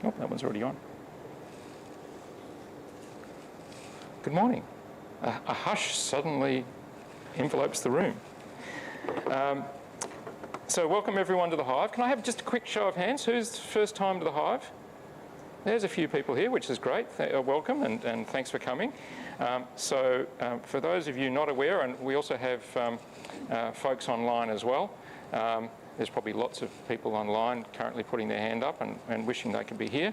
Oh, that one's already on. Good morning. A hush suddenly envelopes the room. So welcome everyone to the Hive. Can I have just a quick show of hands? Who's first time to the Hive? There's a few people here, which is great. Welcome and thanks for coming. For those of you not aware, and we also have folks online as well, there's probably lots of people online currently putting their hand up and wishing they could be here.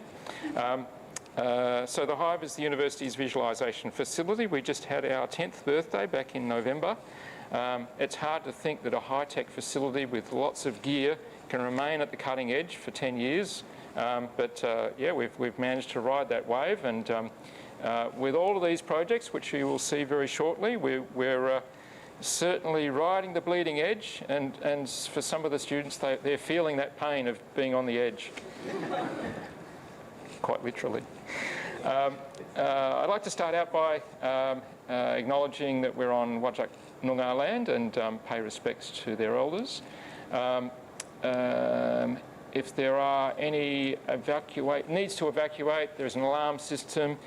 So the Hive is the university's visualisation facility. We just had our 10th birthday back in November. It's hard to think that a high-tech facility with lots of gear can remain at the cutting edge for 10 years. Yeah, we've managed to ride that wave, and with all of these projects, which you will see very shortly, we're certainly riding the bleeding edge, and for some of the students, they're feeling that pain of being on the edge, quite literally. I'd like to start out by acknowledging that we're on Whadjuk Noongar land and pay respects to their elders. If there are any needs to evacuate, there's an alarm system.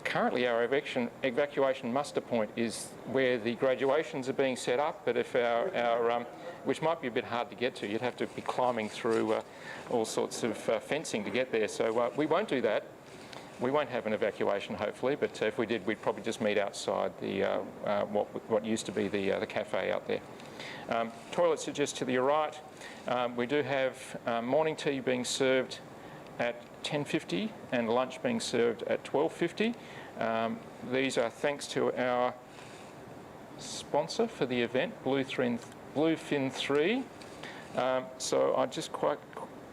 Currently our evacuation muster point is where the graduations are being set up, but if which might be a bit hard to get to, you'd have to be climbing through all sorts of fencing to get there, so we won't do that. We won't have an evacuation, hopefully, but if we did, we'd probably just meet outside the what used to be the cafe out there. Toilets are just to your right. We do have morning tea being served at 10:50 and lunch being served at 12:50. These are thanks to our sponsor for the event, Bluefin 3. So I'd just quite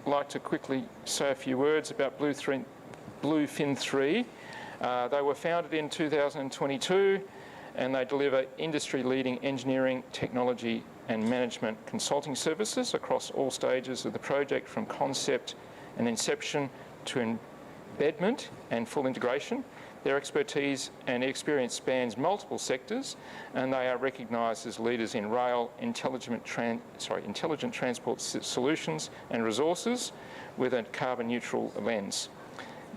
like to quickly say a few words about Bluefin 3. They were founded in 2022 and they deliver industry-leading engineering, technology and management consulting services across all stages of the project, from concept and inception to embedment and full integration. Their expertise and experience spans multiple sectors, and they are recognised as leaders in rail, intelligent transport solutions and resources with a carbon neutral lens.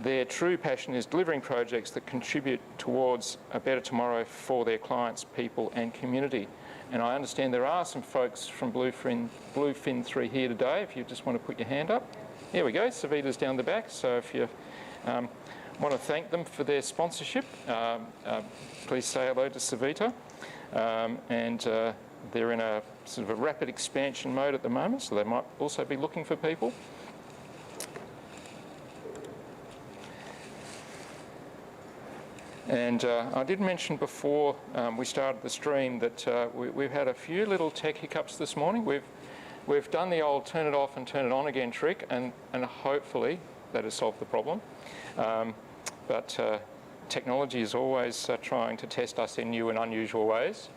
Their true passion is delivering projects that contribute towards a better tomorrow for their clients, people and community. And I understand there are some folks from Bluefin 3 here today, if you just want to put your hand up. Here we go, Savita's down the back, so if you want to thank them for their sponsorship, please say hello to Savita. They're in a sort of a rapid expansion mode at the moment, so they might also be looking for people. And I did mention before we started the stream that we've had a few little tech hiccups this morning. We've done the old turn it off and turn it on again trick, and hopefully that has solved the problem. But technology is always trying to test us in new and unusual ways.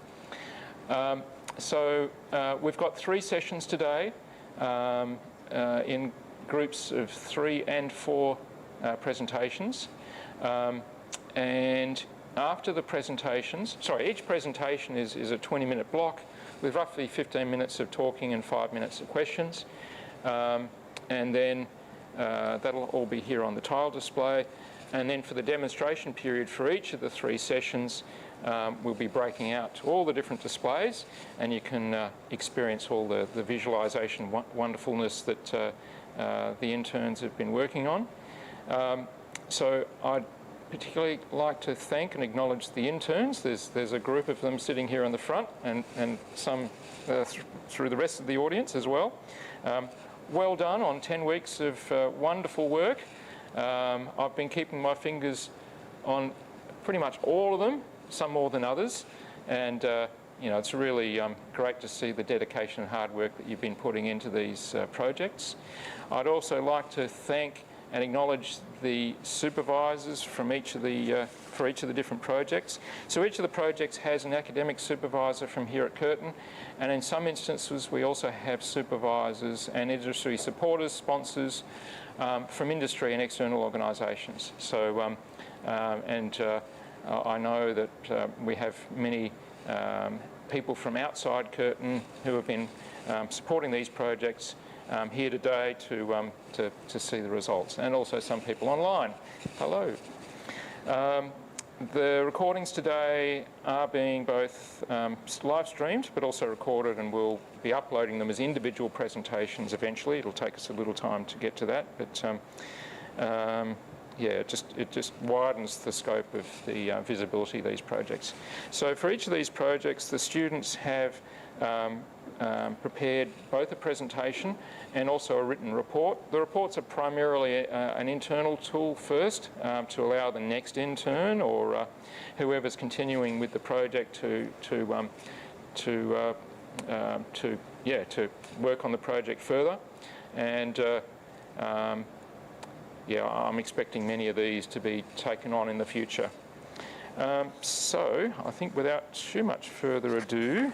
We've got 3 sessions today in groups of 3 and 4 presentations. And after the presentations, each presentation is a 20-minute block with roughly 15 minutes of talking and 5 minutes of questions. And then that'll all be here on the tile display. And then for the demonstration period for each of the 3 sessions, we'll be breaking out to all the different displays, and you can experience all the visualisation wonderfulness that the interns have been working on. So I'd particularly like to thank and acknowledge the interns. There's a group of them sitting here in the front, and some through the rest of the audience as well. Well done on 10 weeks of wonderful work. I've been keeping my fingers on pretty much all of them, some more than others, and it's really great to see the dedication and hard work that you've been putting into these projects. I'd also like to thank and acknowledge the supervisors from each of the for each of the different projects. So each of the projects has an academic supervisor from here at Curtin, and in some instances we also have supervisors and industry supporters, sponsors from industry and external organisations. So I know that we have many people from outside Curtin who have been supporting these projects here today to see the results, and also some people online. Hello. The recordings today are being both live streamed but also recorded, and we'll be uploading them as individual presentations eventually. It'll take us a little time to get to that, but yeah, it just widens the scope of the visibility of these projects. So for each of these projects, the students have prepared both a presentation and also a written report. The reports are primarily an internal tool first to allow the next intern or whoever's continuing with the project to work on the project further. And yeah, I'm expecting many of these to be taken on in the future. So I think without too much further ado,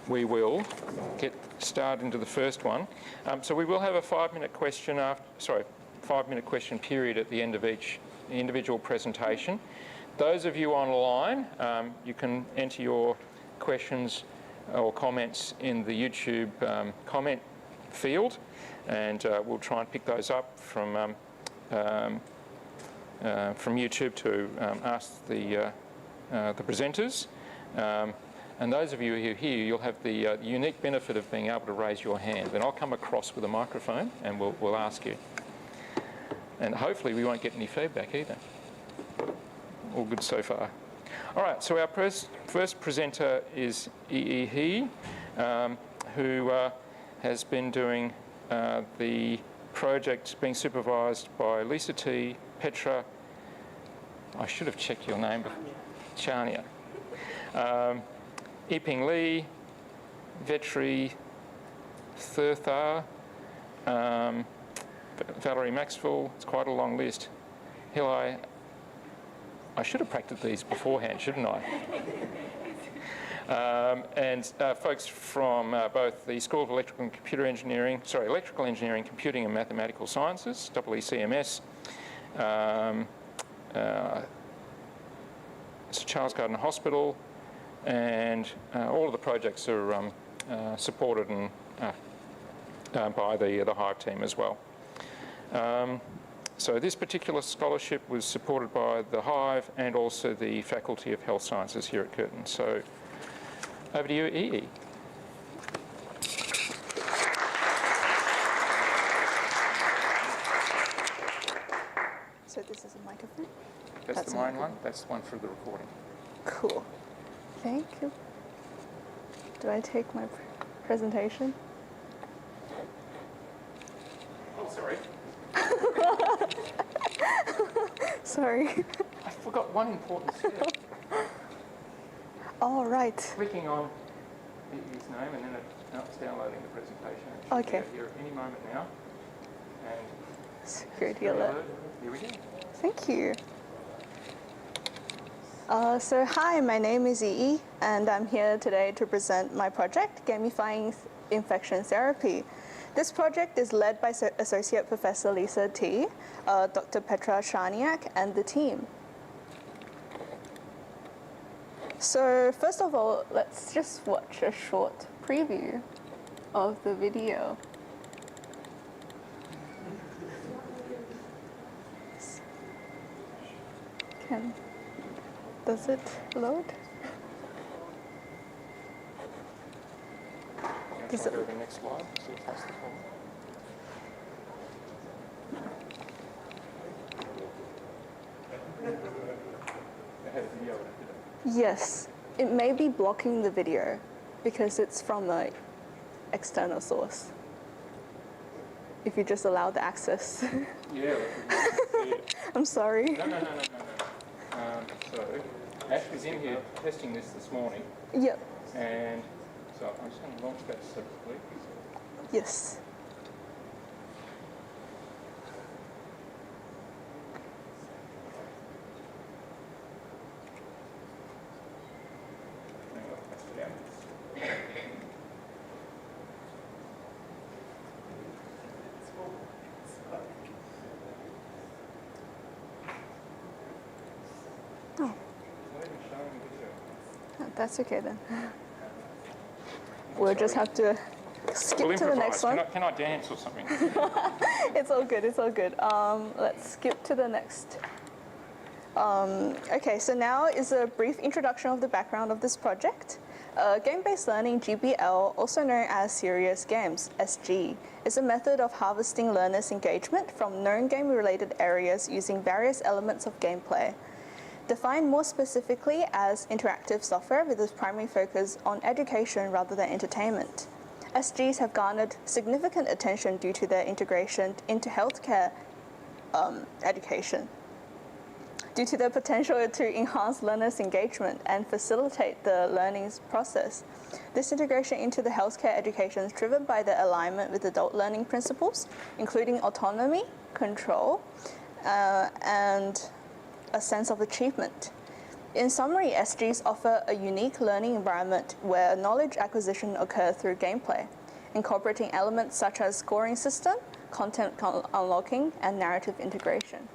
we will get started into the first one. So we will have a 5-minute question 5-minute question period at the end of each individual presentation. Those of you online, you can enter your questions or comments in the YouTube comment field, and we'll try and pick those up from YouTube to ask the presenters. And those of you who are here, you'll have the unique benefit of being able to raise your hand. And I'll come across with a microphone and we'll ask you. And hopefully we won't get any feedback either. All good so far. All right, so our first presenter is He, who has been doing the project being supervised by Lisa T, Petra, I should have checked your name, Chania. Yiping Lee, Vetri Thurthar, Valerie Maxwell. It's quite a long list. Hilai, I should have practiced these beforehand, shouldn't I? And folks from both the School of Electrical Engineering, Computing and Mathematical Sciences, ECMS, Charles Gardner Hospital, and all of the projects are supported and by the HIVE team as well. So this particular scholarship was supported by the HIVE and also the Faculty of Health Sciences here at Curtin. So over to you, EE. So this is a microphone? That's the main one. That's the one for the recording. Cool. Thank you. Do I take my presentation? Oh, sorry. Sorry. I forgot one important step. All right. Clicking on his name and then it's downloading the presentation. It should Okay. be here at any moment now. And Security alert. Here we go. Thank you. So hi, my name is Yi, and I'm here today to present my project, Gamifying Infection Therapy. This project is led by Associate Professor Lisa T, Dr. Petra Shaniak, and the team. So first of all, let's just watch a short preview of the video. Does it load? Does it go to the next slide? See if that's the problem. It had a video in it, did it? Yes, it may be blocking the video because it's from an external source. If you just allow the access. Yeah, I'm sorry. No. So, Ash was in here testing this morning. Yep. And so I'm just going to launch that separately. Yes. Oh. That's okay then. We'll just have to skip We'll to the improvise. next one. Can I dance or something? It's all good, it's all good. Let's skip to the next. Okay, so now is a brief introduction of the background of this project. Game-based learning, GBL, also known as serious games, SG, is a method of harvesting learners' engagement from known game-related areas using various elements of gameplay. Defined more specifically as interactive software with its primary focus on education rather than entertainment. SGs have garnered significant attention due to their integration into healthcare education, due to their potential to enhance learners' engagement and facilitate the learning process. This integration into the healthcare education is driven by the alignment with adult learning principles, including autonomy, control, and a sense of achievement. In summary, SGs offer a unique learning environment where knowledge acquisition occurs through gameplay, incorporating elements such as scoring system, content unlocking, and narrative integration.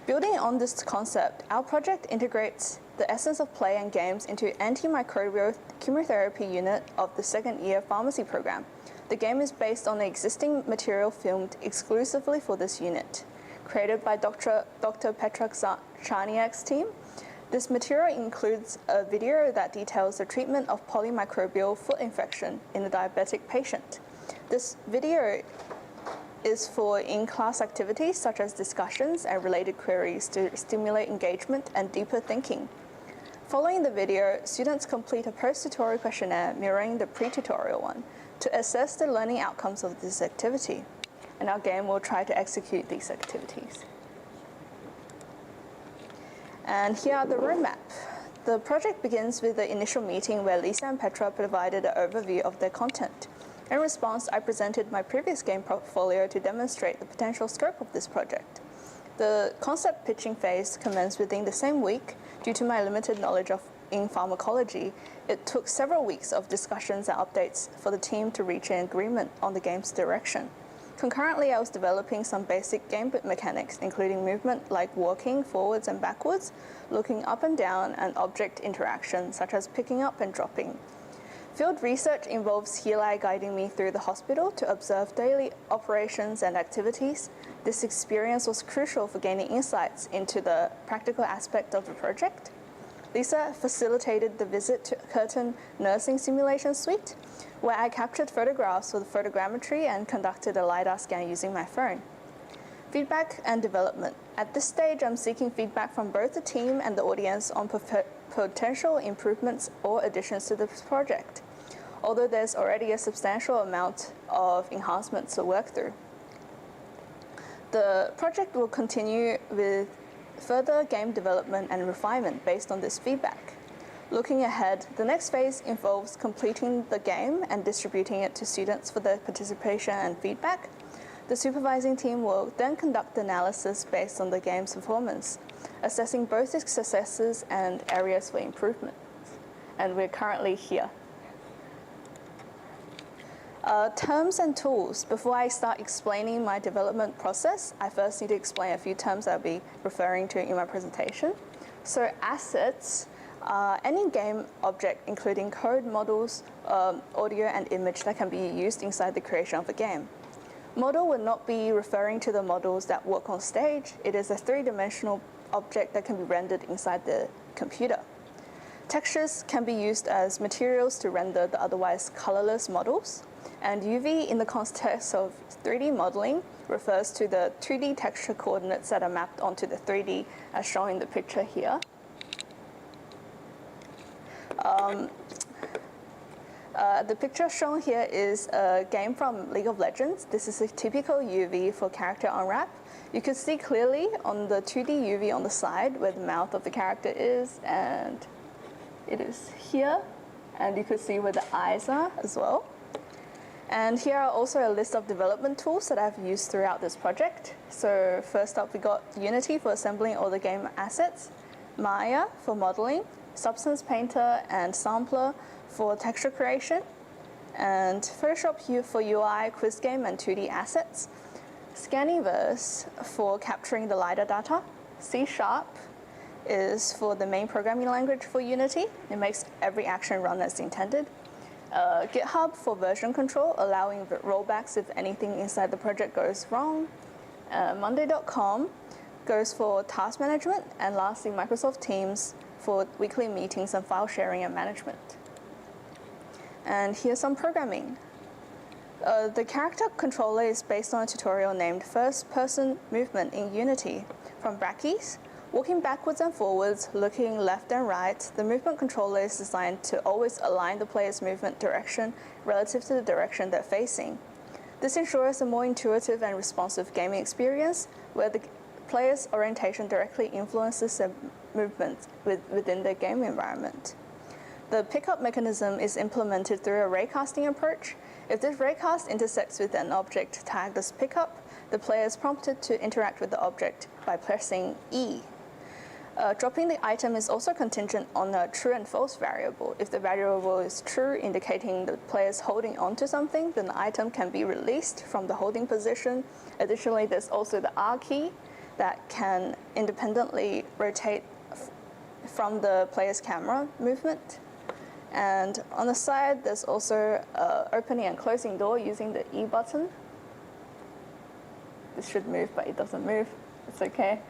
Building on this concept, our project integrates the essence of play and games into antimicrobial chemotherapy unit of the second-year pharmacy program. The game is based on the existing material filmed exclusively for this unit. Created by Dr. Petrak Charniak's team, this material includes a video that details the treatment of polymicrobial foot infection in a diabetic patient. This video is for in-class activities such as discussions and related queries to stimulate engagement and deeper thinking. Following the video, students complete a post-tutorial questionnaire mirroring the pre-tutorial one to assess the learning outcomes of this activity. And our game will try to execute these activities. And here are the roadmap. The project begins with the initial meeting where Lisa and Petra provided an overview of their content. In response, I presented my previous game portfolio to demonstrate the potential scope of this project. The concept pitching phase commenced within the same week. Due to my limited knowledge in pharmacology, it took several weeks of discussions and updates for the team to reach an agreement on the game's direction. Concurrently, I was developing some basic game mechanics, including movement like walking forwards and backwards, looking up and down, and object interaction, such as picking up and dropping. Field research involves Heli guiding me through the hospital to observe daily operations and activities. This experience was crucial for gaining insights into the practical aspect of the project. Lisa facilitated the visit to Curtin Nursing Simulation Suite, where I captured photographs for the photogrammetry and conducted a LiDAR scan using my phone. Feedback and development. At this stage, I'm seeking feedback from both the team and the audience on potential improvements or additions to this project, although there's already a substantial amount of enhancements to work through. The project will continue with further game development and refinement based on this feedback. Looking ahead, the next phase involves completing the game and distributing it to students for their participation and feedback. The supervising team will then conduct analysis based on the game's performance, assessing both its successes and areas for improvement. And we're currently here. Terms and tools. Before I start explaining my development process, I first need to explain a few terms I'll be referring to in my presentation. So assets are any game object, including code, models, audio, and image that can be used inside the creation of a game. Model would not be referring to the models that work on stage. It is a three-dimensional object that can be rendered inside the computer. Textures can be used as materials to render the otherwise colorless models. And UV, in the context of 3D modeling, refers to the 2D texture coordinates that are mapped onto the 3D as shown in the picture here. The picture shown here is a game from League of Legends. This is a typical UV for character unwrap. You can see clearly on the 2D UV on the side where the mouth of the character is, and it is here. And you can see where the eyes are as well. And here are also a list of development tools that I've used throughout this project. So first up, we got Unity for assembling all the game assets, Maya for modeling, Substance Painter and Sampler for texture creation, and Photoshop for UI, quiz game, and 2D assets, Scaniverse for capturing the LiDAR data, C# is for the main programming language for Unity. It makes every action run as intended. GitHub for version control, allowing rollbacks if anything inside the project goes wrong. Monday.com goes for task management, and lastly, Microsoft Teams for weekly meetings and file sharing and management. And here's some programming. The character controller is based on a tutorial named First Person Movement in Unity. From brackeys, walking backwards and forwards, looking left and right, the movement controller is designed to always align the player's movement direction relative to the direction they're facing. This ensures a more intuitive and responsive gaming experience where the player's orientation directly influences their movement within the game environment. The pickup mechanism is implemented through a raycasting approach. If this raycast intersects with an object tagged as pickup, the player is prompted to interact with the object by pressing E. Dropping the item is also contingent on a true and false variable. If the variable is true, indicating the player is holding onto something, then the item can be released from the holding position. Additionally, there's also the R key that can independently rotate from the player's camera movement. And on the side, there's also opening and closing door using the E button. This should move, but it doesn't move. It's okay.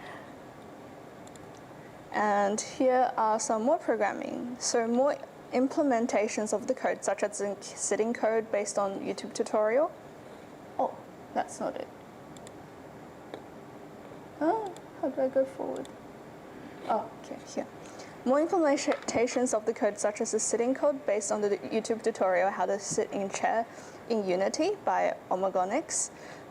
And here are some more programming. So more implementations of the code, such as the sitting code based on YouTube tutorial. Oh, that's not it. Oh, how do I go forward? Oh, okay, here. More implementations of the code, such as the sitting code based on the YouTube tutorial How to Sit in Chair in Unity by Omegonics.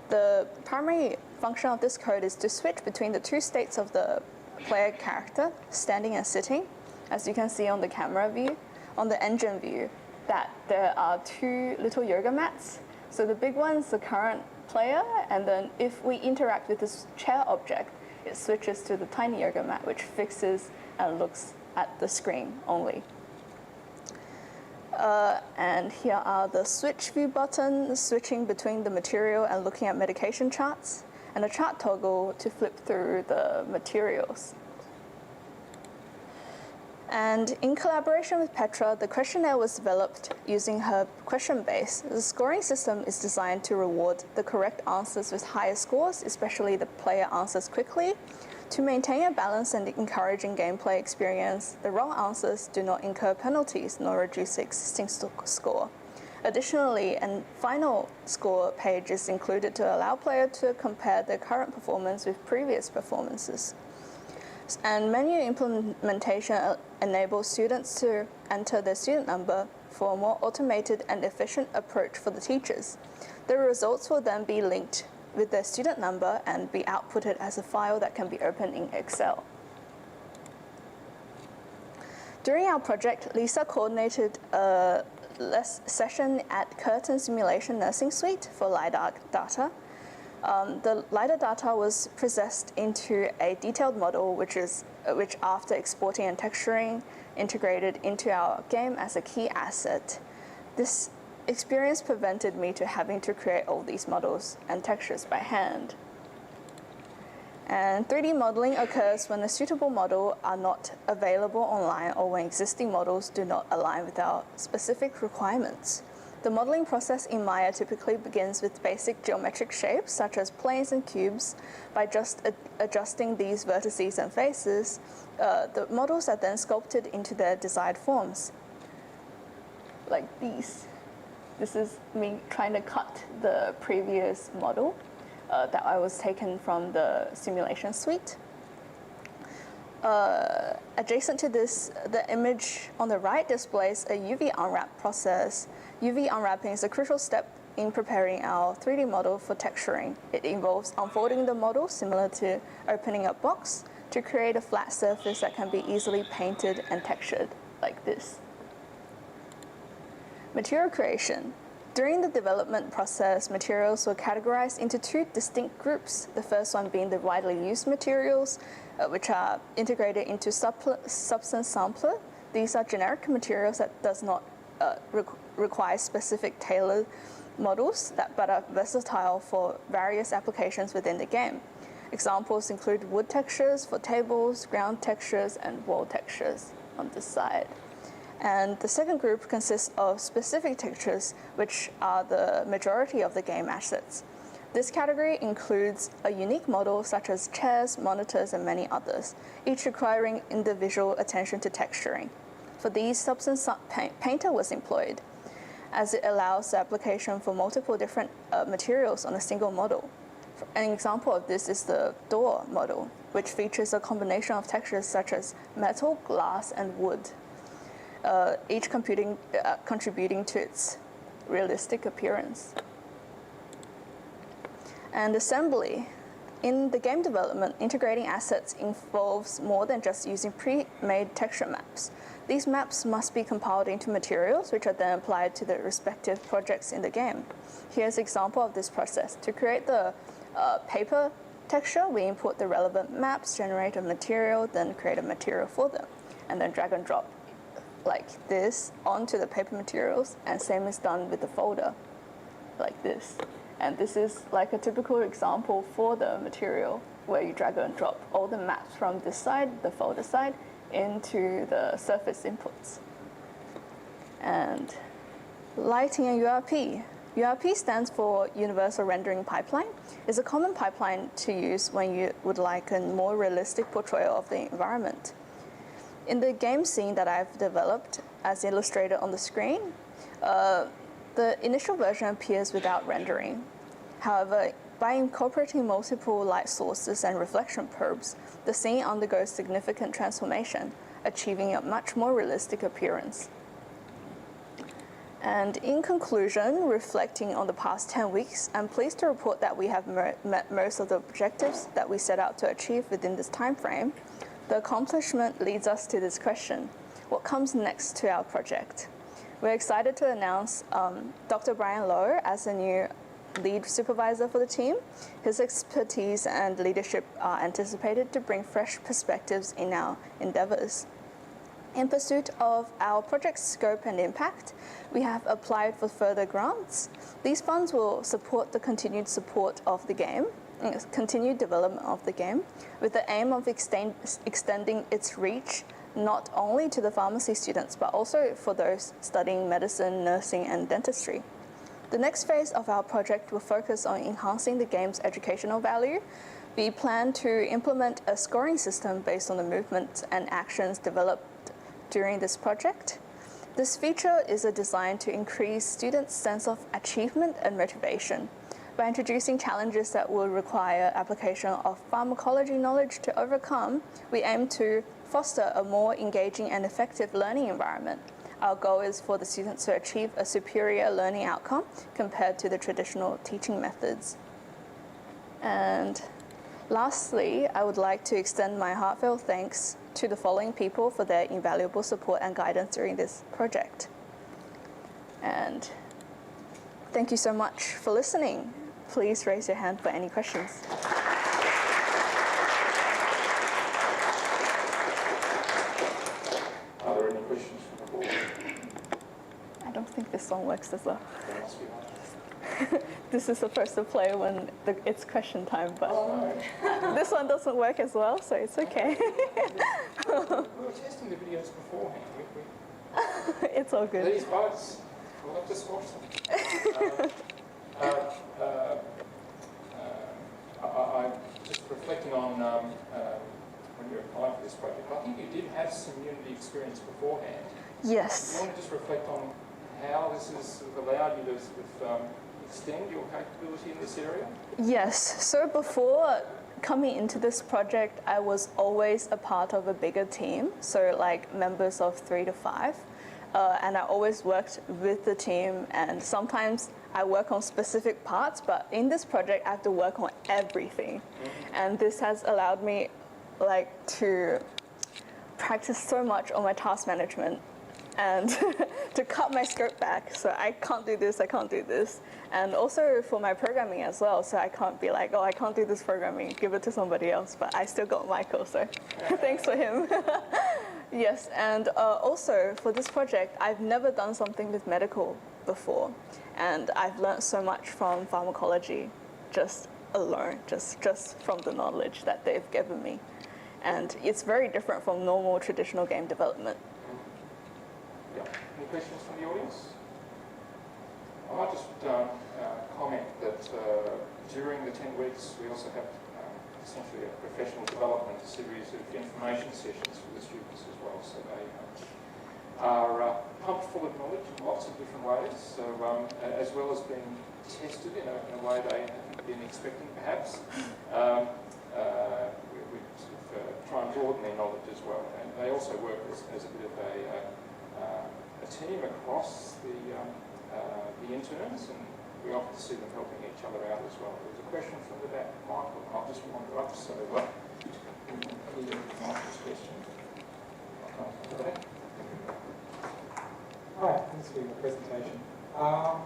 The primary function of this code is to switch between the two states of the player character, standing and sitting, as you can see on the camera view. On the engine view, that there are two little yoga mats. So the big one's the current player, and then if we interact with this chair object, it switches to the tiny yoga mat, which fixes and looks at the screen only. And here are the switch view buttons, switching between the material and looking at medication charts, and a chart toggle to flip through the materials. And in collaboration with Petra, the questionnaire was developed using her question base. The scoring system is designed to reward the correct answers with higher scores, especially the player answers quickly. To maintain a balanced and encouraging gameplay experience, the wrong answers do not incur penalties nor reduce the existing score. Additionally, a final score page is included to allow players to compare their current performance with previous performances. And menu implementation enables students to enter their student number for a more automated and efficient approach for the teachers. The results will then be linked with their student number and be outputted as a file that can be opened in Excel. During our project, Lisa coordinated a session at Curtin Simulation Nursing Suite for LiDAR data. The LiDAR data was processed into a detailed model, which after exporting and texturing, integrated into our game as a key asset. This experience prevented me to having to create all these models and textures by hand. And 3D modeling occurs when a suitable model are not available online or when existing models do not align with our specific requirements. The modeling process in Maya typically begins with basic geometric shapes, such as planes and cubes. By just adjusting these vertices and faces, the models are then sculpted into their desired forms, like these. This is me trying to cut the previous model that I was taken from the simulation suite. Adjacent to this, the image on the right displays a UV unwrap process. UV unwrapping is a crucial step in preparing our 3D model for texturing. It involves unfolding the model, similar to opening a box, to create a flat surface that can be easily painted and textured, like this. Material creation. During the development process, materials were categorized into two distinct groups. The first one being the widely used materials, which are integrated into substance sampler. These are generic materials that does not require specific tailored models, but are versatile for various applications within the game. Examples include wood textures for tables, ground textures, and wall textures on this side. And the second group consists of specific textures, which are the majority of the game assets. This category includes a unique model such as chairs, monitors, and many others, each requiring individual attention to texturing. For these, Substance Painter was employed, as it allows the application for multiple different materials on a single model. An example of this is the door model, which features a combination of textures such as metal, glass, and wood, each contributing to its realistic appearance. And assembly. In the game development, integrating assets involves more than just using pre-made texture maps. These maps must be compiled into materials, which are then applied to the respective projects in the game. Here's an example of this process. To create the paper texture, we import the relevant maps, generate a material, then create a material for them, and then drag and drop like this onto the paper materials, and same is done with the folder, like this. And this is like a typical example for the material where you drag and drop all the maps from this side, the folder side, into the surface inputs. And lighting and URP. URP stands for Universal Rendering Pipeline. It's a common pipeline to use when you would like a more realistic portrayal of the environment. In the game scene that I've developed, as illustrated on the screen, the initial version appears without rendering. However, by incorporating multiple light sources and reflection probes, the scene undergoes significant transformation, achieving a much more realistic appearance. And in conclusion, reflecting on the past 10 weeks, I'm pleased to report that we have met most of the objectives that we set out to achieve within this time frame. The accomplishment leads us to this question: what comes next to our project? We're excited to announce Dr. Brian Lowe as a new lead supervisor for the team. His expertise and leadership are anticipated to bring fresh perspectives in our endeavors. In pursuit of our project's scope and impact, we have applied for further grants. These funds will support the continued support of the game, continued development of the game, with the aim of extending its reach not only to the pharmacy students, but also for those studying medicine, nursing, and dentistry. The next phase of our project will focus on enhancing the game's educational value. We plan to implement a scoring system based on the movements and actions developed during this project. This feature is designed to increase students' sense of achievement and motivation. By introducing challenges that will require application of pharmacology knowledge to overcome, we aim to foster a more engaging and effective learning environment. Our goal is for the students to achieve a superior learning outcome compared to the traditional teaching methods. And lastly, I would like to extend my heartfelt thanks to the following people for their invaluable support and guidance during this project. And thank you so much for listening. Please raise your hand for any questions. Are there any questions from the board? I don't think this song works as well. There must be one. This is supposed to play when it's question time, but this one doesn't work as well, so it's okay. We were testing the videos beforehand. It's all good. These bugs, we'll have to squash them. I'm just reflecting on when you applied for this project. I think you did have some Unity experience beforehand. Yes. Do you want to just reflect on how this has sort of allowed you to sort of extend your capability in this area? Yes. So before coming into this project, I was always a part of a bigger team, so like members of 3 to 5. And I always worked with the team, and sometimes I work on specific parts, but in this project I have to work on everything. And this has allowed me to practice so much on my task management and to cut my scope back, so I can't do this, I can't do this. And also for my programming as well, so I can't be like, oh, I can't do this programming, give it to somebody else, but I still got Michael, so thanks for him. Yes, and also for this project, I've never done something with medical before, and I've learned so much from pharmacology just alone, just from the knowledge that they've given me. And it's very different from normal traditional game development. Yeah. Any questions from the audience? I might just comment that during the 10 weeks we also have essentially a professional development, a series of information sessions for the students as well. So they are pumped full of knowledge in lots of different ways, so as well as being tested in a way they haven't been expecting perhaps. We sort of, try and broaden their knowledge as well. And they also work as a bit of a team across the interns, and we often see them helping each other out as well. There's a question from the back, Michael. I'll just wander up so we can hear Michael's question. Hi, thanks for your presentation. I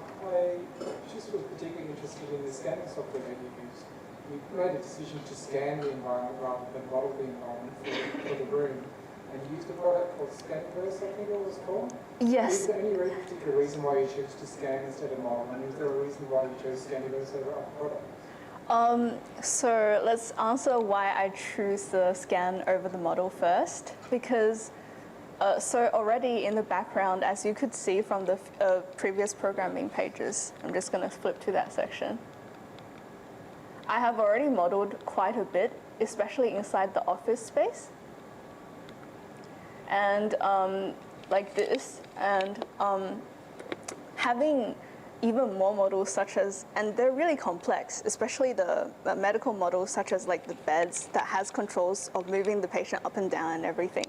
just was particularly interested in the scanning software that you used. You made a decision to scan the environment rather than model the environment for the room, and you used a product called Scanverse, I think it was called? Yes. Is there any particular reason why you chose to scan instead of model, and is there a reason why you chose Scanverse over other products? So let's answer why I choose the scan over the model first, because so already in the background, as you could see from the previous programming pages, I'm just going to flip to that section. I have already modeled quite a bit, especially inside the office space. And like this, and having even more models such as, and they're really complex, especially the medical models such as like the beds that has controls of moving the patient up and down and everything.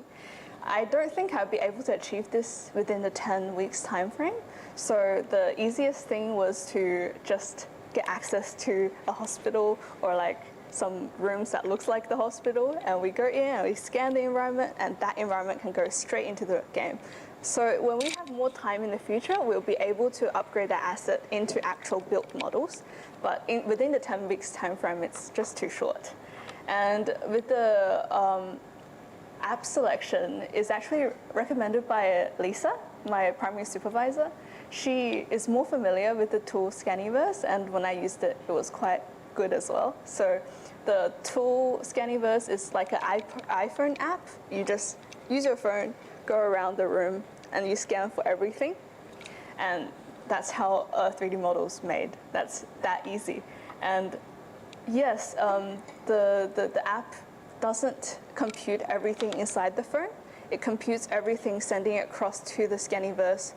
I don't think I'd be able to achieve this within the 10 weeks time frame. So the easiest thing was to just get access to a hospital or like some rooms that looks like the hospital, and we go in and we scan the environment, and that environment can go straight into the game. So when we have more time in the future, we'll be able to upgrade that asset into actual built models. But within the 10 weeks time frame, it's just too short. And with the app selection is actually recommended by Lisa, my primary supervisor. She is more familiar with the tool Scanverse, and when I used it, it was quite good as well. So the tool Scanverse is like an iPhone app. You just use your phone, go around the room, and you scan for everything. And that's how a 3D model is made. That's that easy. And yes, the app doesn't compute everything inside the phone. It computes everything, sending it across to the Scanverse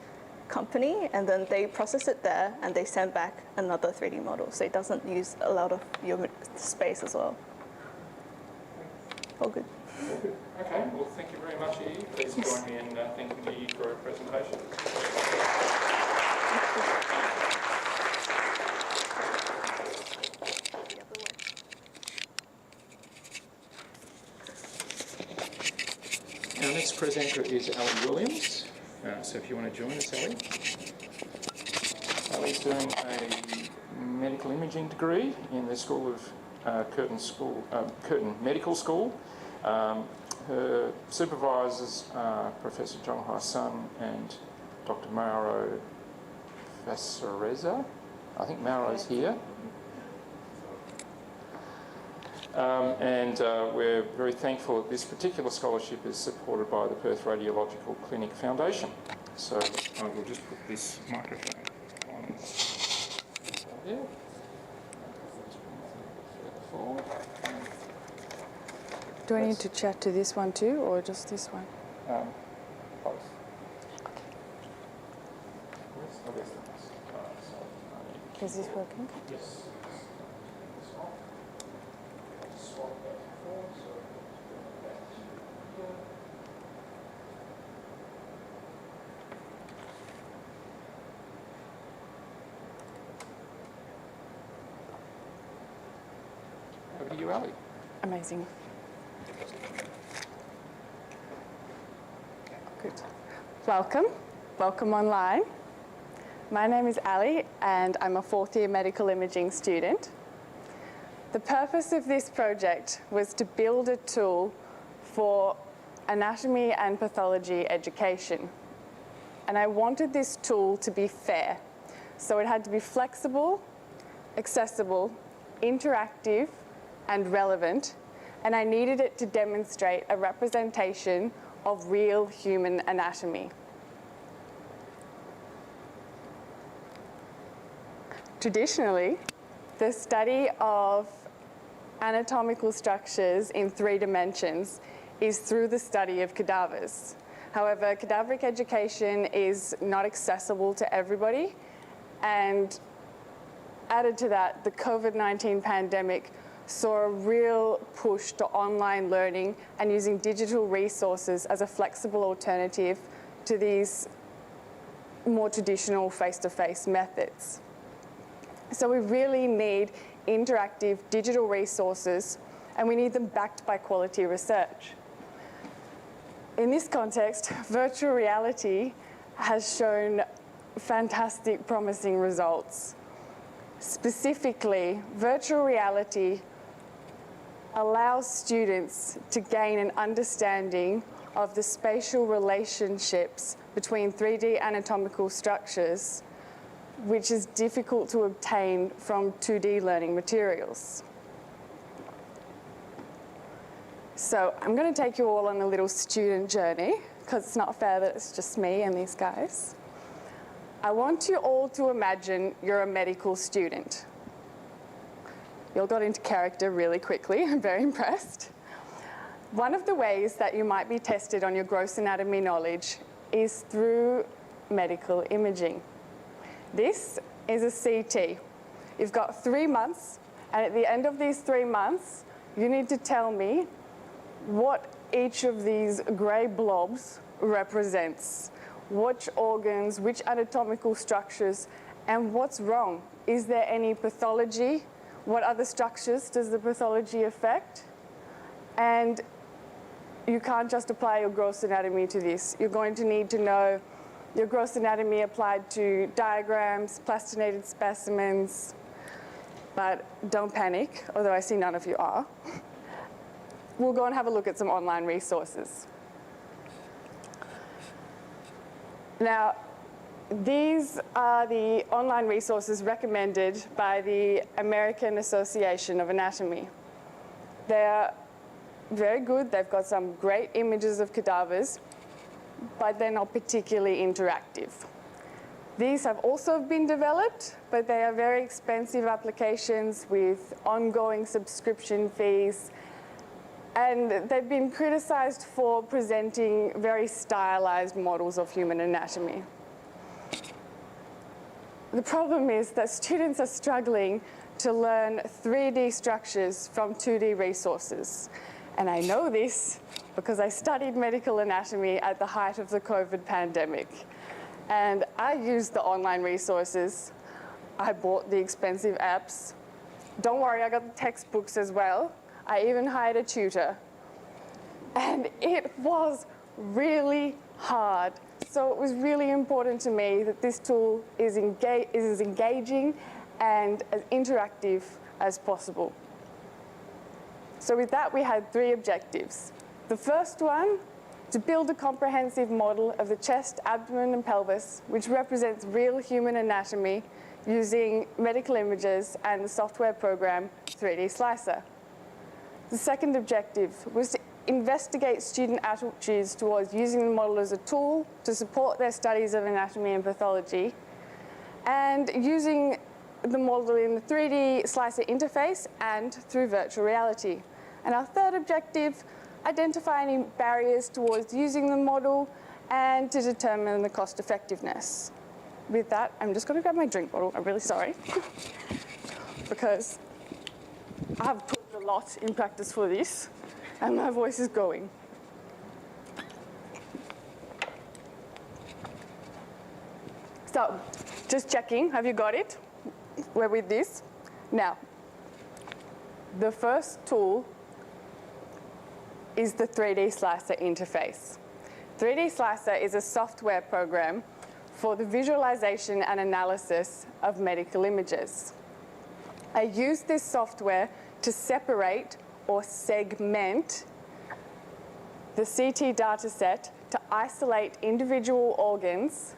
company, and then they process it there, and they send back another 3D model. So it doesn't use a lot of your space as well. All good. Okay, well, thank you very much, Eve. Please join me in thanking Eve for her presentation. Our next presenter is Ellie Williams. So if you want to join us, Ellie. Ellie's doing a medical imaging degree in the School of Curtin Medical School. Her supervisors are Professor John Hai-Sun and Dr. Mauro Facereza. I think Mauro's here. And we're very thankful that this particular scholarship is supported by the Perth Radiological Clinic Foundation. So I will just put this microphone on here. Do I need to chat to this one too, or just this one? Both. Is this working? Yes. Over to you, Ali. Amazing. Good. Welcome online. My name is Ali, and I'm a fourth year medical imaging student. The purpose of this project was to build a tool for anatomy and pathology education. And I wanted this tool to be fair. So it had to be flexible, accessible, interactive, and relevant. And I needed it to demonstrate a representation of real human anatomy. Traditionally, the study of anatomical structures in 3 dimensions is through the study of cadavers. However, cadaveric education is not accessible to everybody, and added to that, the COVID-19 pandemic saw a real push to online learning and using digital resources as a flexible alternative to these more traditional face-to-face methods. So we really need interactive digital resources, and we need them backed by quality research. In this context, virtual reality has shown fantastic, promising results. Specifically, virtual reality allows students to gain an understanding of the spatial relationships between 3D anatomical structures, which is difficult to obtain from 2D learning materials. So I'm going to take you all on a little student journey, because it's not fair that it's just me and these guys. I want you all to imagine you're a medical student. You all got into character really quickly. I'm very impressed. One of the ways that you might be tested on your gross anatomy knowledge is through medical imaging. This is a CT. You've got 3 months, and at the end of these 3 months, you need to tell me what each of these grey blobs represents. Which organs, which anatomical structures, and what's wrong? Is there any pathology? What other structures does the pathology affect? And you can't just apply your gross anatomy to this. You're going to need to know your gross anatomy applied to diagrams, plastinated specimens, but don't panic, although I see none of you are. We'll go and have a look at some online resources. Now, these are the online resources recommended by the American Association of Anatomy. They're very good. They've got some great images of cadavers, but they're not particularly interactive. These have also been developed, but they are very expensive applications with ongoing subscription fees, and they've been criticized for presenting very stylized models of human anatomy. The problem is that students are struggling to learn 3D structures from 2D resources. And I know this because I studied medical anatomy at the height of the COVID pandemic. And I used the online resources. I bought the expensive apps. Don't worry, I got the textbooks as well. I even hired a tutor. And it was really hard. So it was really important to me that this tool is as engaging and as interactive as possible. So with that, we had 3 objectives. The first one, to build a comprehensive model of the chest, abdomen, and pelvis, which represents real human anatomy using medical images and the software program 3D Slicer. The second objective was to investigate student attitudes towards using the model as a tool to support their studies of anatomy and pathology, and using the model in the 3D Slicer interface and through virtual reality. And our third objective, identify any barriers towards using the model and to determine the cost effectiveness. With that, I'm just going to grab my drink bottle. I'm really sorry, because I have talked a lot in practice for this, and my voice is going. So, just checking, have you got it? We're with this. Now, the first tool is the 3D Slicer interface. 3D Slicer is a software program for the visualization and analysis of medical images. I use this software to separate or segment the CT dataset to isolate individual organs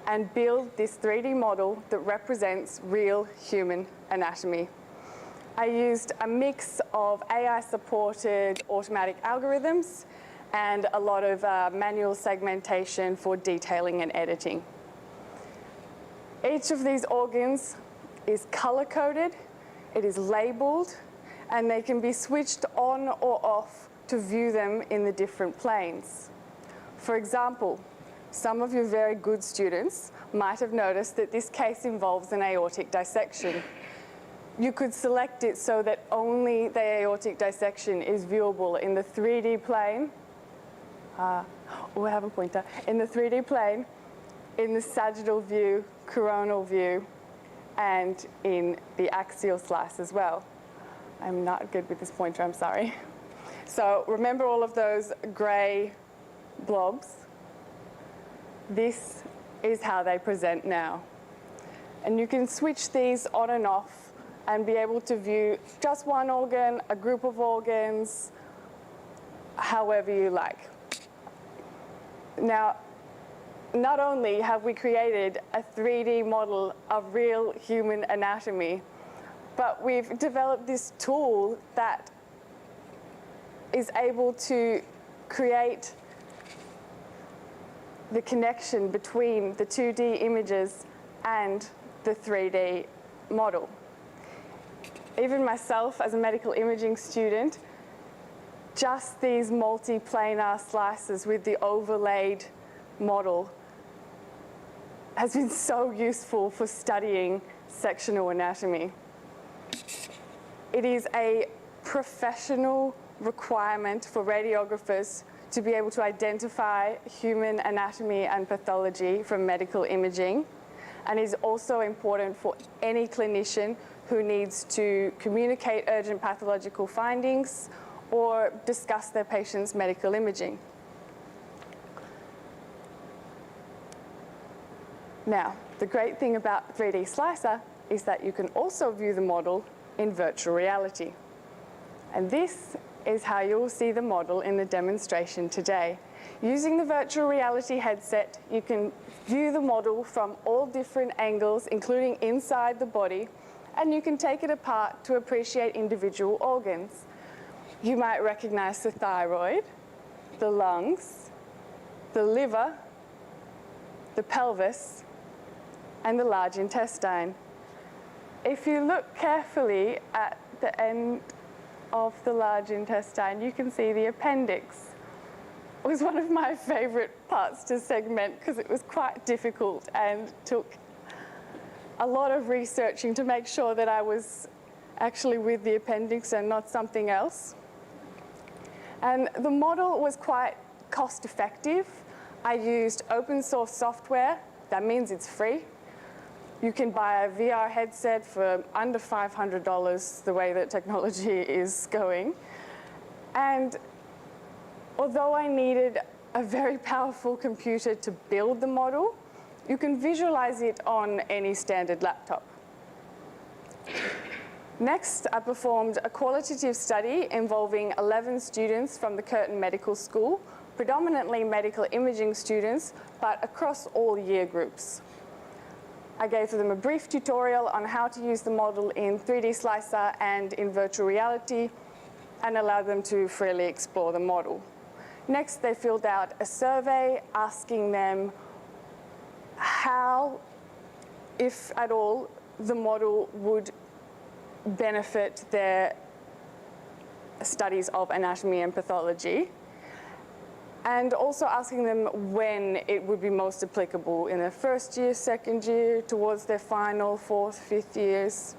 and build this 3D model that represents real human anatomy. I used a mix of AI-supported automatic algorithms and a lot of manual segmentation for detailing and editing. Each of these organs is color-coded, it is labeled, and they can be switched on or off to view them in the different planes. For example, some of your very good students might have noticed that this case involves an aortic dissection. You could select it so that only the aortic dissection is viewable in the 3D plane. We have a pointer. In the 3D plane, in the sagittal view, coronal view, and in the axial slice as well. I'm not good with this pointer, I'm sorry. So remember all of those gray blobs? This is how they present now. And you can switch these on and off and be able to view just one organ, a group of organs, however you like. Now, not only have we created a 3D model of real human anatomy, but we've developed this tool that is able to create the connection between the 2D images and the 3D model. Even myself, as a medical imaging student, just these multi-planar slices with the overlaid model has been so useful for studying sectional anatomy. It is a professional requirement for radiographers to be able to identify human anatomy and pathology from medical imaging, and is also important for any clinician who needs to communicate urgent pathological findings or discuss their patient's medical imaging. Now, the great thing about 3D Slicer is that you can also view the model in virtual reality. And this is how you will see the model in the demonstration today. Using the virtual reality headset, you can view the model from all different angles, including inside the body, and you can take it apart to appreciate individual organs. You might recognize the thyroid, the lungs, the liver, the pelvis, and the large intestine. If you look carefully at the end of the large intestine, you can see the appendix. It was one of my favorite parts to segment because it was quite difficult and took a lot of researching to make sure that I was actually with the appendix and not something else. And the model was quite cost effective. I used open source software. That means it's free. You can buy a VR headset for under $500 the way that technology is going. And although I needed a very powerful computer to build the model, you can visualize it on any standard laptop. Next, I performed a qualitative study involving 11 students from the Curtin Medical School, predominantly medical imaging students, but across all year groups. I gave them a brief tutorial on how to use the model in 3D Slicer and in virtual reality, and allowed them to freely explore the model. Next, they filled out a survey asking them how, if at all, the model would benefit their studies of anatomy and pathology, and also asking them when it would be most applicable in their first year, second year, towards their final, fourth, fifth years.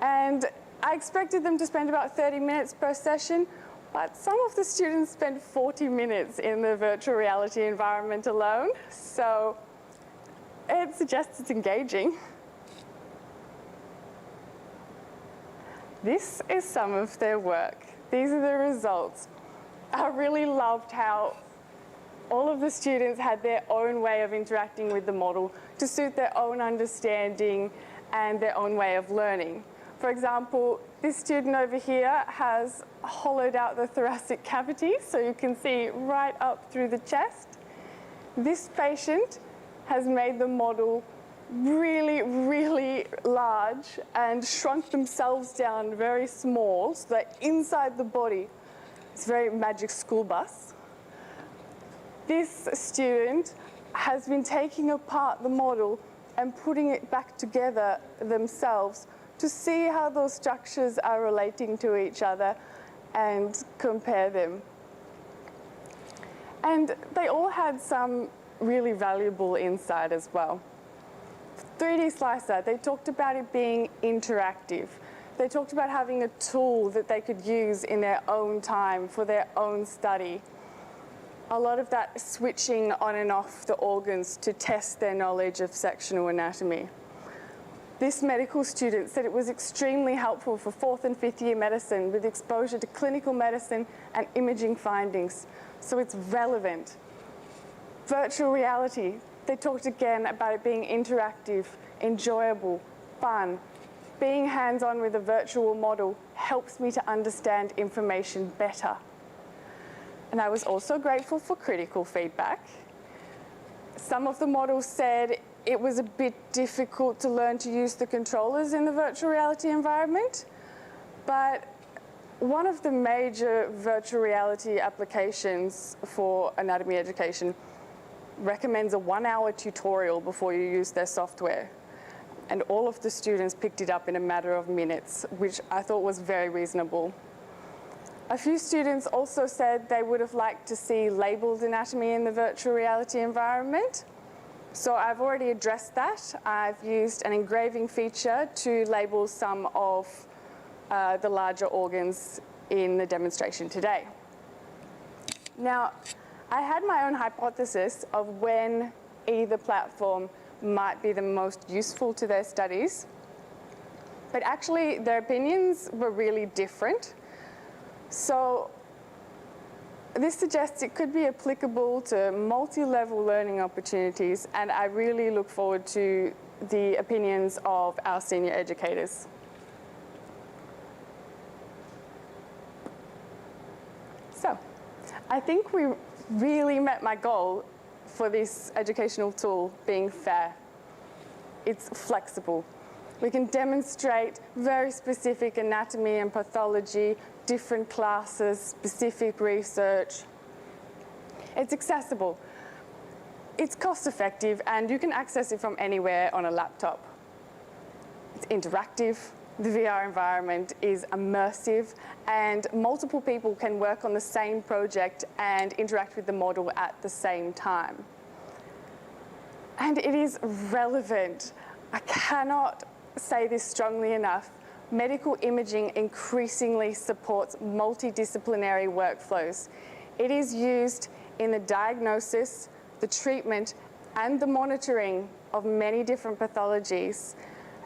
And I expected them to spend about 30 minutes per session, but some of the students spent 40 minutes in the virtual reality environment alone, so it suggests it's engaging. This is some of their work. These are the results. I really loved how all of the students had their own way of interacting with the model to suit their own understanding and their own way of learning. For example, this student over here has hollowed out the thoracic cavity, so you can see right up through the chest. This patient has made the model really, really large and shrunk themselves down very small so that inside the body, it's very magic school bus. This student has been taking apart the model and putting it back together themselves to see how those structures are relating to each other and compare them. And they all had some really valuable insight as well. 3D Slicer, they talked about it being interactive. They talked about having a tool that they could use in their own time for their own study. A lot of that switching on and off the organs to test their knowledge of sectional anatomy. This medical student said it was extremely helpful for 4th and 5th year medicine with exposure to clinical medicine and imaging findings, so it's relevant. Virtual reality, they talked again about it being interactive, enjoyable, fun. Being hands-on with a virtual model helps me to understand information better. And I was also grateful for critical feedback. Some of the models said it was a bit difficult to learn to use the controllers in the virtual reality environment, but one of the major virtual reality applications for anatomy education recommends a 1-hour tutorial before you use their software. And all of the students picked it up in a matter of minutes, which I thought was very reasonable. A few students also said they would have liked to see labeled anatomy in the virtual reality environment. So I've already addressed that. I've used an engraving feature to label some of the larger organs in the demonstration today. Now, I had my own hypothesis of when either platform might be the most useful to their studies, but actually their opinions were really different. So this suggests it could be applicable to multi-level learning opportunities, and I really look forward to the opinions of our senior educators. So I think we really met my goal for this educational tool being fair. It's flexible. We can demonstrate very specific anatomy and pathology, different classes, specific research. It's accessible. It's cost effective, and you can access it from anywhere on a laptop. It's interactive. The VR environment is immersive, and multiple people can work on the same project and interact with the model at the same time. And it is relevant. I cannot say this strongly enough. Medical imaging increasingly supports multidisciplinary workflows. It is used in the diagnosis, the treatment, and the monitoring of many different pathologies.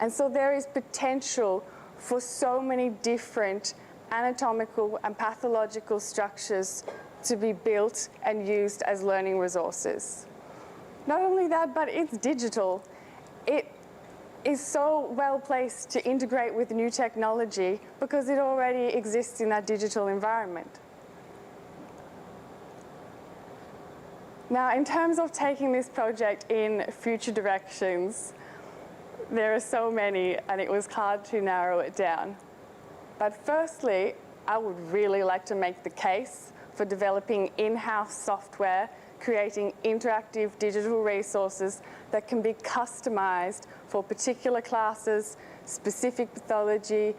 And so there is potential for so many different anatomical and pathological structures to be built and used as learning resources. Not only that, but it's digital. It is so well placed to integrate with new technology because it already exists in that digital environment. Now, in terms of taking this project in future directions, there are so many, and it was hard to narrow it down. But firstly, I would really like to make the case for developing in-house software, creating interactive digital resources that can be customized for particular classes, specific pathology,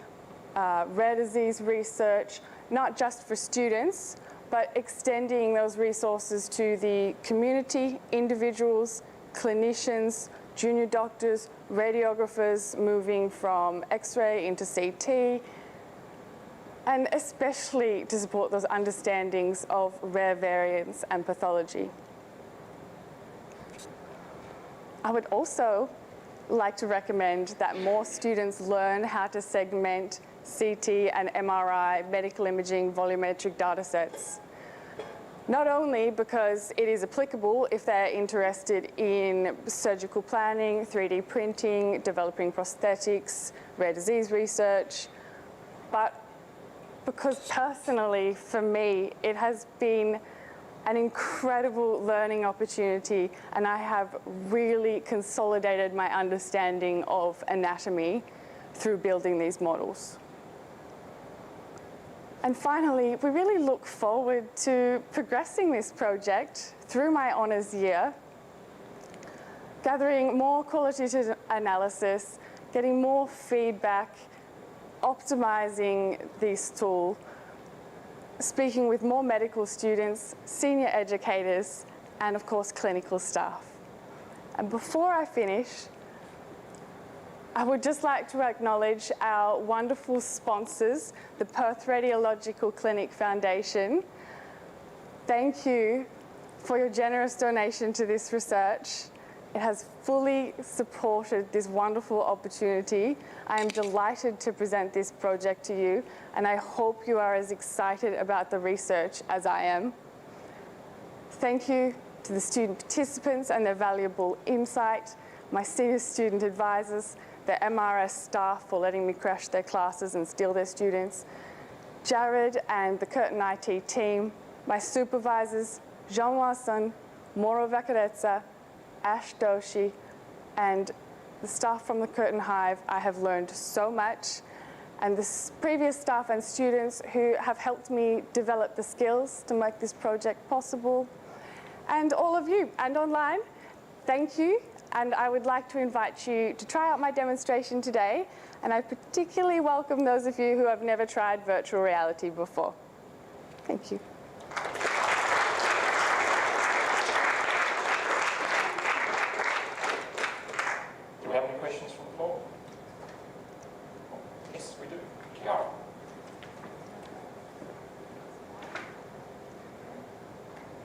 rare disease research, not just for students, but extending those resources to the community, individuals, clinicians, junior doctors, radiographers moving from X-ray into CT, and especially to support those understandings of rare variants and pathology. I would also like to recommend that more students learn how to segment CT and MRI medical imaging volumetric data sets. Not only because it is applicable if they're interested in surgical planning, 3D printing, developing prosthetics, rare disease research, but because personally, for me, it has been an incredible learning opportunity, and I have really consolidated my understanding of anatomy through building these models. And finally, we really look forward to progressing this project through my honours year, gathering more qualitative analysis, getting more feedback, optimizing this tool, speaking with more medical students, senior educators, and of course clinical staff. And before I finish, I would just like to acknowledge our wonderful sponsors, the Perth Radiological Clinic Foundation. Thank you for your generous donation to this research. It has fully supported this wonderful opportunity. I am delighted to present this project to you, and I hope you are as excited about the research as I am. Thank you to the student participants and their valuable insight, my senior student advisors, the MRS staff for letting me crash their classes and steal their students, Jared and the Curtin IT team, my supervisors, Jean Wasson, Moro Vakarezza, Ash Doshi, and the staff from the Curtin HIVE. I have learned so much, and the previous staff and students who have helped me develop the skills to make this project possible. And all of you, and online, thank you. And I would like to invite you to try out my demonstration today. And I particularly welcome those of you who have never tried virtual reality before. Thank you. Do we have any questions from the floor? Yes, we do. Kiara.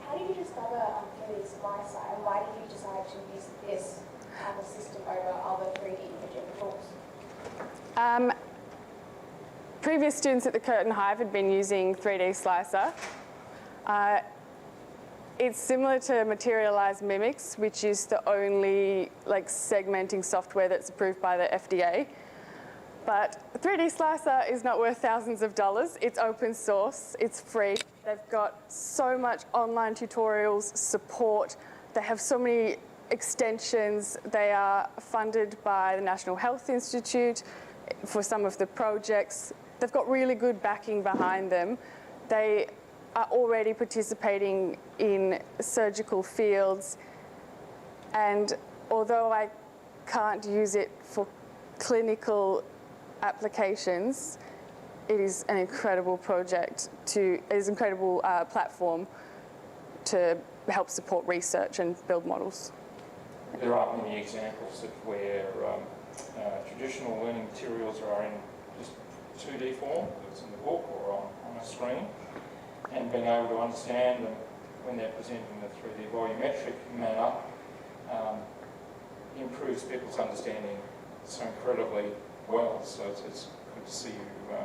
How did you discover 3D Splicer, and why did you decide to use this as a system over other 3D imaging tools? Previous students at the Curtin HIVE had been using 3D Slicer. It's similar to Materialized Mimics, which is the only segmenting software that's approved by the FDA. But 3D Slicer is not worth thousands of dollars. It's open source, it's free. They've got so much online tutorials, support. They have so many extensions. They are funded by the National Health Institute for some of the projects. They've got really good backing behind them. They are already participating in surgical fields. And although I can't use it for clinical applications, it is an incredible platform to help support research and build models. There are many examples of where traditional learning materials are in just 2D form, whether it's in the book or on a screen, and being able to understand them when they're presented in a 3D volumetric manner improves people's understanding so incredibly well. So it's good to see you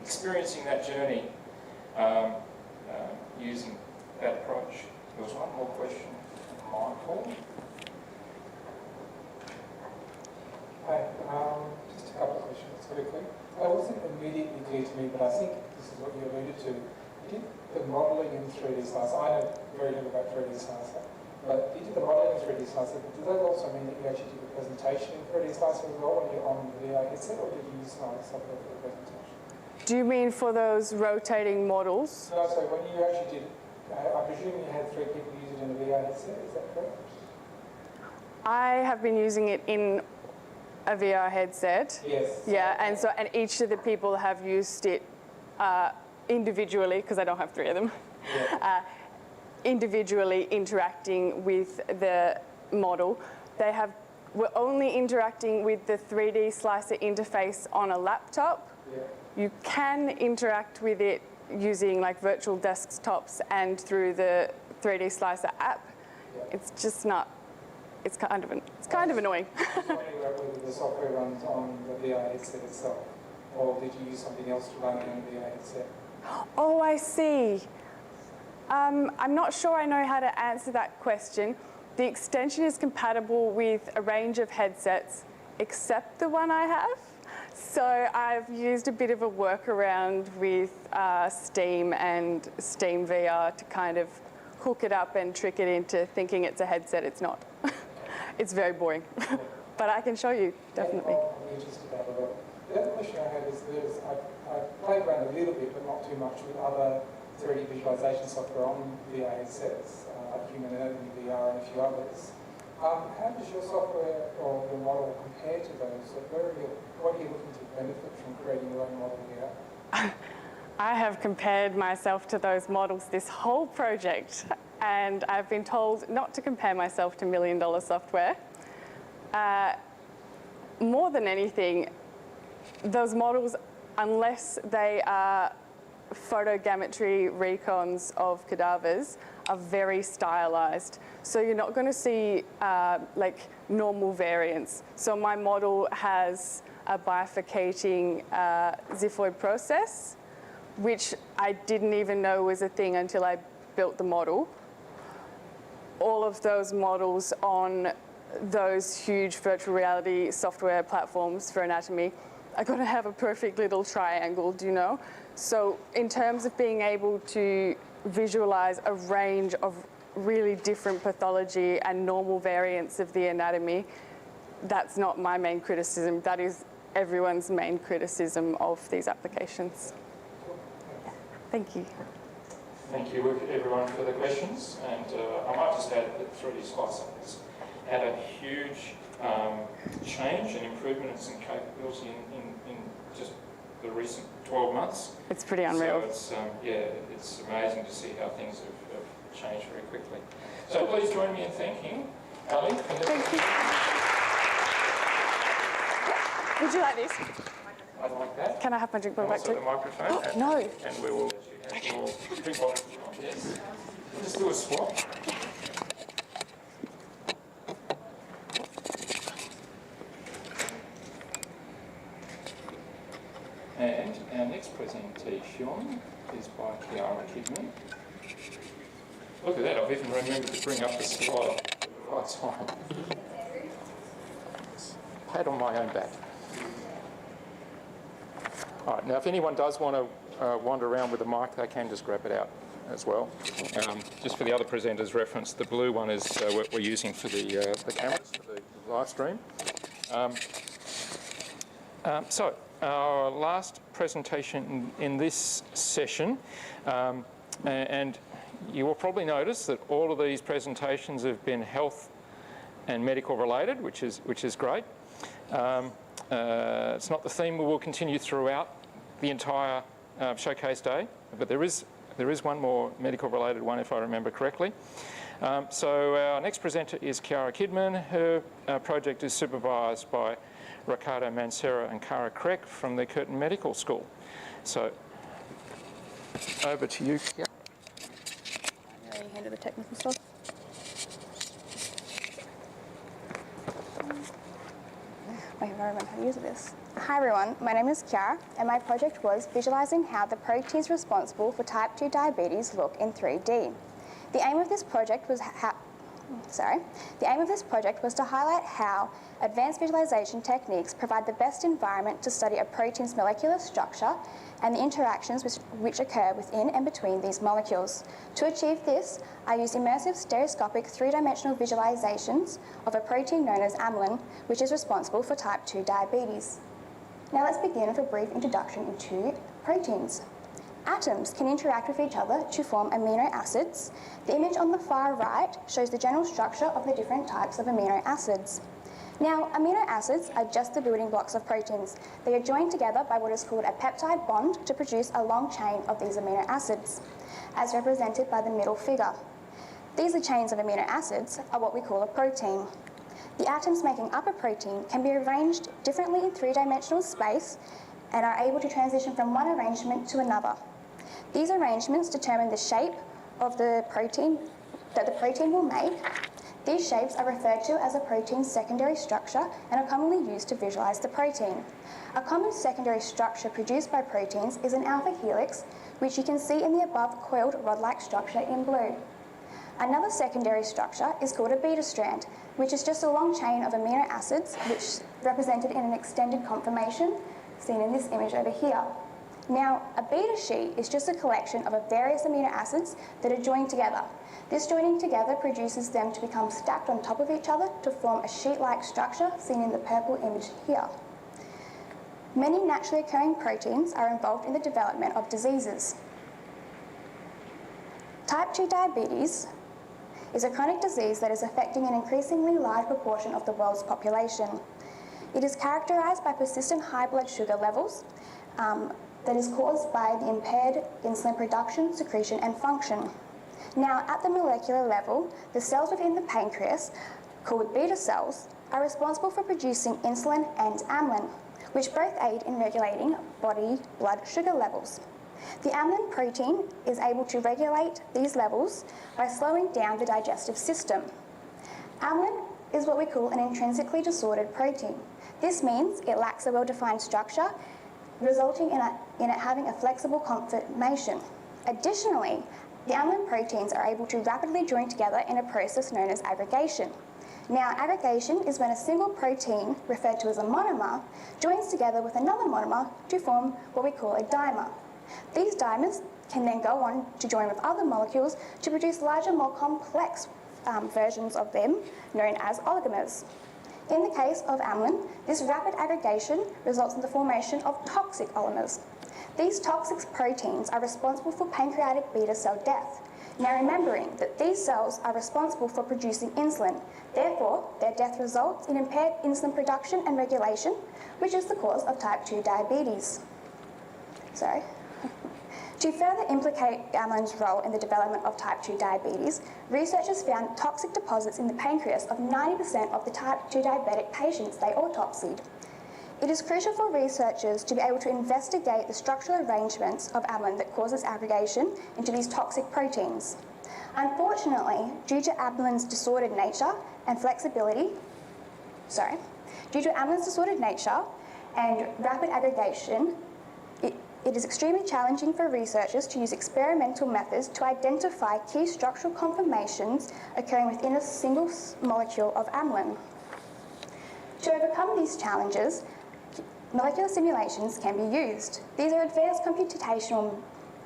experiencing that journey using that approach. There was one more question from Michael. Hi, just a couple of questions quickly. It wasn't immediately clear to me, but I think this is what you alluded to. You did the modelling in 3D Slicer. I know very little about 3D Slicer, but you did the modelling in 3D Slicer. But does that also mean that you actually did the presentation in 3D Slicer as well when you're on the VR headset, or did you use some other software for the presentation? Do you mean for those rotating models? No, so when you actually did, I presume you had 3 people use it in a VR headset, is that correct? I have been using it in a VR headset. Yes. Yeah, and each of the people have used it individually, because I don't have 3 of them. Yeah. Individually interacting with the model. We're only interacting with the 3D Slicer interface on a laptop. Yeah. You can interact with it using virtual desktops and through the 3D Slicer app. Yeah. It's just not. It's kind of annoying. I was wondering whether the software runs on the VR headset itself, or did you use something else to run it on the VR headset? Oh, I see. I'm not sure I know how to answer that question. The extension is compatible with a range of headsets, except the one I have. So I've used a bit of a workaround with Steam and Steam VR to kind of hook it up and trick it into thinking it's a headset. It's not. It's very boring. But I can show you, definitely. I'm interested about it. The other question I had is I've played around a little bit, but not too much, with other 3D visualization software on VR headsets, like Human Anatomy VR and a few others. How does your software or your model compare to those? What are you looking to benefit from creating your own model here? I have compared myself to those models this whole project, and I've been told not to compare myself to million-dollar software. More than anything, those models, unless they are photogrammetry recons of cadavers, are very stylized. So you're not going to see like normal variants. So my model has a bifurcating xiphoid process, which I didn't even know was a thing until I built the model. All of those models on those huge virtual reality software platforms for anatomy are going to have a perfect little triangle, do you know? So in terms of being able to visualize a range of really different pathology and normal variants of the anatomy, that's not my main criticism. That is everyone's main criticism of these applications. Yeah. Thank you. Thank you everyone for the questions, and I might just add that 3D Slicer has had a huge change and improvement in some capability in just the recent 12 months. It's pretty unreal. So it's amazing to see how things have changed very quickly. So please join me in thanking Ali. Thank you. Would you like this? I'd like that. Can I have my drink bottle back Also too? the microphone. Oh, no. And we will have your drink bottle. Yes. We'll just do a swap. And our next presentation is by Kiara Kidman. Look at that, I've even remembered to bring up the slide right time. Pat on my own back. All right, now if anyone does want to wander around with a mic, they can just grab it out as well. Just for the other presenters' reference, the blue one is what we're using for the cameras, for the live stream. So, our last presentation in this session, and you will probably notice that all of these presentations have been health and medical related, which is great. It's not the theme we will continue throughout the entire showcase day, but there is one more medical related one if I remember correctly. So our next presenter is Kiara Kidman. Her project is supervised by Ricardo Mancera and Cara Kreck from the Curtin Medical School. So over to you, Kiara. I'm going to handle the technical stuff. Wait, I remember how to use this. Hi everyone, my name is Kiara, and my project was visualizing how the proteins responsible for type 2 diabetes look in 3D. The aim of this project was to highlight how advanced visualization techniques provide the best environment to study a protein's molecular structure and the interactions which occur within and between these molecules. To achieve this, I used immersive stereoscopic three-dimensional visualizations of a protein known as amylin, which is responsible for type 2 diabetes. Now let's begin with a brief introduction into proteins. Atoms can interact with each other to form amino acids. The image on the far right shows the general structure of the different types of amino acids. Now, amino acids are just the building blocks of proteins. They are joined together by what is called a peptide bond to produce a long chain of these amino acids, as represented by the middle figure. These chains of amino acids are what we call a protein. The atoms making up a protein can be arranged differently in three-dimensional space and are able to transition from one arrangement to another. These arrangements determine the shape of the protein that the protein will make. These shapes are referred to as a protein's secondary structure and are commonly used to visualize the protein. A common secondary structure produced by proteins is an alpha helix, which you can see in the above coiled rod-like structure in blue. Another secondary structure is called a beta strand, which is just a long chain of amino acids, which represented in an extended conformation, seen in this image over here. Now, a beta sheet is just a collection of various amino acids that are joined together. This joining together produces them to become stacked on top of each other to form a sheet-like structure, seen in the purple image here. Many naturally occurring proteins are involved in the development of diseases. Type 2 diabetes is a chronic disease that is affecting an increasingly large proportion of the world's population. It is characterised by persistent high blood sugar levels that is caused by the impaired insulin production, secretion and function. Now, at the molecular level, the cells within the pancreas, called beta cells, are responsible for producing insulin and amylin, which both aid in regulating body blood sugar levels. The amylin protein is able to regulate these levels by slowing down the digestive system. Amylin is what we call an intrinsically disordered protein. This means it lacks a well-defined structure, resulting in it having a flexible conformation. Additionally, the amylin proteins are able to rapidly join together in a process known as aggregation. Now, aggregation is when a single protein, referred to as a monomer, joins together with another monomer to form what we call a dimer. These dimers can then go on to join with other molecules to produce larger, more complex versions of them, known as oligomers. In the case of amylin, this rapid aggregation results in the formation of toxic oligomers. These toxic proteins are responsible for pancreatic beta cell death. Now, remembering that these cells are responsible for producing insulin, therefore, their death results in impaired insulin production and regulation, which is the cause of type 2 diabetes. To further implicate amylin's role in the development of type 2 diabetes, researchers found toxic deposits in the pancreas of 90% of the type 2 diabetic patients they autopsied. It is crucial for researchers to be able to investigate the structural arrangements of amylin that causes aggregation into these toxic proteins. Unfortunately, due to amylin's disordered nature and rapid aggregation, it is extremely challenging for researchers to use experimental methods to identify key structural conformations occurring within a single molecule of amylin. To overcome these challenges, molecular simulations can be used. These are advanced computational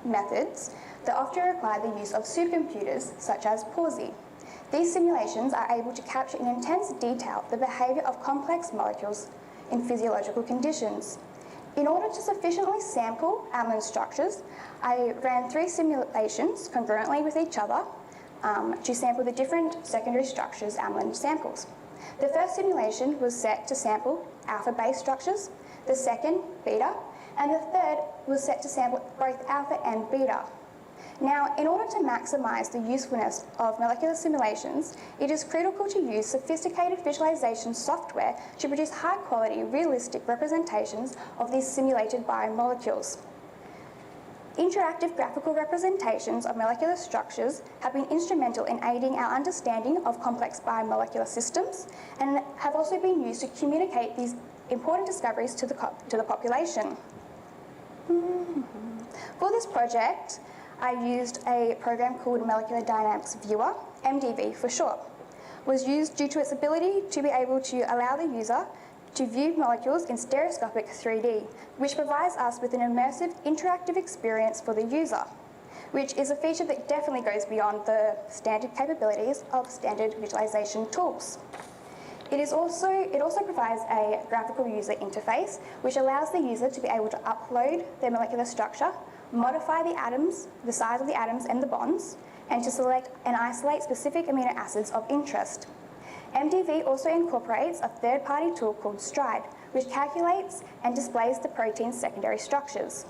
methods that often require the use of supercomputers, such as PAWSI. These simulations are able to capture in intense detail the behaviour of complex molecules in physiological conditions. In order to sufficiently sample amylin structures, I ran 3 simulations concurrently with each other to sample the different secondary structures amylin samples. The first simulation was set to sample alpha-based structures, the second beta, and the third was set to sample both alpha and beta. Now, in order to maximise the usefulness of molecular simulations, it is critical to use sophisticated visualization software to produce high-quality, realistic representations of these simulated biomolecules. Interactive graphical representations of molecular structures have been instrumental in aiding our understanding of complex biomolecular systems and have also been used to communicate these important discoveries to the population. For this project, I used a program called Molecular Dynamics Viewer, MDV for short. It was used due to its ability to be able to allow the user to view molecules in stereoscopic 3D, which provides us with an immersive, interactive experience for the user, which is a feature that definitely goes beyond the standard capabilities of standard visualization tools. It also provides a graphical user interface, which allows the user to be able to upload their molecular structure, modify the atoms, the size of the atoms and the bonds, and to select and isolate specific amino acids of interest. MDV also incorporates a third-party tool called Stride, which calculates and displays the protein's secondary structures.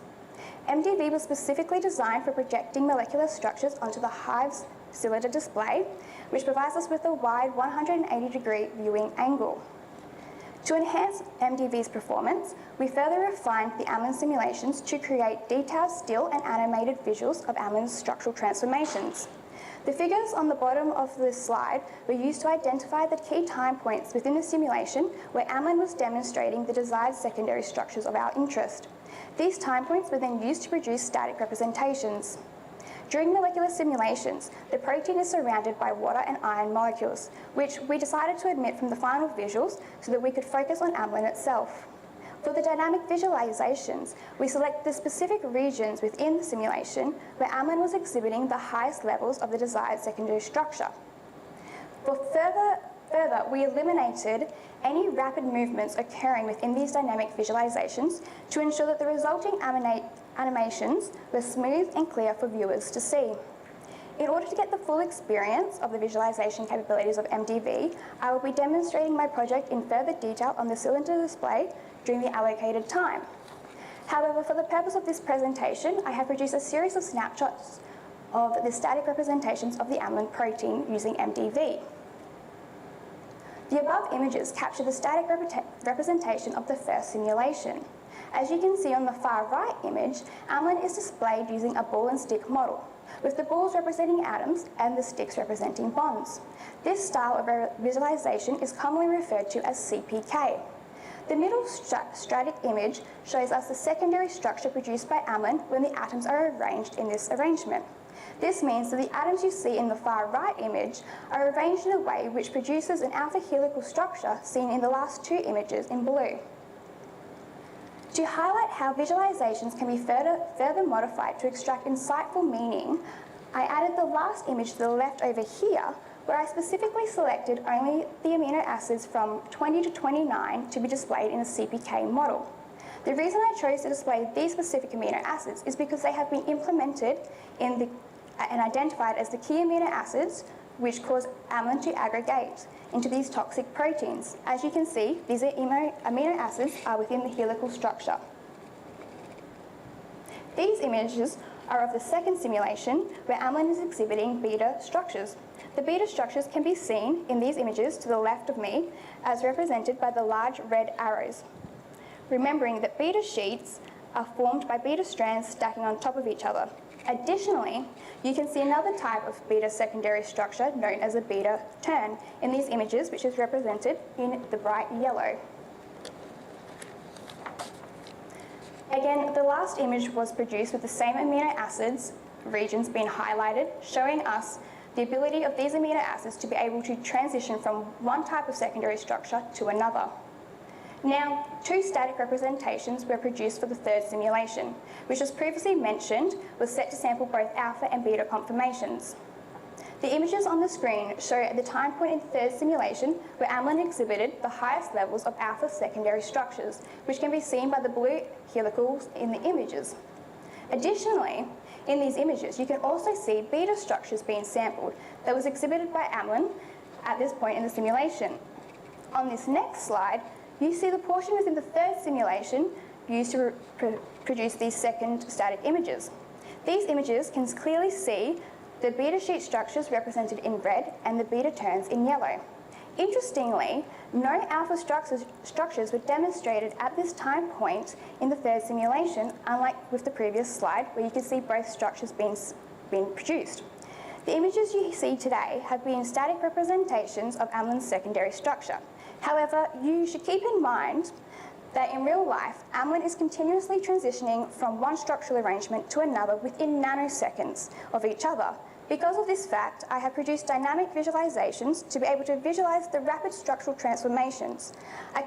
MDV was specifically designed for projecting molecular structures onto the HIVE's cylinder display, which provides us with a wide 180-degree viewing angle. To enhance MDV's performance, we further refined the amylin simulations to create detailed still and animated visuals of amylin's structural transformations. The figures on the bottom of this slide were used to identify the key time points within the simulation where amylin was demonstrating the desired secondary structures of our interest. These time points were then used to produce static representations. During molecular simulations, the protein is surrounded by water and iron molecules, which we decided to omit from the final visuals so that we could focus on amylin itself. For the dynamic visualizations, we select the specific regions within the simulation where amylin was exhibiting the highest levels of the desired secondary structure. For further, we eliminated any rapid movements occurring within these dynamic visualizations to ensure that the resulting animations were smooth and clear for viewers to see. In order to get the full experience of the visualization capabilities of MDV, I will be demonstrating my project in further detail on the cylinder display during the allocated time. However, for the purpose of this presentation, I have produced a series of snapshots of the static representations of the amylin protein using MDV. The above images capture the static representation of the first simulation. As you can see on the far right image, amylin is displayed using a ball and stick model, with the balls representing atoms and the sticks representing bonds. This style of visualization is commonly referred to as CPK. The middle static image shows us the secondary structure produced by amylin when the atoms are arranged in this arrangement. This means that the atoms you see in the far right image are arranged in a way which produces an alpha helical structure seen in the last two images in blue. To highlight how visualizations can be further modified to extract insightful meaning, I added the last image to the left over here, where I specifically selected only the amino acids from 20 to 29 to be displayed in the CPK model. The reason I chose to display these specific amino acids is because they have been implemented and identified as the key amino acids which cause amylin to aggregate into these toxic proteins. As you can see, these amino acids are within the helical structure. These images are of the second simulation where amylin is exhibiting beta structures. The beta structures can be seen in these images to the left of me as represented by the large red arrows. Remembering that beta sheets are formed by beta strands stacking on top of each other. Additionally, you can see another type of beta secondary structure known as a beta turn in these images, which is represented in the bright yellow. Again, the last image was produced with the same amino acids regions being highlighted, showing us the ability of these amino acids to be able to transition from one type of secondary structure to another. Now, two static representations were produced for the third simulation, which as previously mentioned was set to sample both alpha and beta conformations. The images on the screen show at the time point in the third simulation where amylin exhibited the highest levels of alpha secondary structures, which can be seen by the blue helicals in the images. Additionally, in these images, you can also see beta structures being sampled that was exhibited by amylin at this point in the simulation. On this next slide, you see the portion within the third simulation used to produce these second static images. These images can clearly see the beta sheet structures represented in red and the beta turns in yellow. Interestingly, no alpha structures were demonstrated at this time point in the third simulation, unlike with the previous slide where you can see both structures being produced. The images you see today have been static representations of amylin's secondary structure. However, you should keep in mind that in real life, amylin is continuously transitioning from one structural arrangement to another within nanoseconds of each other. Because of this fact, I have produced dynamic visualizations to be able to visualize the rapid structural transformations. I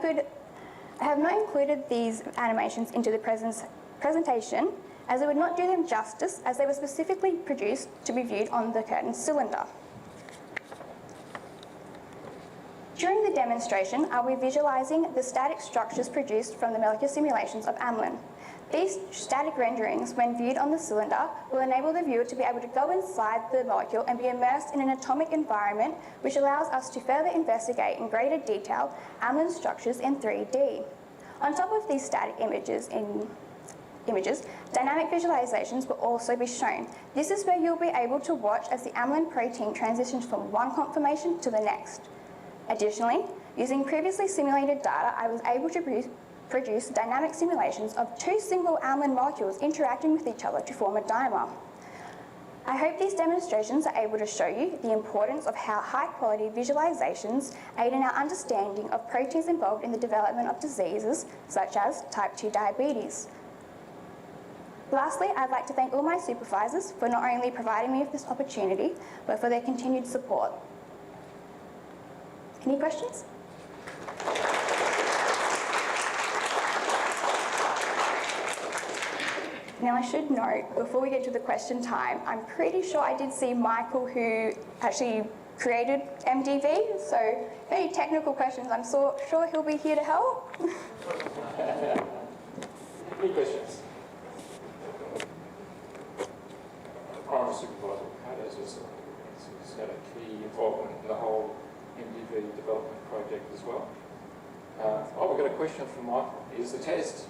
have not included these animations into the presentation as it would not do them justice, as they were specifically produced to be viewed on the curtain cylinder. During the demonstration, I'll be visualizing the static structures produced from the molecular simulations of amylin. These static renderings, when viewed on the cylinder, will enable the viewer to be able to go inside the molecule and be immersed in an atomic environment, which allows us to further investigate in greater detail amylin structures in 3D. On top of these static images, dynamic visualizations will also be shown. This is where you'll be able to watch as the amylin protein transitions from one conformation to the next. Additionally, using previously simulated data, I was able to produce dynamic simulations of two single amylin molecules interacting with each other to form a dimer. I hope these demonstrations are able to show you the importance of how high-quality visualizations aid in our understanding of proteins involved in the development of diseases such as type 2 diabetes. Lastly, I'd like to thank all my supervisors for not only providing me with this opportunity, but for their continued support. Any questions? Now I should note, before we get to the question time, I'm pretty sure I did see Michael who actually created MDV, so any technical questions, I'm sure he'll be here to help. Any questions? Primary supervisor, how does it also who's had a key involvement in the whole MDV development project as well. We've got a question from Michael. Here's the test.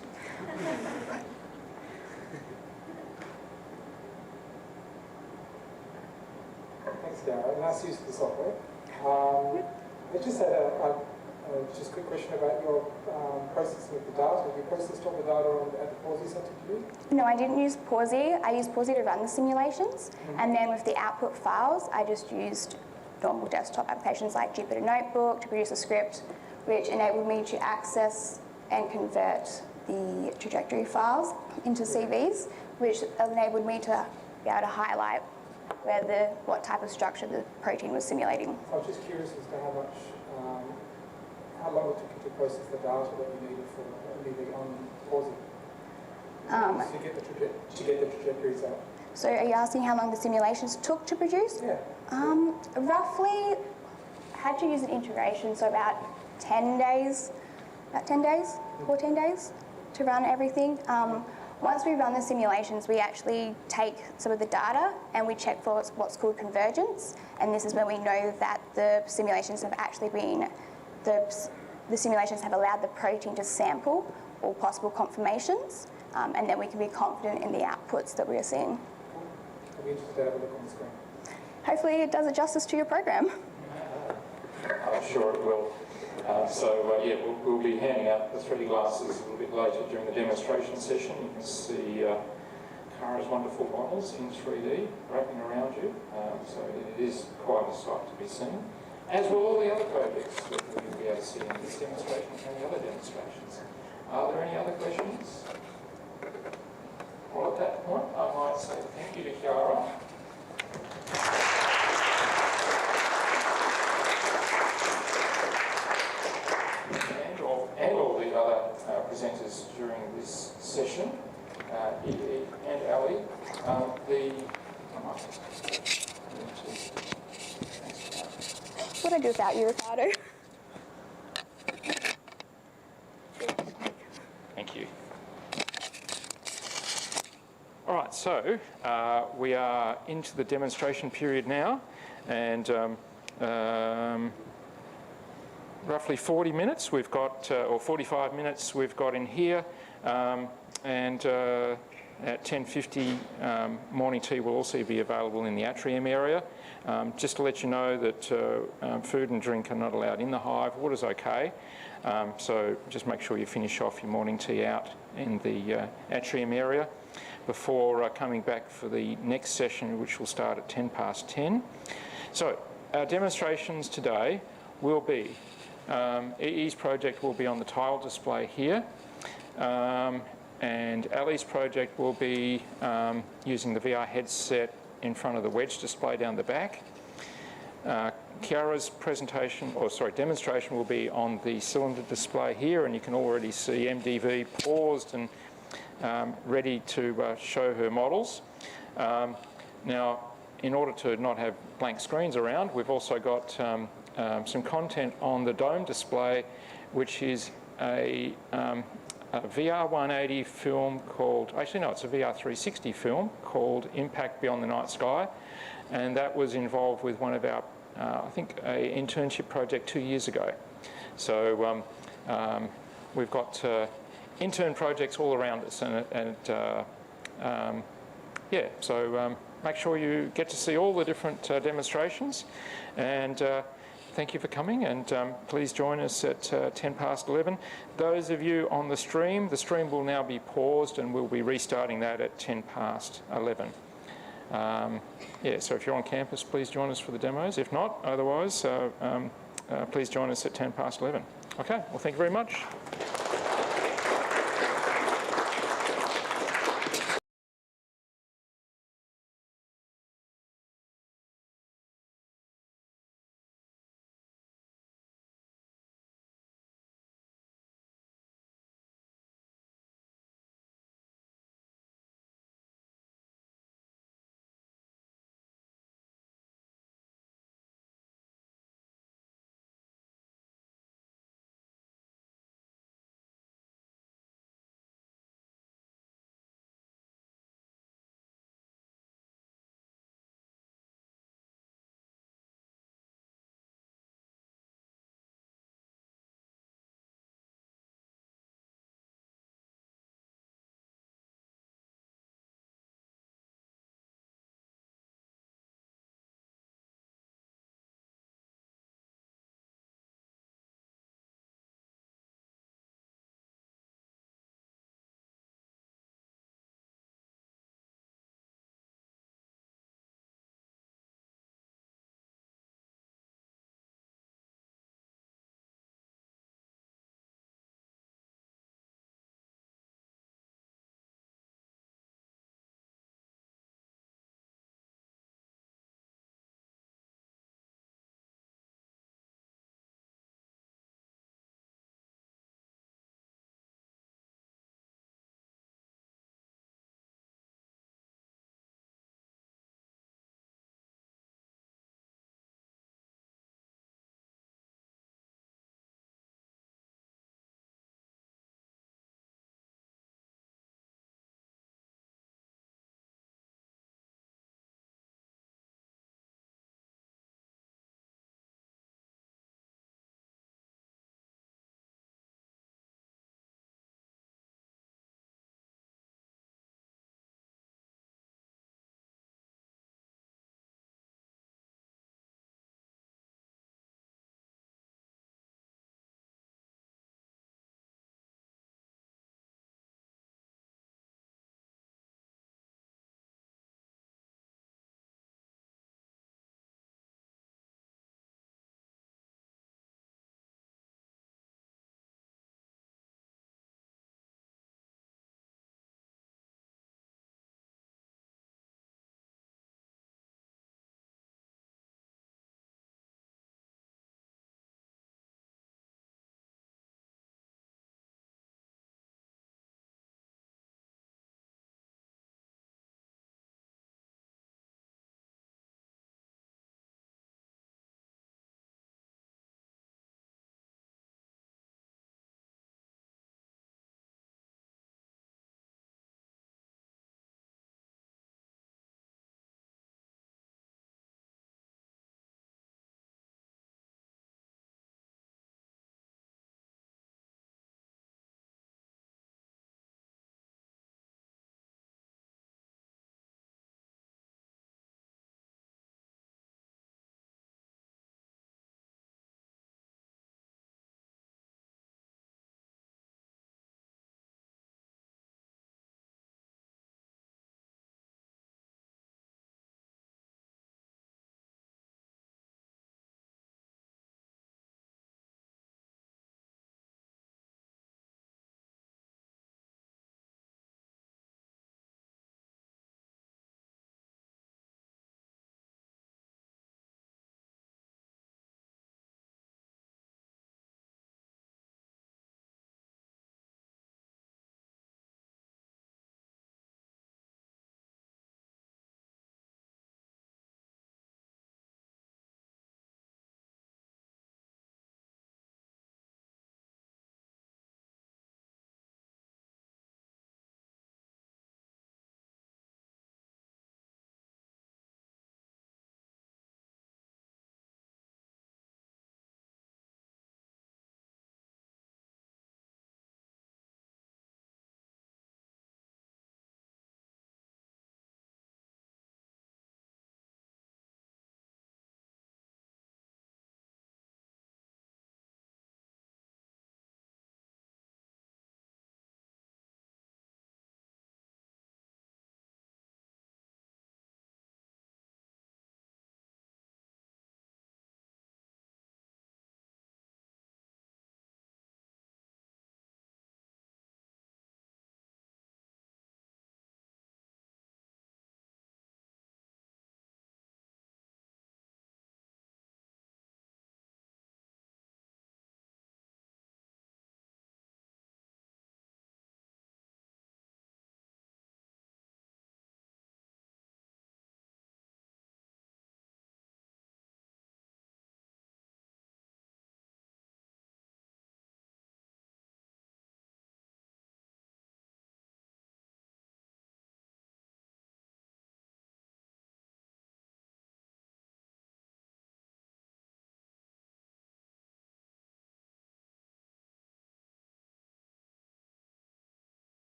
Thanks, Gary. Nice use of the software. I just had just a quick question about your processing of the data. Have you processed all the data at the Pawsey Centre, did you? No, I didn't use Pawsey. I used Pawsey to run the simulations, and then with the output files, I just used normal desktop applications like Jupyter Notebook to produce a script, which enabled me to access and convert the trajectory files into CVs, which enabled me to be able to highlight what type of structure the protein was simulating. I was just curious as to how long it took you to process the data that you needed for MDV on Pawsey to get the trajectories out. So are you asking how long the simulations took to produce? Yeah. Roughly, I had to use an integration, so about 10 days, 14 days to run everything. Once we run the simulations, we actually take some of the data and we check for what's called convergence, and this is when we know that the simulations have actually been, the simulations have allowed the protein to sample all possible conformations, and then we can be confident in the outputs that we are seeing. I'll be interested to have a look on the screen. Hopefully it does it justice to your program. I'm sure it will. Yeah, we'll be handing out the 3D glasses a little bit later during the demonstration session. You can see Kara's wonderful models in 3D wrapping around you. So it is quite a sight to be seen. As will all the other projects that you'll be able to see in this demonstration and the other demonstrations. Are there any other questions? Well, at that point, I might say thank you to Kara. And all the other presenters during this session, Evie and Ali. What would I do without you, Ricardo? Thank you. All right, so we are into the demonstration period now, and roughly 40 minutes we've got, or 45 minutes we've got in here, and at 10:50 morning tea will also be available in the atrium area. Just to let you know that food and drink are not allowed in the hive. Water's okay, so just make sure you finish off your morning tea out in the atrium area before coming back for the next session, which will start at 10:10. So our demonstrations today will be EE's project will be on the tile display here, and Ali's project will be using the VR headset in front of the wedge display down the back. Kiara's demonstration will be on the cylinder display here, and you can already see MDV paused and ready to show her models. Now, in order to not have blank screens around, we've also got some content on the dome display, which is a VR 180 film called, actually no, it's a VR 360 film called Impact Beyond the Night Sky, and that was involved with one of our, I think, a internship project 2 years ago. So we've got intern projects all around us, and yeah, so make sure you get to see all the different demonstrations, and thank you for coming, and please join us at 11:10. Those of you on the stream will now be paused, and we'll be restarting that at 11:10. Yeah, so if you're on campus, please join us for the demos. If not, otherwise, please join us at 11:10. Okay, well, thank you very much.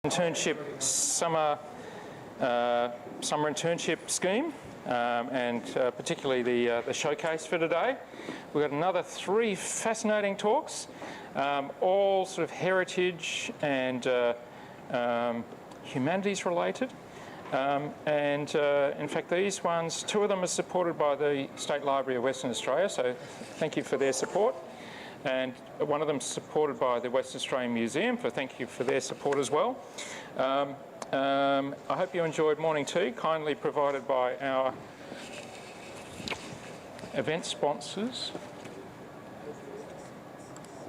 internship summer internship scheme, and particularly the showcase for today. We've got another 3 fascinating talks, all sort of heritage and humanities related. In fact, these ones, 2 of them are supported by the State Library of Western Australia, so thank you for their support. And one of them supported by the Western Australian Museum, thank you for their support as well. I hope you enjoyed morning tea, kindly provided by our event sponsors,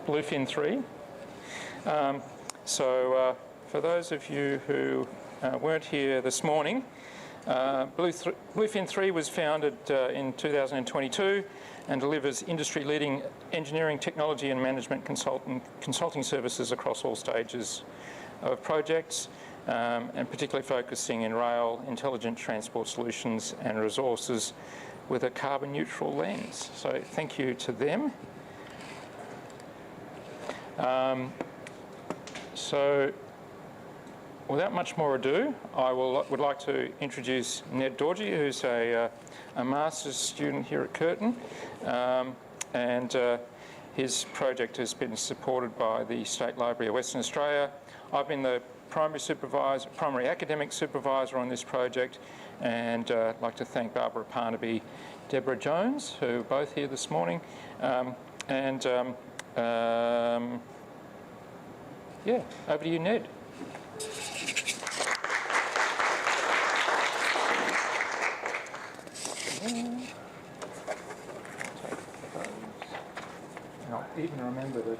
Bluefin 3. For those of you who weren't here this morning, Bluefin 3 was founded in 2022 and delivers industry-leading engineering, technology and management consulting services across all stages of projects, and particularly focusing in rail, intelligent transport solutions and resources with a carbon neutral lens. So thank you to them. Without much more ado, I would like to introduce Ned Dorji, who's a master's student here at Curtin, and his project has been supported by the State Library of Western Australia. I've been the primary academic supervisor on this project, and I'd like to thank Barbara Parnaby, Deborah Jones, who are both here this morning, yeah, over to you, Ned. And I'll even remember to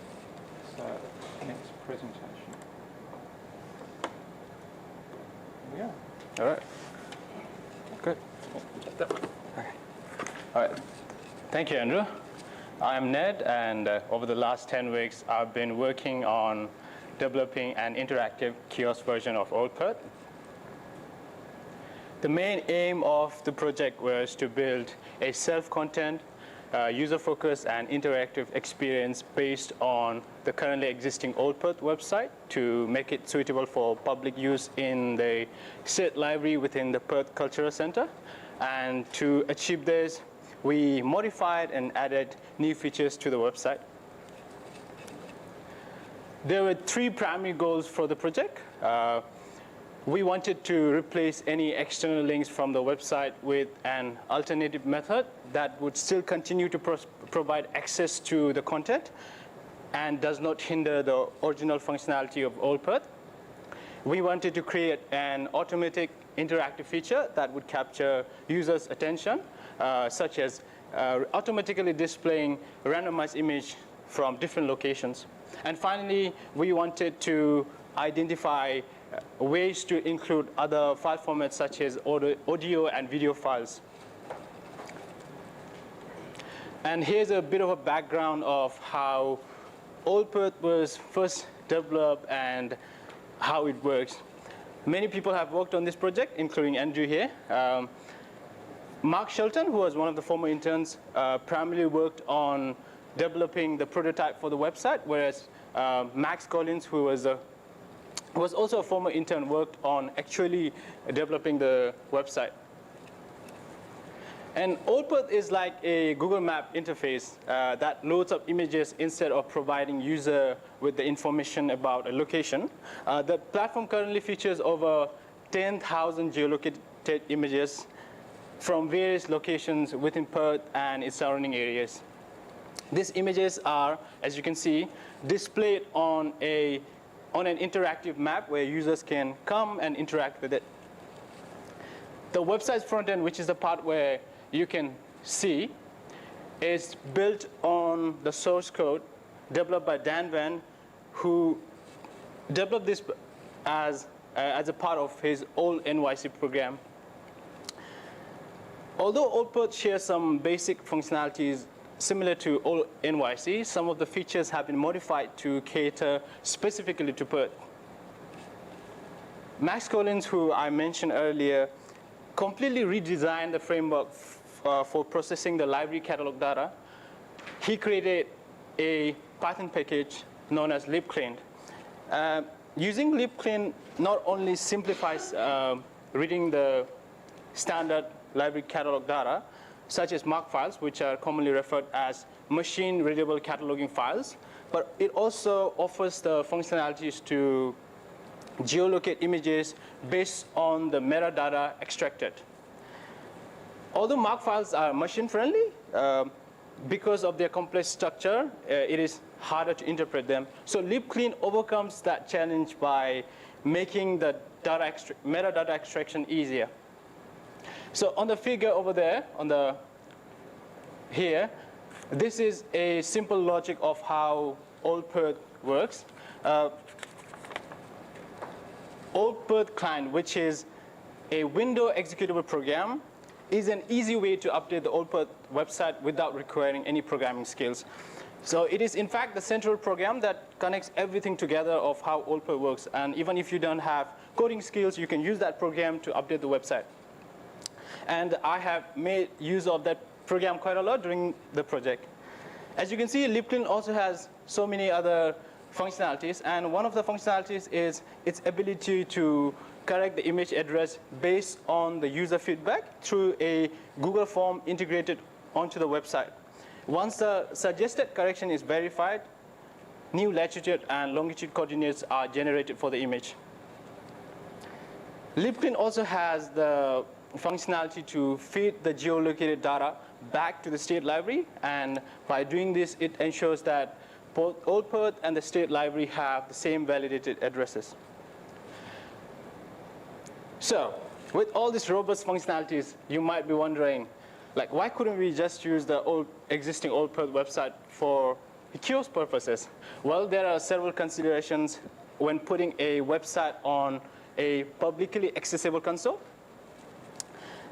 start the next presentation. Here we are. All right. Good. That one. Okay. All right. Thank you, Andrew. I'm Ned, and over the last 10 weeks, I've been working on developing an interactive kiosk version of Old Perth. The main aim of the project was to build a self-content, user-focused and interactive experience based on the currently existing Old Perth website to make it suitable for public use in the State Library within the Perth Cultural Centre. And to achieve this, we modified and added new features to the website. There were 3 primary goals for the project. We wanted to replace any external links from the website with an alternative method that would still continue to provide access to the content and does not hinder the original functionality of Old Perth. We wanted to create an automatic interactive feature that would capture users' attention, such as automatically displaying a randomized image from different locations. And finally, we wanted to identify ways to include other file formats such as audio and video files. And here's a bit of a background of how Old Perth was first developed and how it works. Many people have worked on this project, including Andrew here. Mark Shelton, who was one of the former interns, primarily worked on developing the prototype for the website, whereas Max Collins, who was also a former intern, worked on actually developing the website. And Old Perth is like a Google Map interface that loads up images instead of providing user with the information about a location. The platform currently features over 10,000 geolocated images from various locations within Perth and its surrounding areas. These images are, as you can see, displayed on an interactive map where users can come and interact with it. The website's front end, which is the part where you can see, is built on the source code developed by Dan Van, who developed this as a part of his old NYC program. Although Old Perth shares some basic functionalities similar to old NYC, some of the features have been modified to cater specifically to Perth. Max Collins, who I mentioned earlier, completely redesigned the framework for processing the library catalog data. He created a Python package known as libcleaned. using libclean not only simplifies reading the standard library catalog data, such as MARC files, which are commonly referred as machine-readable cataloging files, but it also offers the functionalities to geolocate images based on the metadata extracted. Although MARC files are machine-friendly, because of their complex structure, it is harder to interpret them. So libclean overcomes that challenge by making the metadata extraction easier. So on the figure over there, here, this is a simple logic of how OldPerth works. OldPerth client, which is a window executable program, is an easy way to update the OldPerth website without requiring any programming skills. So it is, in fact, the central program that connects everything together of how OldPerth works. And even if you don't have coding skills, you can use that program to update the website. And I have made use of that program quite a lot during the project. As you can see, libclean also has so many other functionalities. And one of the functionalities is its ability to correct the image address based on the user feedback through a Google form integrated onto the website. Once the suggested correction is verified, new latitude and longitude coordinates are generated for the image. libclean also has the functionality to feed the geolocated data back to the state library, and by doing this, it ensures that both OldPerth and the state library have the same validated addresses. So, with all these robust functionalities, you might be wondering, like, why couldn't we just use the existing OldPerth website for kiosk purposes? Well, there are several considerations when putting a website on a publicly accessible console.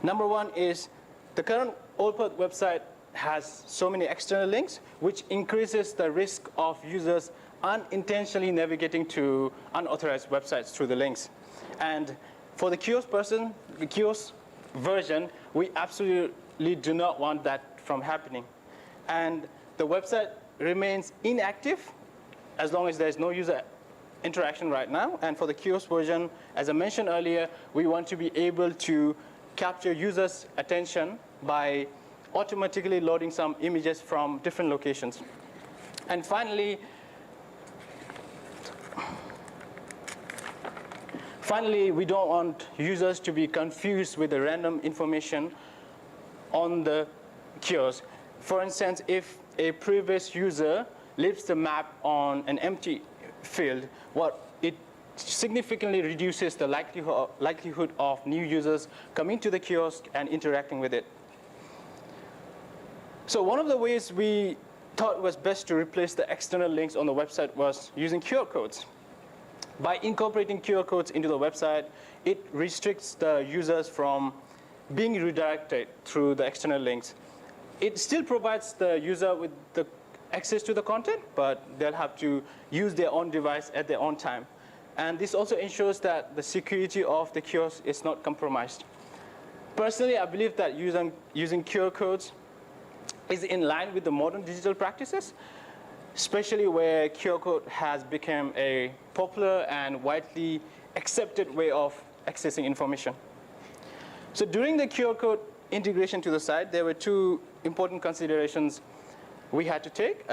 Number one is the current OldPerth website has so many external links, which increases the risk of users unintentionally navigating to unauthorized websites through the links. And for the kiosk version, we absolutely do not want that from happening. And the website remains inactive as long as there's no user interaction right now. And for the kiosk version, as I mentioned earlier, we want to be able to capture users' attention by automatically loading some images from different locations. And finally, we don't want users to be confused with the random information on the kiosk. For instance, if a previous user leaves the map on an empty field, it significantly reduces the likelihood of new users coming to the kiosk and interacting with it. So one of the ways we thought was best to replace the external links on the website was using QR codes. By incorporating QR codes into the website, it restricts the users from being redirected through the external links. It still provides the user with the access to the content, but they'll have to use their own device at their own time. And this also ensures that the security of the kiosk is not compromised. Personally, I believe that using QR codes is in line with the modern digital practices, especially where QR code has become a popular and widely accepted way of accessing information. So during the QR code integration to the site, there were two important considerations we had to take.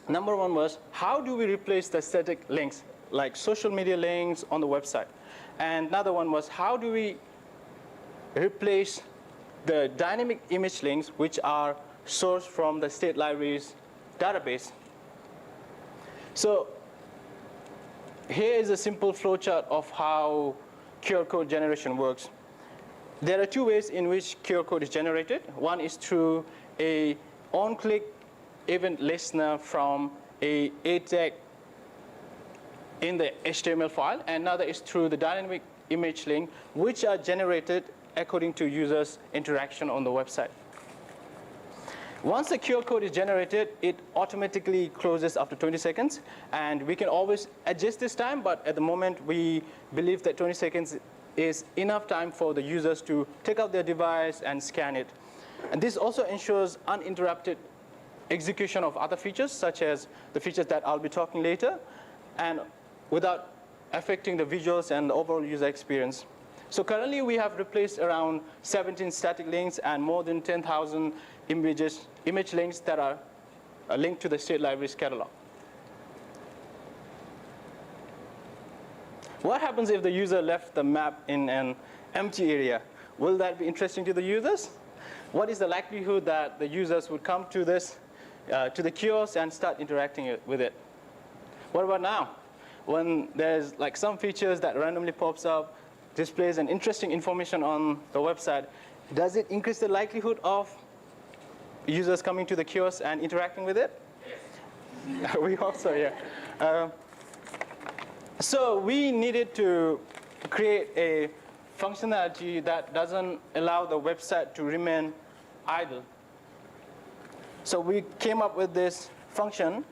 Number one was, how do we replace the static links, like social media links on the website? And another one was, how do we replace the dynamic image links, which are sourced from the state library's database? So here is a simple flowchart of how QR code generation works. There are two ways in which QR code is generated. One is through a on-click event listener from a tag in the HTML file, and another is through the dynamic image link, which are generated according to users' interaction on the website. Once the QR code is generated, it automatically closes after 20 seconds. And we can always adjust this time, but at the moment, we believe that 20 seconds is enough time for the users to take out their device and scan it. And this also ensures uninterrupted execution of other features, such as the features that I'll be talking later, and without affecting the visuals and the overall user experience. So currently we have replaced around 17 static links and more than 10,000 image links that are linked to the state library's catalog. What happens if the user left the map in an empty area? Will that be interesting to the users? What is the likelihood that the users would come to this, to the kiosk and start interacting with it? What about now? When there's like some features that randomly pops up, displays an interesting information on the website, does it increase the likelihood of users coming to the kiosk and interacting with it? Yes. We hope so, yeah. So we needed to create a functionality that doesn't allow the website to remain idle. So we came up with this function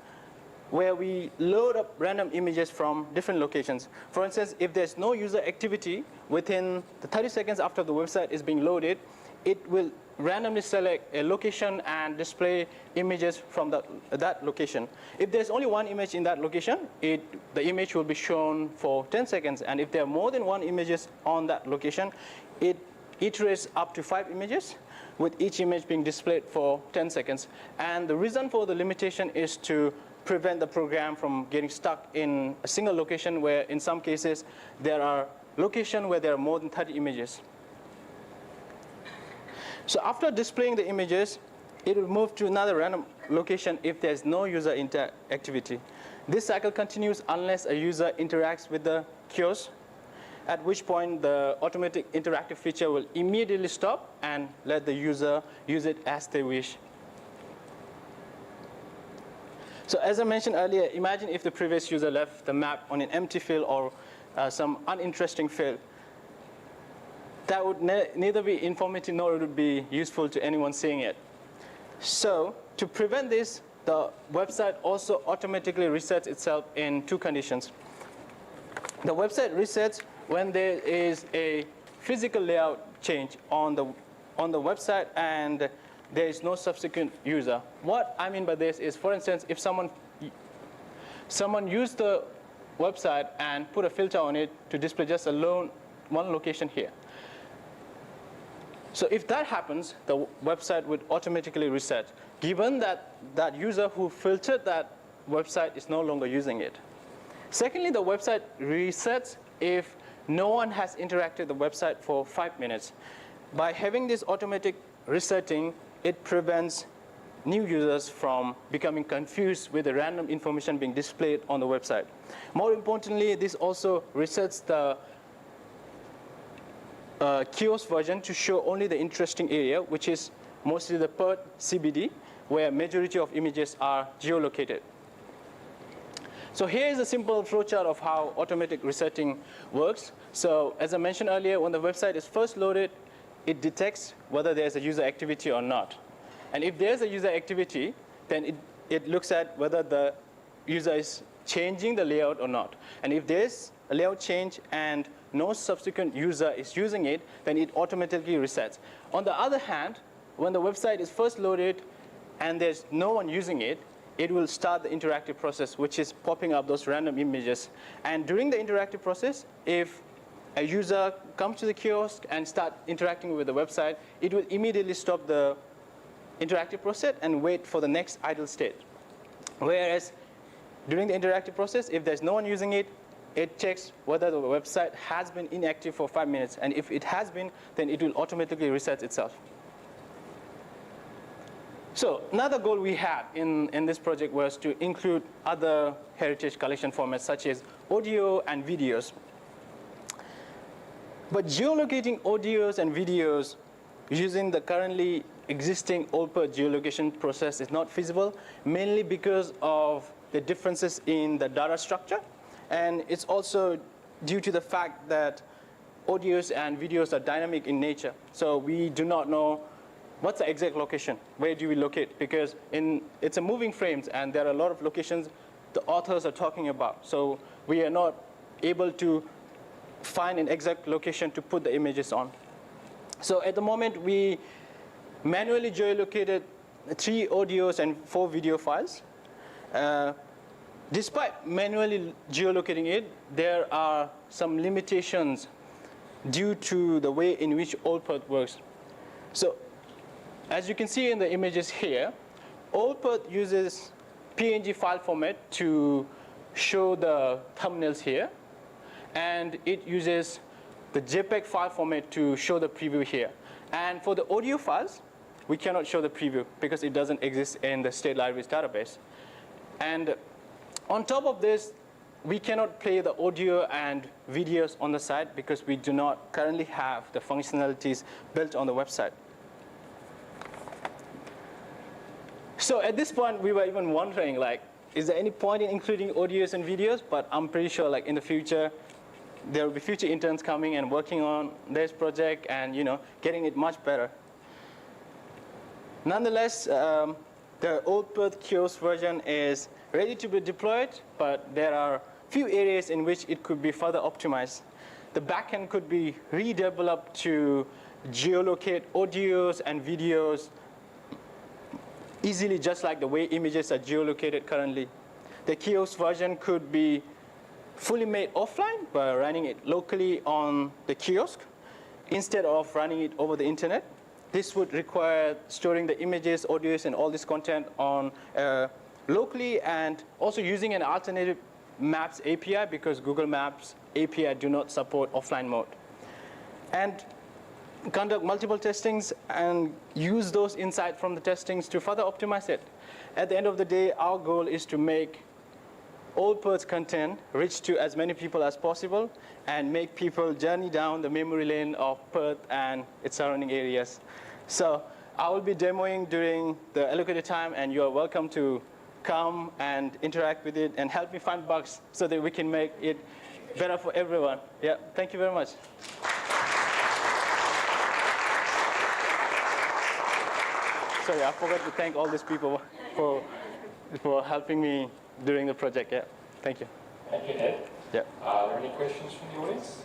where we load up random images from different locations. For instance, if there's no user activity within the 30 seconds after the website is being loaded, it will randomly select a location and display images from that location. If there's only one image in that location, the image will be shown for 10 seconds. And if there are more than one images on that location, it iterates up to 5 images, with each image being displayed for 10 seconds. And the reason for the limitation is to prevent the program from getting stuck in a single location where in some cases there are locations where there are more than 30 images. So after displaying the images, it will move to another random location if there's no user activity. This cycle continues unless a user interacts with the kiosk, at which point the automatic interactive feature will immediately stop and let the user use it as they wish. So as I mentioned earlier, imagine if the previous user left the map on an empty field or some uninteresting field. That would neither be informative nor would it be useful to anyone seeing it. So to prevent this, the website also automatically resets itself in 2 conditions. The website resets when there is a physical layout change on the website and there is no subsequent user. What I mean by this is, for instance, if someone used the website and put a filter on it to display just one location here. So if that happens, the website would automatically reset, given that that user who filtered that website is no longer using it. Secondly, the website resets if no one has interacted with the website for 5 minutes. By having this automatic resetting, it prevents new users from becoming confused with the random information being displayed on the website. More importantly, this also resets the kiosk version to show only the interesting area, which is mostly the Perth CBD, where majority of images are geolocated. So here is a simple flowchart of how automatic resetting works. So as I mentioned earlier, when the website is first loaded, it detects whether there's a user activity or not. And if there's a user activity, then it looks at whether the user is changing the layout or not. And if there's a layout change and no subsequent user is using it, then it automatically resets. On the other hand, when the website is first loaded and there's no one using it, it will start the interactive process, which is popping up those random images. And during the interactive process, if a user comes to the kiosk and start interacting with the website, it will immediately stop the interactive process and wait for the next idle state. Whereas during the interactive process, if there's no one using it, it checks whether the website has been inactive for 5 minutes. And if it has been, then it will automatically reset itself. So another goal we had in this project was to include other heritage collection formats such as audio and videos. But geolocating audios and videos using the currently existing OLPER geolocation process is not feasible, mainly because of the differences in the data structure. And it's also due to the fact that audios and videos are dynamic in nature. So we do not know what's the exact location, where do we locate? Because it's a moving frames and there are a lot of locations the authors are talking about. So we are not able to find an exact location to put the images on. So at the moment, we manually geolocated 3 audios and 4 video files. despite manually geolocating it, there are some limitations due to the way in which OldPerth works. So as you can see in the images here, OldPerth uses PNG file format to show the thumbnails here, and it uses the JPEG file format to show the preview here. And for the audio files, we cannot show the preview because it doesn't exist in the state libraries database. And on top of this, we cannot play the audio and videos on the site because we do not currently have the functionalities built on the website. So at this point, we were even wondering, like, is there any point in including audios and videos? But I'm pretty sure, like, in the future, there will be future interns coming and working on this project and, you know, getting it much better. Nonetheless, the OldPerth kiosk version is ready to be deployed, but there are few areas in which it could be further optimized. The backend could be redeveloped to geolocate audios and videos easily, just like the way images are geolocated currently. The kiosk version could be fully made offline by running it locally on the kiosk instead of running it over the internet. This would require storing the images, audios, and all this content on locally, and also using an alternative Maps API because Google Maps API do not support offline mode. And conduct multiple testings and use those insights from the testings to further optimize it. At the end of the day, our goal is to make OldPerth content reach to as many people as possible and make people journey down the memory lane of Perth and its surrounding areas. So I will be demoing during the allocated time, and you are welcome to come and interact with it and help me find bugs so that we can make it better for everyone. Yeah, thank you very much. Sorry, I forgot to thank all these people for helping me during the project. Yeah, thank you. Thank you, Ed. Yeah. Are there any questions from the audience?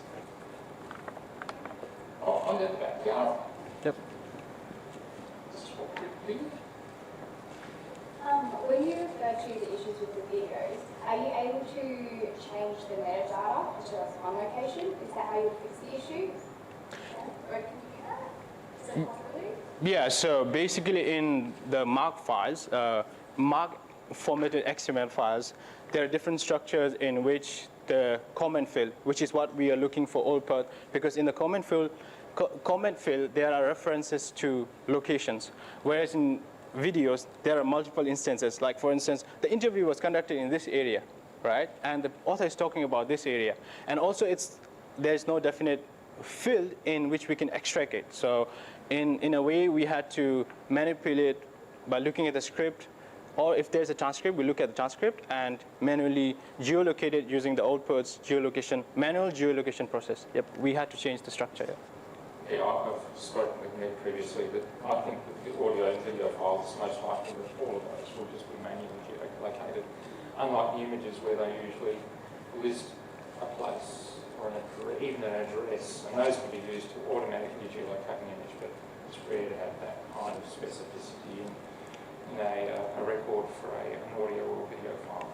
Oh, on the back, yeah. Yep. Just walk quickly. When you refer to the issues with the videos, are you able to change the metadata to just one location? Is that how you fix the issue? Or can you do that? Is that possible? Yeah, so basically in the MARC files, MARC formatted XML files, there are different structures in which the comment field, which is what we are looking for OldPerth, because in the comment field, there are references to locations, whereas in videos, there are multiple instances. Like, for instance, the interview was conducted in this area, right? And the author is talking about this area. And also, there's no definite field in which we can extract it. So in a way, we had to manipulate by looking at the script, or if there's a transcript, we look at the transcript and manually geolocate it using the OldPerth's manual geolocation process. Yep, we had to change the structure. Yeah. Yeah, I've spoken with Ned previously, but I think that the audio and video files, most likely that all of those will just be manually geolocated, unlike the images where they usually list a place or even an address, and those can be used to automatically geolocate an image, but it's rare to have that kind of specificity in a record for an audio or video file.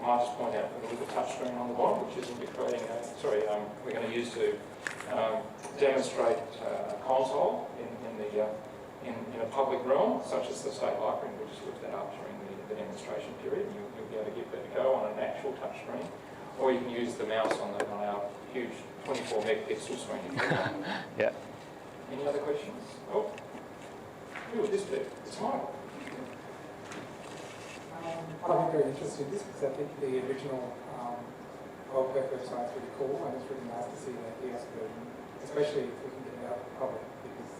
I might just point out that with the touchscreen on the bottom, which is indicating, we're going to use to demonstrate a console in a public realm, such as the State Library, and we'll just lift that up during the demonstration period, and you'll be able to give that a go on an actual touchscreen, or you can use the mouse on our huge 24 megapixel screen. Yeah. Any other questions? Oh, who would this be? It's mine. I find it very interesting this because I think the original OldPerth website is really cool, and it's really nice to see the kiosk version, especially if we can get it out to the public, because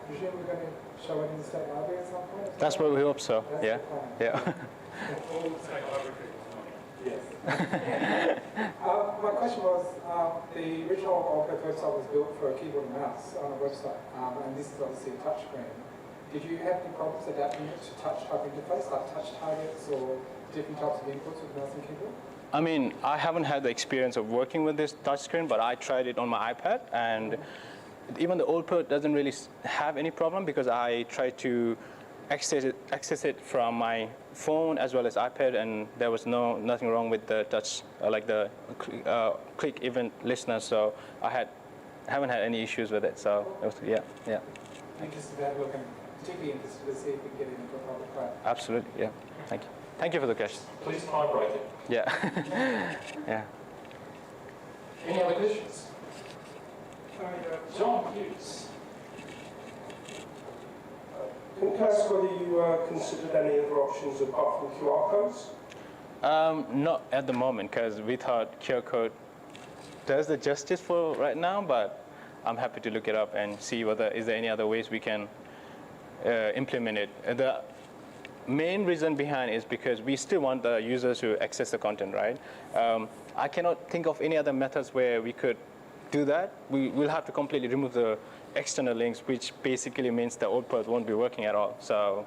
usually we're going to show it in the State Library at some point. That's what we hope so. That's Yeah. the plan. Yeah. All the State Library people. Yes. My question was, the original OldPerth website was built for a keyboard and mouse on a website, and this is obviously a touchscreen. Did you have any problems adapting it to touch type interface, like touch targets or different types of inputs with mouse and keyboard? I mean, I haven't had the experience of working with this touchscreen, but I tried it on my iPad, and even the OldPerth doesn't really have any problem because I try to access it from my phone as well as iPad, and there was nothing wrong with the touch, like the click event listener. So I haven't had any issues with it. So it was, yeah. Interested to have a look, and particularly interested to see if we can get it into a public cloud. Absolutely, yeah. Thank you. Thank you for the question. Please time break it. Yeah. Yeah. Any other questions? John Hughes. Can I ask whether you considered any other options apart from QR codes? Not at the moment, because we thought QR code does the justice for right now, but I'm happy to look it up and see whether is there any other ways we can implement it. The main reason behind is because we still want the users to access the content, right? I cannot think of any other methods where we could do that. We will have to completely remove the external links, which basically means the old path won't be working at all. So,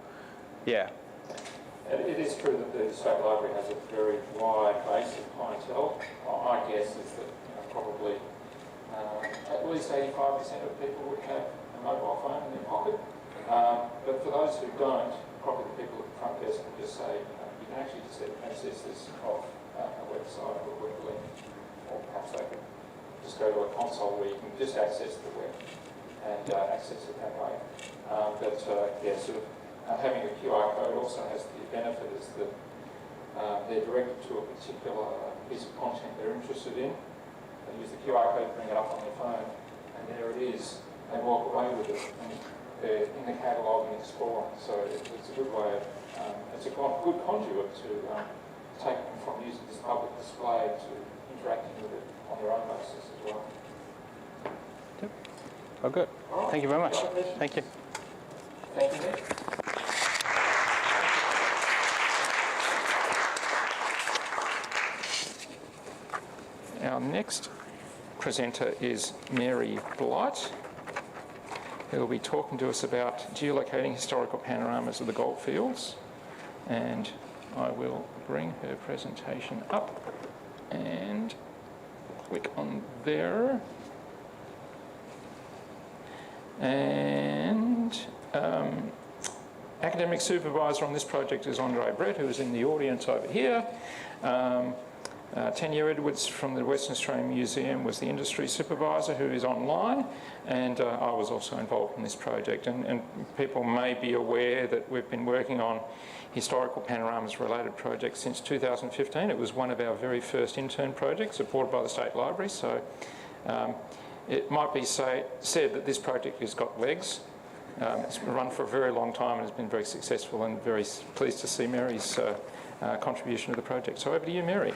yeah. It is true that the State Library has a very wide base of clientele. My guess is that probably at least 85% of people would have a mobile phone in their pocket. But for those who don't, probably the people at the front desk will just say, you can actually just access this off a website or a web link, or perhaps they could just go to a console where you can just access the web and access it that way. Having a QR code also has the benefit is that they're directed to a particular piece of content they're interested in. They use the QR code, bring it up on their phone, and there it is. They walk away with it, and they're in the catalogue and exploring. So it's a good way of, it's a good conduit to take them from using this public display to interacting with it on their own basis as well. Yep. Oh, good. Right. Thank you very much. Thank you. Thank you, Nick. Our next presenter is Mary Blight, who will be talking to us about geolocating historical panoramas of the goldfields. And I will bring her presentation up and click on there. And academic supervisor on this project is Andre Brett, who is in the audience over here. Tanya Edwards from the Western Australian Museum was the industry supervisor, who is online, and I was also involved in this project. And people may be aware that we've been working on historical panoramas related projects since 2015. It was one of our very first intern projects supported by the State Library, so it might be said that this project has got legs. It's been run for a very long time and has been very successful, and very pleased to see Mary's contribution to the project. So over to you, Mary.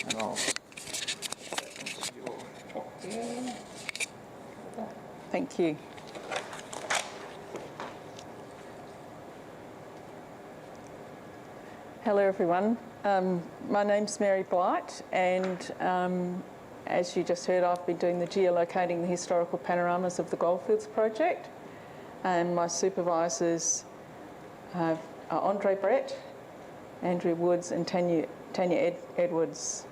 And I'll Thank you. Hello everyone. My name's Mary Blight, and as you just heard, I've been doing the geolocating the historical panoramas of the Goldfields project, and my supervisors are Andre Brett, Andrew Woods and Tanya Edwards.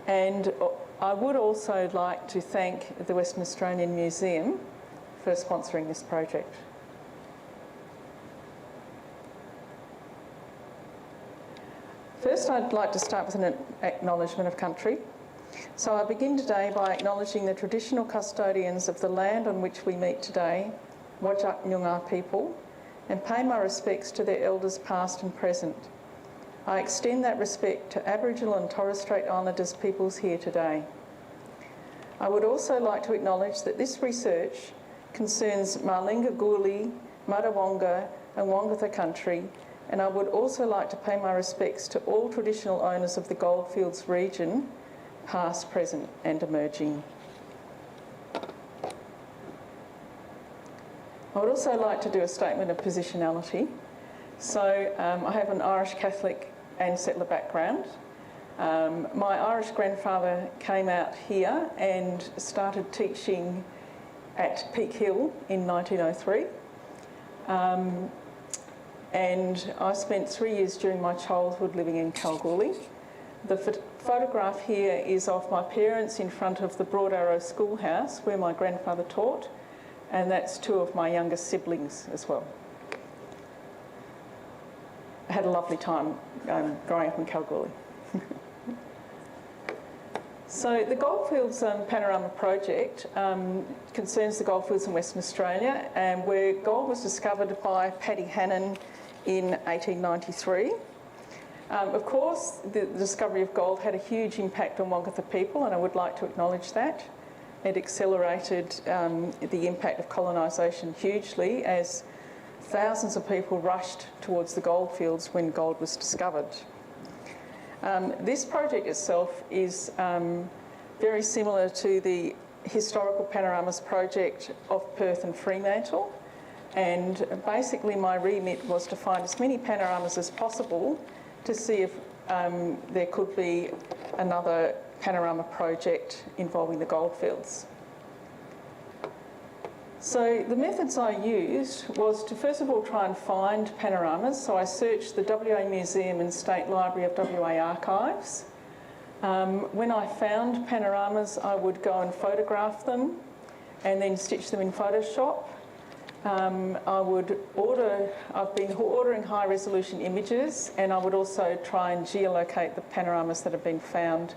And I would also like to thank the Western Australian Museum for sponsoring this project. First, I'd like to start with an acknowledgement of country. So I begin today by acknowledging the traditional custodians of the land on which we meet today, Whadjuk Noongar people, and pay my respects to their elders past and present. I extend that respect to Aboriginal and Torres Strait Islanders peoples here today. I would also like to acknowledge that this research concerns Marlinga Guli, Madawonga and Wongatha country, and I would also like to pay my respects to all traditional owners of the Goldfields region, past, present and emerging. I would also like to do a statement of positionality. So I have an Irish Catholic and settler background. My Irish grandfather came out here and started teaching at Peak Hill in 1903. And I spent 3 years during my childhood living in Kalgoorlie. The photograph here is of my parents in front of the Broad Arrow Schoolhouse where my grandfather taught. and that's 2 of my youngest siblings as well. I had a lovely time growing up in Kalgoorlie. So the Goldfields Panorama Project concerns the goldfields in Western Australia, and where gold was discovered by Paddy Hannon in 1893. Of course, the discovery of gold had a huge impact on Wongatha people, and I would like to acknowledge that. It accelerated the impact of colonisation hugely as thousands of people rushed towards the goldfields when gold was discovered. This project itself is very similar to the Historical Panoramas project of Perth and Fremantle, and basically my remit was to find as many panoramas as possible to see if there could be another panorama project involving the goldfields. So the methods I used was to first of all try and find panoramas. So I searched the WA Museum and State Library of WA archives. When I found panoramas, I would go and photograph them and then stitch them in Photoshop. I've been ordering high resolution images, and I would also try and geolocate the panoramas that have been found.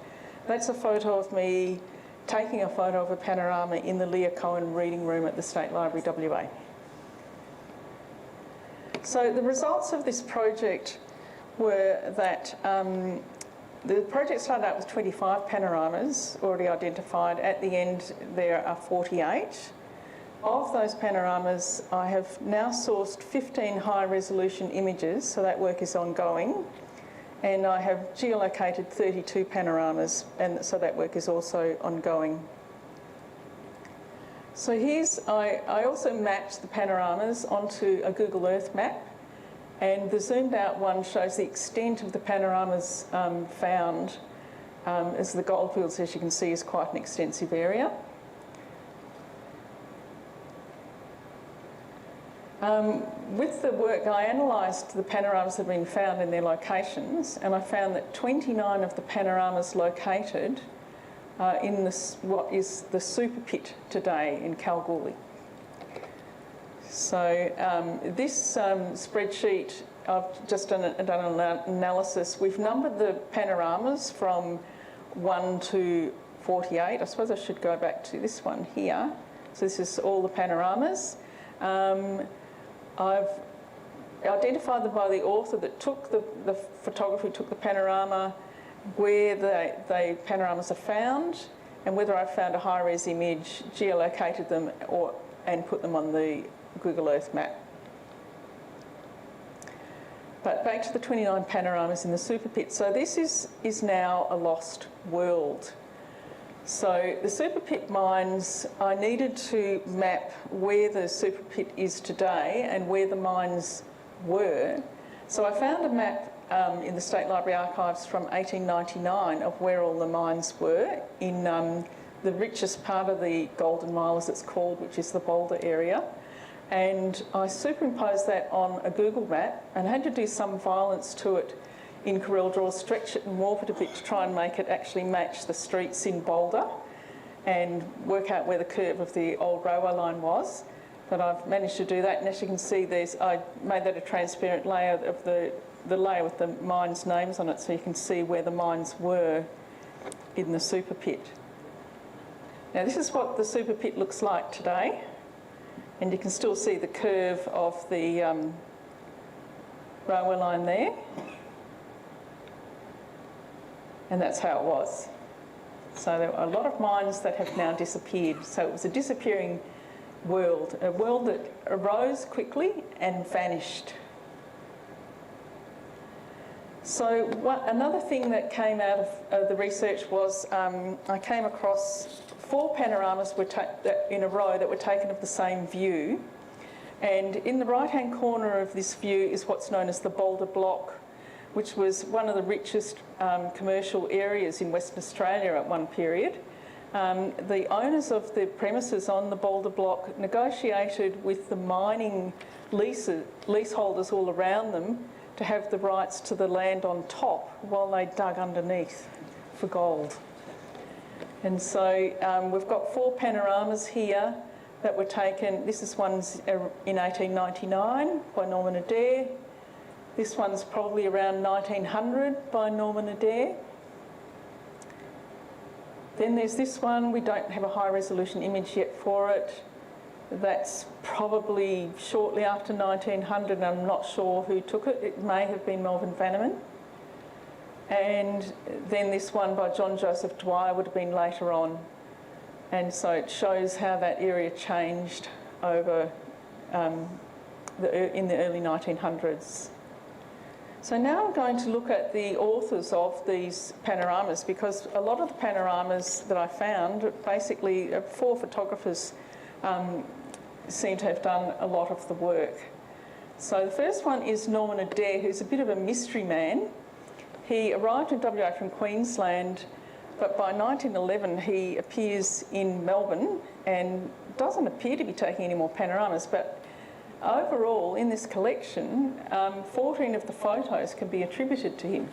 That's a photo of me taking a photo of a panorama in the Leah Cohen reading room at the State Library WA. So the results of this project were that the project started out with 25 panoramas already identified. At the end there are 48. Of those panoramas, I have now sourced 15 high resolution images, so that work is ongoing. And I have geolocated 32 panoramas, and so that work is also ongoing. So I also mapped the panoramas onto a Google Earth map, and the zoomed out one shows the extent of the panoramas found, as the goldfields, as you can see, is quite an extensive area. With the work, I analysed the panoramas that have been found in their locations, and I found that 29 of the panoramas located in what is the super pit today in Kalgoorlie. So this spreadsheet, I've just done an analysis. We've numbered the panoramas from 1 to 48. I suppose I should go back to this one here. So this is all the panoramas. I've identified them by the author that took the photography, took the panorama, where the panoramas are found, and whether I found a high-res image, geolocated them, and put them on the Google Earth map. But back to the 29 panoramas in the super pit. So this is now a lost world. So the super pit mines, I needed to map where the super pit is today and where the mines were. So I found a map in the State Library archives from 1899 of where all the mines were in the richest part of the Golden Mile, as it's called, which is the Boulder area. And I superimposed that on a Google map and had to do some violence to it in Corel Draw, stretch it and warp it a bit to try and make it actually match the streets in Boulder and work out where the curve of the old railway line was. But I've managed to do that, and as you can see, I made that a transparent layer of the layer with the mines' names on it, so you can see where the mines were in the super pit. Now this is what the super pit looks like today, and you can still see the curve of the railway line there. And that's how it was. So there are a lot of mines that have now disappeared. So it was a disappearing world, a world that arose quickly and vanished. So another thing that came out of the research was I came across 4 panoramas in a row that were taken of the same view. And in the right-hand corner of this view is what's known as the Boulder Block, which was one of the richest commercial areas in Western Australia at one period. The owners of the premises on the Boulder Block negotiated with the mining leaseholders all around them to have the rights to the land on top while they dug underneath for gold. And so we've got 4 panoramas here. that were taken. This is one's in 1899 by Norman Adair. This one's probably around 1900 by Norman Adair. Then there's this one. We don't have a high resolution image yet for it. That's probably shortly after 1900, and I'm not sure who took it. It may have been Melvin Vanneman. And then this one by John Joseph Dwyer would have been later on. And so it shows how that area changed over in the early 1900s. So now I'm going to look at the authors of these panoramas, because a lot of the panoramas that I found, basically 4 photographers seem to have done a lot of the work. So the first one is Norman Adair, who's a bit of a mystery man. He arrived in WA from Queensland, but by 1911 he appears in Melbourne and doesn't appear to be taking any more panoramas, but overall in this collection 14 of the photos can be attributed to him.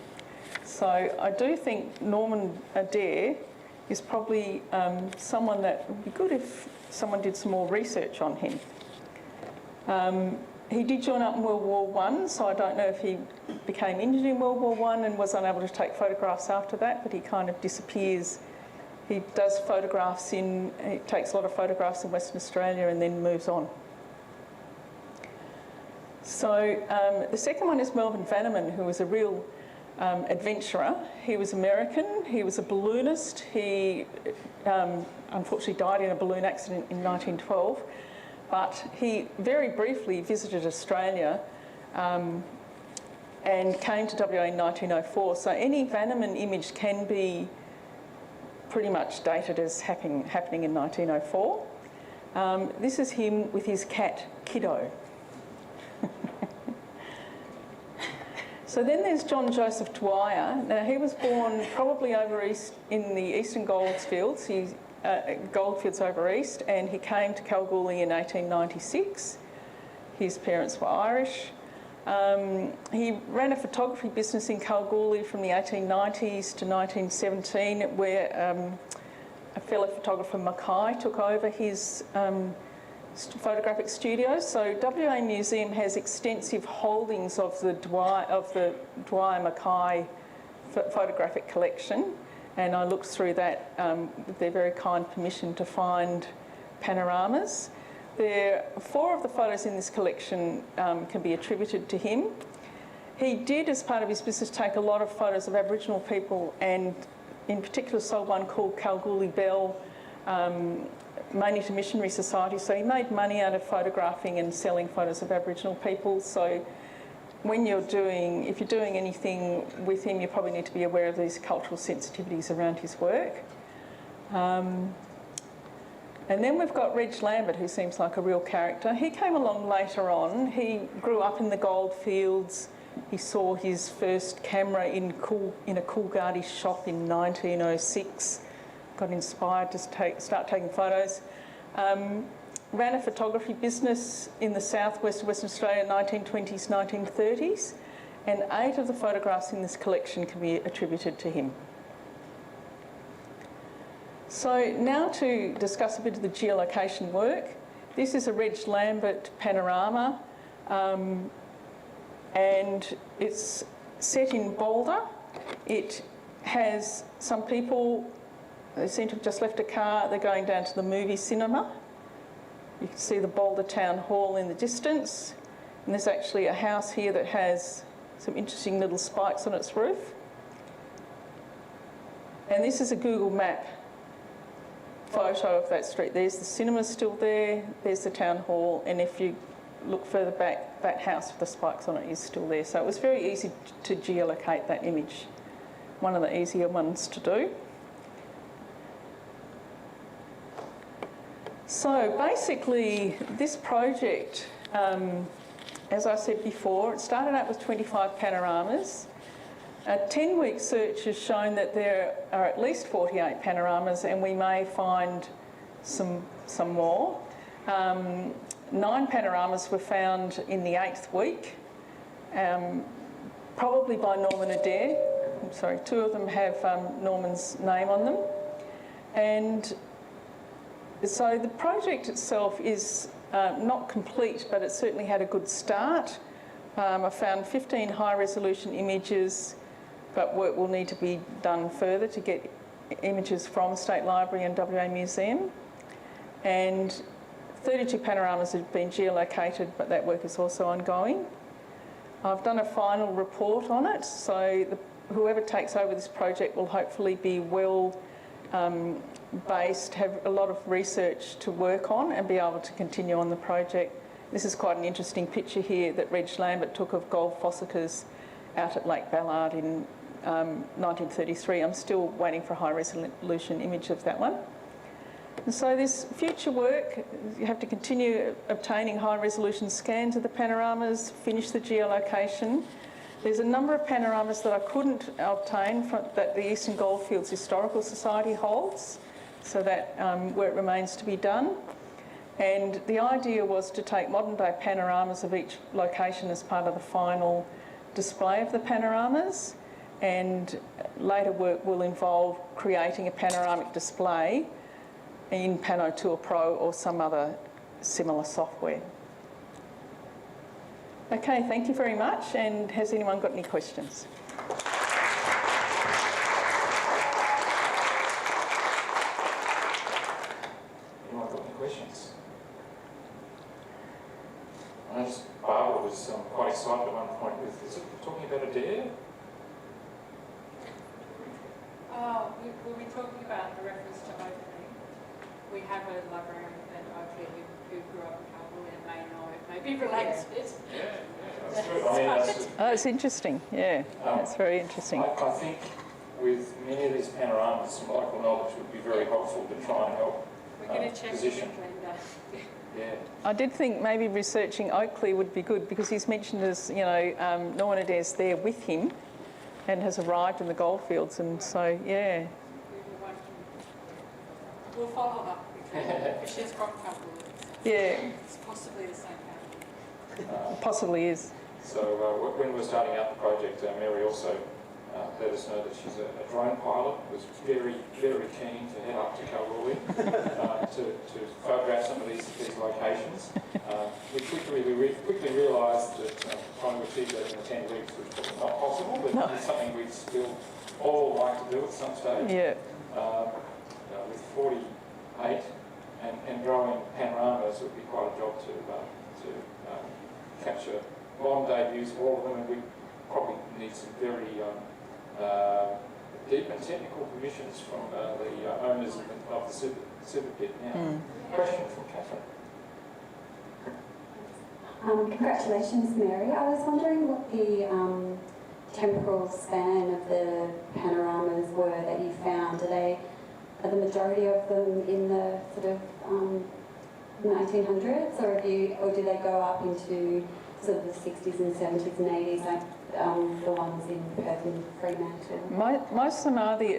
So I do think Norman Adair is probably someone that would be good if someone did some more research on him. He did join up in World War I, so I don't know if he became injured in World War I and was unable to take photographs after that, but he kind of disappears. He does photographs he takes a lot of photographs in Western Australia and then moves on. So the second one is Melvin Vanneman, who was a real adventurer. He was American, he was a balloonist. He unfortunately died in a balloon accident in 1912. But he very briefly visited Australia and came to WA in 1904. So any Vanneman image can be pretty much dated as happening in 1904. This is him with his cat, Kiddo. So then there's John Joseph Dwyer. Now he was born probably over east in the eastern goldfields. Goldfields over east, and he came to Kalgoorlie in 1896. His parents were Irish. He ran a photography business in Kalgoorlie from the 1890s to 1917, where a fellow photographer, Mackay, took over his photographic studio. So WA Museum has extensive holdings of the Dwyer Mackay photographic collection. And I looked through that with their very kind permission to find panoramas. 4 of the photos in this collection can be attributed to him. He did, as part of his business, take a lot of photos of Aboriginal people, and in particular sold one called Kalgoorlie Bell, mainly to missionary society. So he made money out of photographing and selling photos of Aboriginal people. So if you're doing anything with him, you probably need to be aware of these cultural sensitivities around his work. And then we've got Reg Lambert, who seems like a real character. He came along later on. He grew up in the goldfields. He saw his first camera in a Coolgardie shop in 1906. Got inspired to start taking photos. Ran a photography business in the southwest of Western Australia in 1920s, 1930s, and 8 of the photographs in this collection can be attributed to him. So now to discuss a bit of the geolocation work. This is a Reg Lambert panorama, and it's set in Boulder. It has some people, they seem to have just left a car, they're going down to the movie cinema. You can see the Boulder Town Hall in the distance, and there's actually a house here that has some interesting little spikes on its roof. And this is a Google map photo of that street. There's the cinema still there, there's the town hall, and if you look further back, that house with the spikes on it is still there. So it was very easy to geolocate that image, one of the easier ones to do. So basically, this project, as I said before, it started out with 25 panoramas. A 10-week search has shown that there are at least 48 panoramas, and we may find some more. 9 panoramas were found in the 8th week, probably by Norman Adair. I'm sorry, 2 of them have Norman's name on them. And So the project itself is not complete, but it certainly had a good start. I found 15 high-resolution images, but work will need to be done further to get images from State Library and WA Museum. And 32 panoramas have been geolocated, but that work is also ongoing. I've done a final report on it, so whoever takes over this project will hopefully be well based, have a lot of research to work on and be able to continue on the project. This is quite an interesting picture here that Reg Lambert took of gold fossicas out at Lake Ballard in 1933. I'm still waiting for a high resolution image of that one. And so this future work, you have to continue obtaining high resolution scans of the panoramas, finish the geolocation. There's a number of panoramas that I couldn't obtain that the Eastern Goldfields Historical Society holds, so that work remains to be done. And the idea was to take modern day panoramas of each location as part of the final display of the panoramas, and later work will involve creating a panoramic display in Pano Tour Pro or some other similar software. Okay, thank you very much. And has anyone got any questions? Anyone got any questions? I noticed Barbara was quite excited at one point with, is it talking about a dare? We'll be talking about the reference to opening. We have a librarian at Oakley who grew up in Kalgoorlie and may know it may be related. Yeah, that's good. I mean, that's Oh, it's interesting. Yeah, that's very interesting. I think with many of these panoramas, some local knowledge would be very helpful to try and help We're going to check position. Yeah. I did think maybe researching Oakley would be good because he's mentioned as, you know, Norman Adair's there with him and has arrived in the goldfields, and so, yeah. We'll follow up because she's from Kalgoorlie. Yeah. It's possibly the same family. Possibly is. So when we were starting out the project, Mary also let us know that she's a drone pilot, was very, very keen to head up to Kalgoorlie to photograph some of these locations. We quickly realised that trying to achieve that in 10 weeks was probably not possible, but it's something we'd still all like to do at some stage. Yeah. With 48 and growing panoramas, it would be quite a job to capture modern day views of all of them, and we probably need some very deep and technical permissions from the owners of the super pit now. Question from Catherine. Congratulations, Mary. I was wondering what the temporal span of the panoramas were that you found. Are the majority of them in the sort of 1900s, or do they go up into sort of the 60s and 70s and 80s, like the ones in Perth and Fremantle? Most of them are the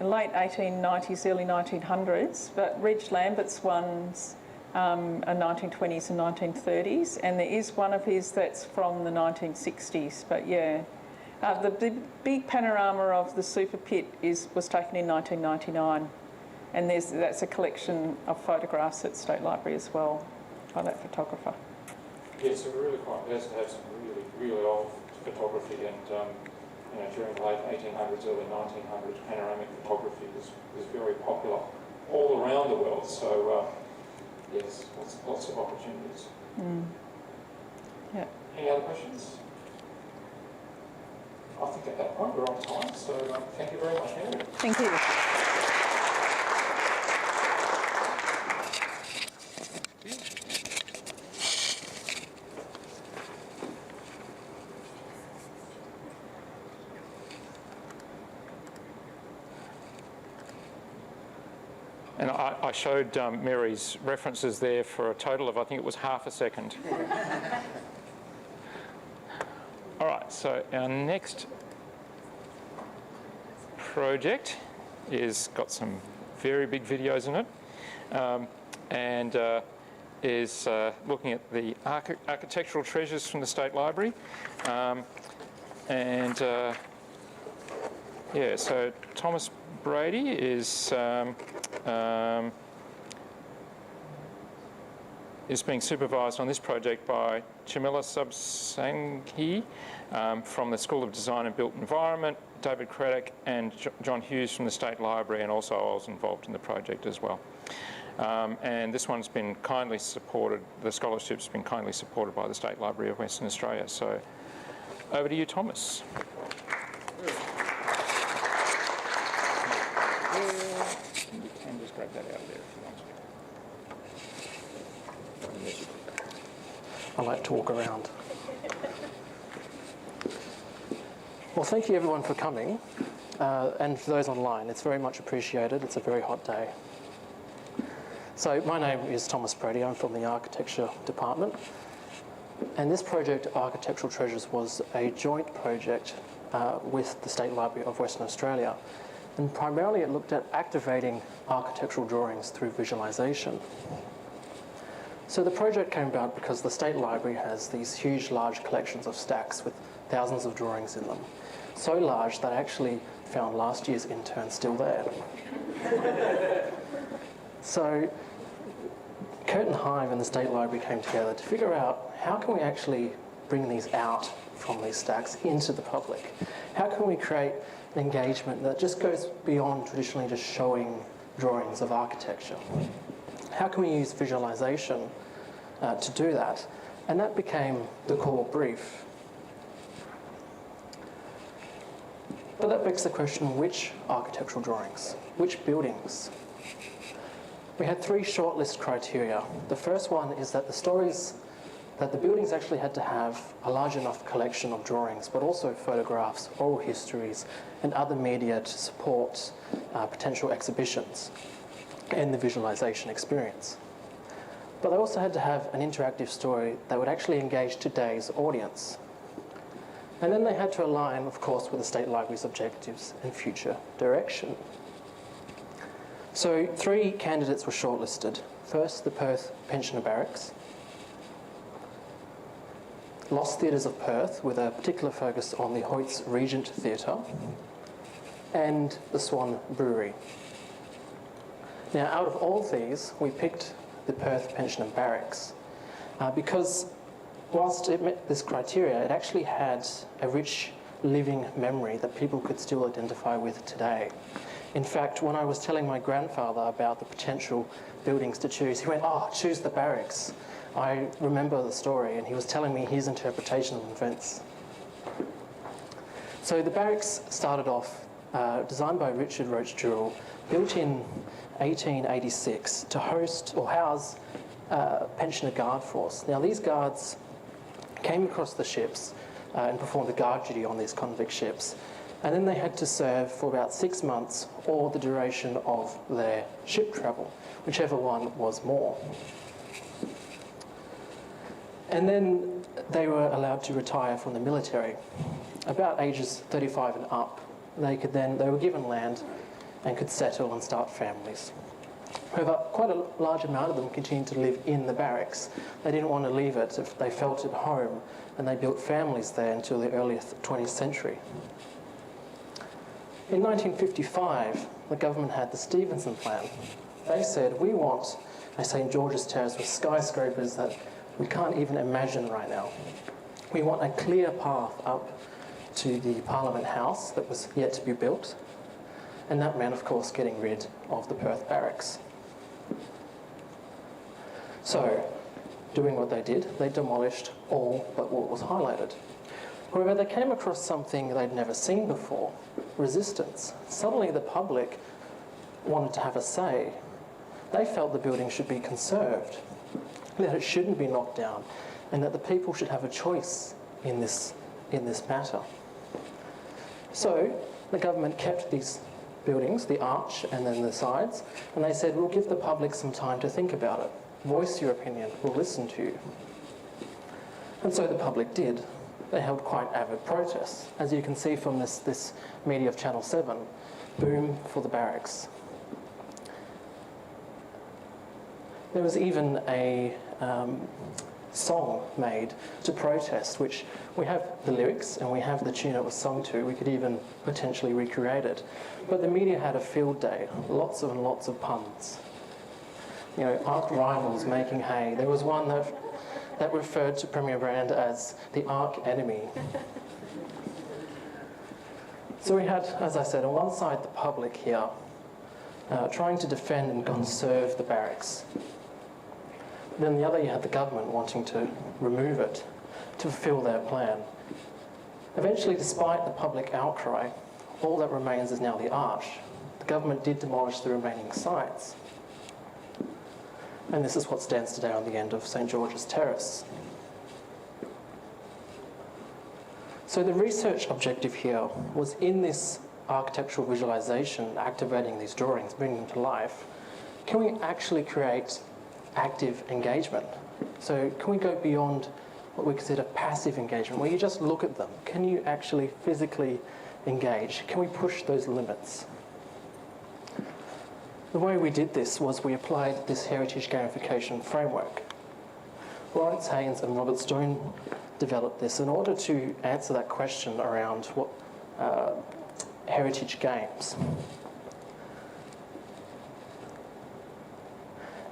late 1890s, early 1900s, but Reg Lambert's ones are 1920s and 1930s, and there is one of his that's from the 1960s, but yeah. The big panorama of the super pit was taken in 1999, and that's a collection of photographs at State Library as well by that photographer. Yes, so we're really quite blessed to have some really, really old photography, and during the late 1800s, early 1900s, panoramic photography was very popular all around the world. So yes, lots of opportunities. Yeah. Any other questions? I think at that point we're on time, so thank you very much, Mary. Thank you. And I showed Mary's references there for a total of, I think it was half a second. All right, so our next project is got some very big videos in it, and is looking at the architectural treasures from the State Library. Yeah, so Thomas Brady is is being supervised on this project by Chamila Subsanghi from the School of Design and Built Environment, David Craddock and John Hughes from the State Library, and also I was involved in the project as well. And this one's been kindly supported, the scholarship's been kindly supported by the State Library of Western Australia. So over to you, Thomas. You can just grab that out of there if you want to. I like to walk around. Well, thank you everyone for coming, and for those online, it's very much appreciated. It's a very hot day. So my name is Thomas Brady. I'm from the Architecture Department, and this project, Architectural Treasures, was a joint project with the State Library of Western Australia, and primarily it looked at activating architectural drawings through visualisation. So the project came about because the State Library has these huge, large collections of stacks with thousands of drawings in them. So large that I actually found last year's intern still there. So Curtin HIVE and the State Library came together to figure out how can we actually bring these out from these stacks into the public? How can we create an engagement that just goes beyond traditionally just showing drawings of architecture? How can we use visualization to do that? And that became the core brief. But that begs the question, which architectural drawings? Which buildings? We had 3 shortlist criteria. The first one is that the buildings actually had to have a large enough collection of drawings, but also photographs, oral histories, and other media to support potential exhibitions and the visualization experience. But they also had to have an interactive story that would actually engage today's audience. And then they had to align, of course, with the State Library's objectives and future direction. So 3 candidates were shortlisted. First, the Perth Pensioner Barracks, Lost Theatres of Perth, with a particular focus on the Hoyts Regent Theatre, and the Swan Brewery. Now, out of all these, we picked the Perth Pensioner Barracks because whilst it met this criteria, it actually had a rich living memory that people could still identify with today. In fact, when I was telling my grandfather about the potential buildings to choose, he went, "Oh, choose the barracks." I remember the story, and he was telling me his interpretation of events. So the barracks started off, designed by Richard Roach Jewell, built in 1886 to host or house pensioner guard force. Now, these guards came across the ships and performed a guard duty on these convict ships. And then they had to serve for about 6 months or the duration of their ship travel, whichever one was more. And then they were allowed to retire from the military. About ages 35 and up, they were given land and could settle and start families. However, quite a large amount of them continued to live in the barracks. They didn't want to leave it if they felt at home, and they built families there until the early 20th century. In 1955, the government had the Stevenson Plan. They said, we want a St George's Terrace with skyscrapers that we can't even imagine right now. We want a clear path up to the Parliament House that was yet to be built, and that meant, of course, getting rid of the Perth Barracks. So, doing what they did, they demolished all but what was highlighted. However, they came across something they'd never seen before, resistance. Suddenly the public wanted to have a say. They felt the building should be conserved, that it shouldn't be knocked down, and that the people should have a choice in this matter. So the government kept these buildings, the arch and then the sides, and they said, we'll give the public some time to think about it. Voice your opinion, we'll listen to you. And so the public did. They held quite avid protests. As you can see from this media of Channel 7, boom for the barracks. There was even a song made to protest, which we have the lyrics and we have the tune it was sung to. We could even potentially recreate it. But the media had a field day, lots and lots of puns. arch rivals making hay. There was one that referred to Premier Brand as the arch enemy. So we had, as I said, on one side the public here, trying to defend and conserve the barracks. Then on the other you had the government wanting to remove it to fulfil their plan. Eventually, despite the public outcry, all that remains is now the arch. The government did demolish the remaining sites. And this is what stands today on the end of St. George's Terrace. So the research objective here was in this architectural visualization, activating these drawings, bringing them to life, can we actually create active engagement? So can we go beyond what we consider passive engagement, where you just look at them? Can you actually physically engage? Can we push those limits? The way we did this was we applied this heritage gamification framework. Lawrence Haynes and Robert Stone developed this in order to answer that question around what heritage games.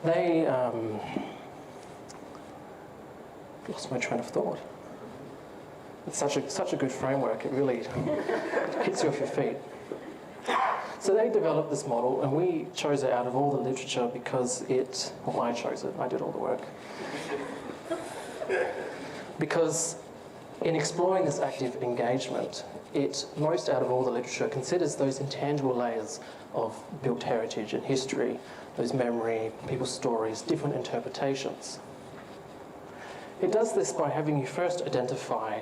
They lost my train of thought. It's such a good framework. It really hits you off your feet. So they developed this model, and we chose it out of all the literature because I chose it. I did all the work. Because in exploring this active engagement, most out of all the literature considers those intangible layers of built heritage and history, those memory, people's stories, different interpretations. It does this by having you first identify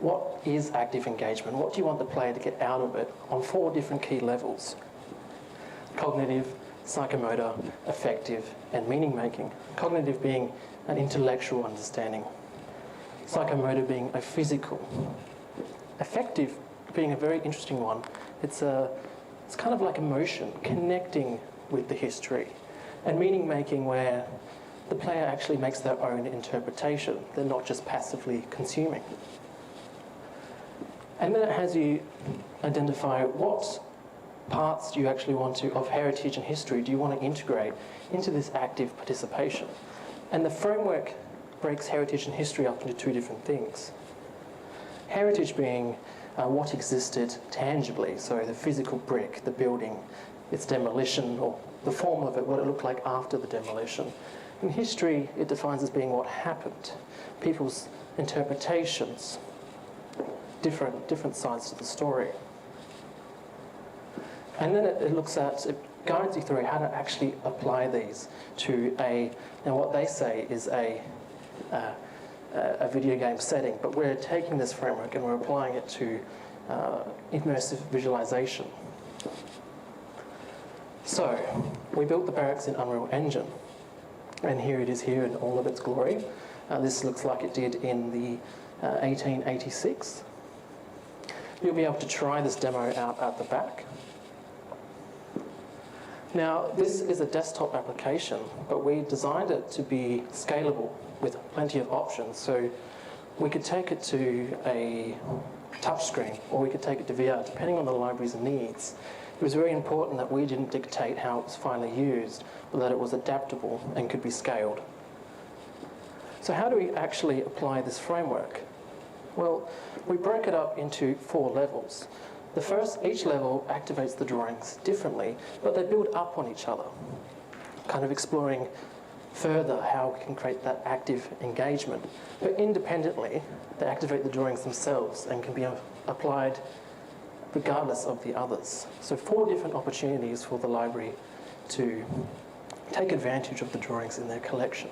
what is active engagement, what do you want the player to get out of it on 4 different key levels: cognitive, psychomotor, affective, and meaning-making. Cognitive being an intellectual understanding, psychomotor being a physical, affective being a very interesting one. It's kind of like emotion, connecting with the history, and meaning-making where the player actually makes their own interpretation. They're not just passively consuming. And then it has you identify what parts do you actually want to, of heritage and history, do you want to integrate into this active participation? And the framework breaks heritage and history up into 2 different things. Heritage being what existed tangibly, so the physical brick, the building, its demolition, or the form of it, what it looked like after the demolition. In history, it defines as being what happened, people's interpretations, different sides to the story. And then it guides you through how to actually apply these to what they say is a video game setting, but we're taking this framework and we're applying it to immersive visualization. So, we built the barracks in Unreal Engine, and here it is here in all of its glory. This looks like it did in the 1886. You'll be able to try this demo out at the back. Now, this is a desktop application, but we designed it to be scalable with plenty of options. So we could take it to a touchscreen, or we could take it to VR, depending on the library's needs. It was very important that we didn't dictate how it was finally used, but that it was adaptable and could be scaled. So how do we actually apply this framework? Well, we broke it up into 4 levels. Each level activates the drawings differently, but they build up on each other, kind of exploring further how we can create that active engagement. But independently, they activate the drawings themselves and can be applied regardless of the others. So 4 different opportunities for the library to take advantage of the drawings in their collection.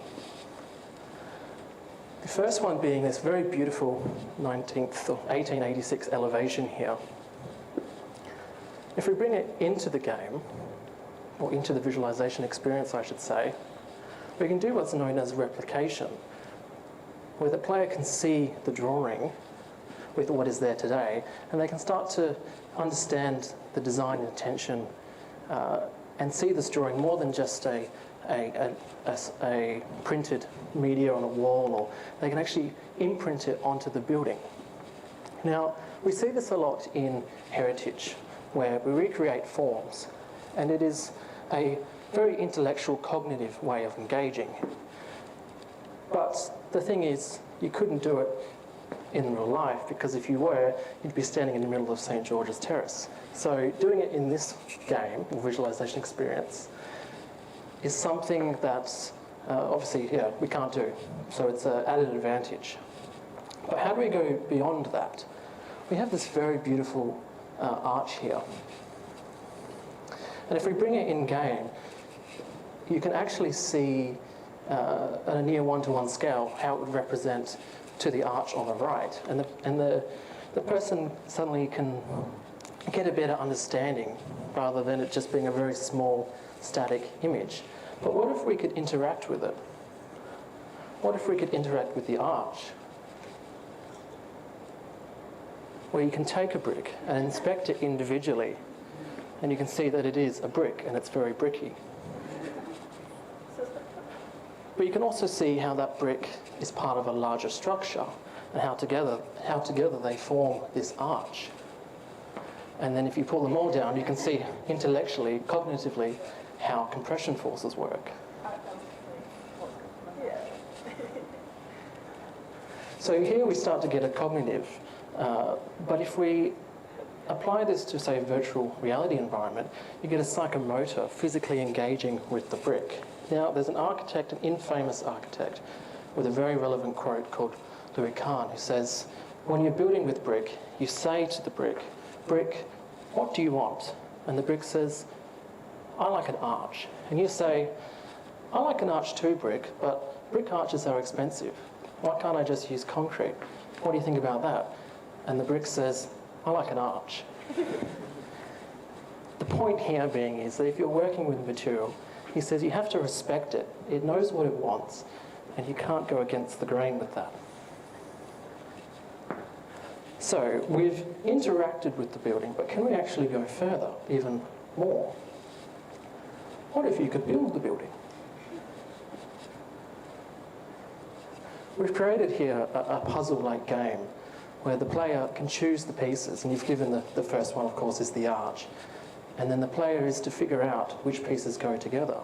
The first one being this very beautiful 1886 elevation here. If we bring it into the game, or into the visualization experience, I should say, we can do what's known as replication, where the player can see the drawing with what is there today, and they can start to understand the design intention and see this drawing more than just a printed media on a wall, or they can actually imprint it onto the building. Now, we see this a lot in heritage, where we recreate forms, and it is a very intellectual, cognitive way of engaging. But the thing is, you couldn't do it in real life, because if you were, you'd be standing in the middle of St. George's Terrace. So doing it in this game, or visualization experience, is something that obviously, we can't do. So it's an added advantage. But how do we go beyond that? We have this very beautiful arch here. And if we bring it in game, you can actually see at a near one-to-one scale how it would represent to the arch on the right. And the person suddenly can get a better understanding rather than it just being a very small static image. But what if we could interact with it? What if we could interact with the arch? Where you can take a brick and inspect it individually, and you can see that it is a brick and it's very bricky. But you can also see how that brick is part of a larger structure and how together they form this arch. And then if you pull them all down, you can see intellectually, cognitively, how compression forces work. So here we start to get a cognitive, but if we apply this to, say, a virtual reality environment, you get a psychomotor, physically engaging with the brick. Now, there's an architect, an infamous architect, with a very relevant quote called Louis Kahn, who says, when you're building with brick, you say to the brick, "Brick, what do you want?" And the brick says, "I like an arch." And you say, "I like an arch too, brick, but brick arches are expensive. Why can't I just use concrete? What do you think about that?" And the brick says, "I like an arch." The point here being is that if you're working with material, he says you have to respect it. It knows what it wants, and you can't go against the grain with that. So we've interacted with the building, but can we actually go further, even more? What if you could build the building? We've created here a puzzle-like game where the player can choose the pieces, and you've given the first one, of course, is the arch. And then the player is to figure out which pieces go together.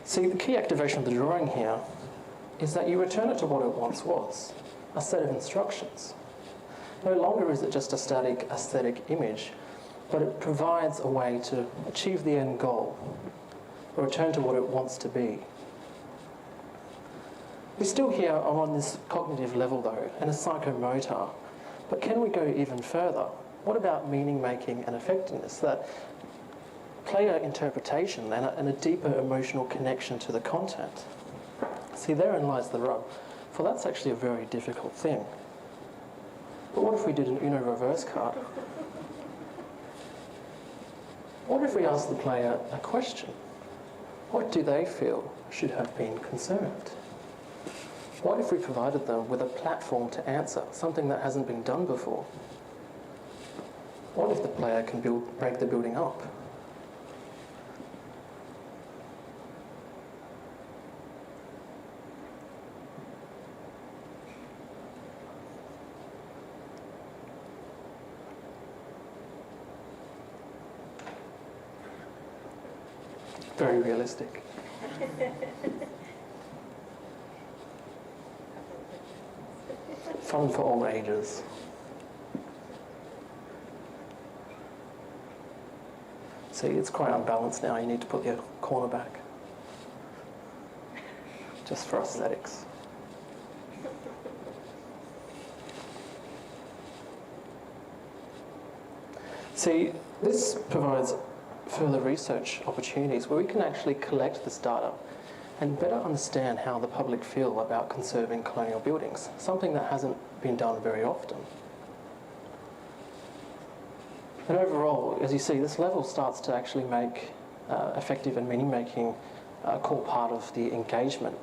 See, the key activation of the drawing here is that you return it to what it once was, a set of instructions. No longer is it just a static aesthetic image, but it provides a way to achieve the end goal, or return to what it wants to be. We still here are on this cognitive level though, and a psychomotor, but can we go even further? What about meaning making and effectiveness, that player interpretation and a deeper emotional connection to the content? See, therein lies the rub, for that's actually a very difficult thing. But what if we did an Uno reverse card? What if we asked the player a question? What do they feel should have been conserved? What if we provided them with a platform to answer, something that hasn't been done before? What if the player can break the building up? Very realistic. Fun for all ages. See, it's quite unbalanced now. You need to put your corner back. Just for aesthetics. See, this provides further research opportunities where we can actually collect this data and better understand how the public feel about conserving colonial buildings, something that hasn't been done very often. And overall, as you see, this level starts to actually make effective and meaning-making a core part of the engagement.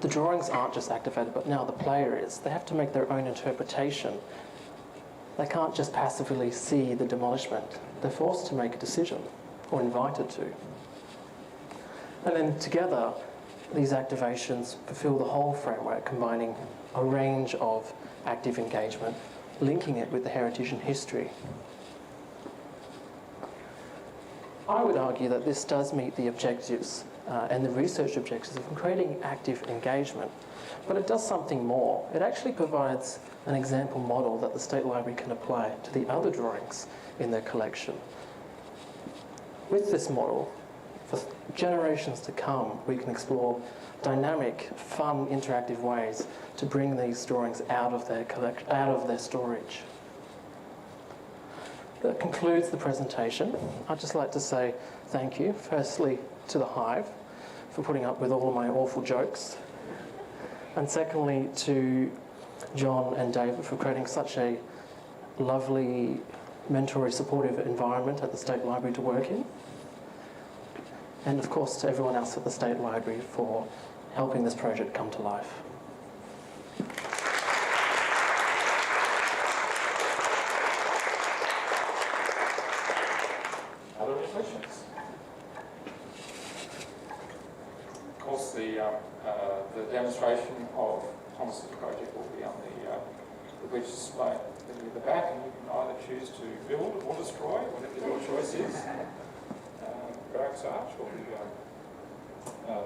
The drawings aren't just activated, but now the player is. They have to make their own interpretation. They can't just passively see the demolishment. They're forced to make a decision. or invited to. And then together, these activations fulfill the whole framework, combining a range of active engagement, linking it with the heritage and history. I would argue that this does meet the objectives and the research objectives of creating active engagement, but it does something more. It actually provides an example model that the State Library can apply to the other drawings in their collection. With this model, for generations to come, we can explore dynamic, fun, interactive ways to bring these drawings out of their storage. That concludes the presentation. I'd just like to say thank you, firstly, to the HIVE for putting up with all of my awful jokes, and secondly, to John and David for creating such a lovely, mentory, supportive environment at the State Library to work in. And of course, to everyone else at the State Library for helping this project come to life. Other reflections? Of course, the demonstration of Thomas's project will be on the bridge display at the back, and you can either choose to build or destroy, whatever your choice is. Barracks Arch or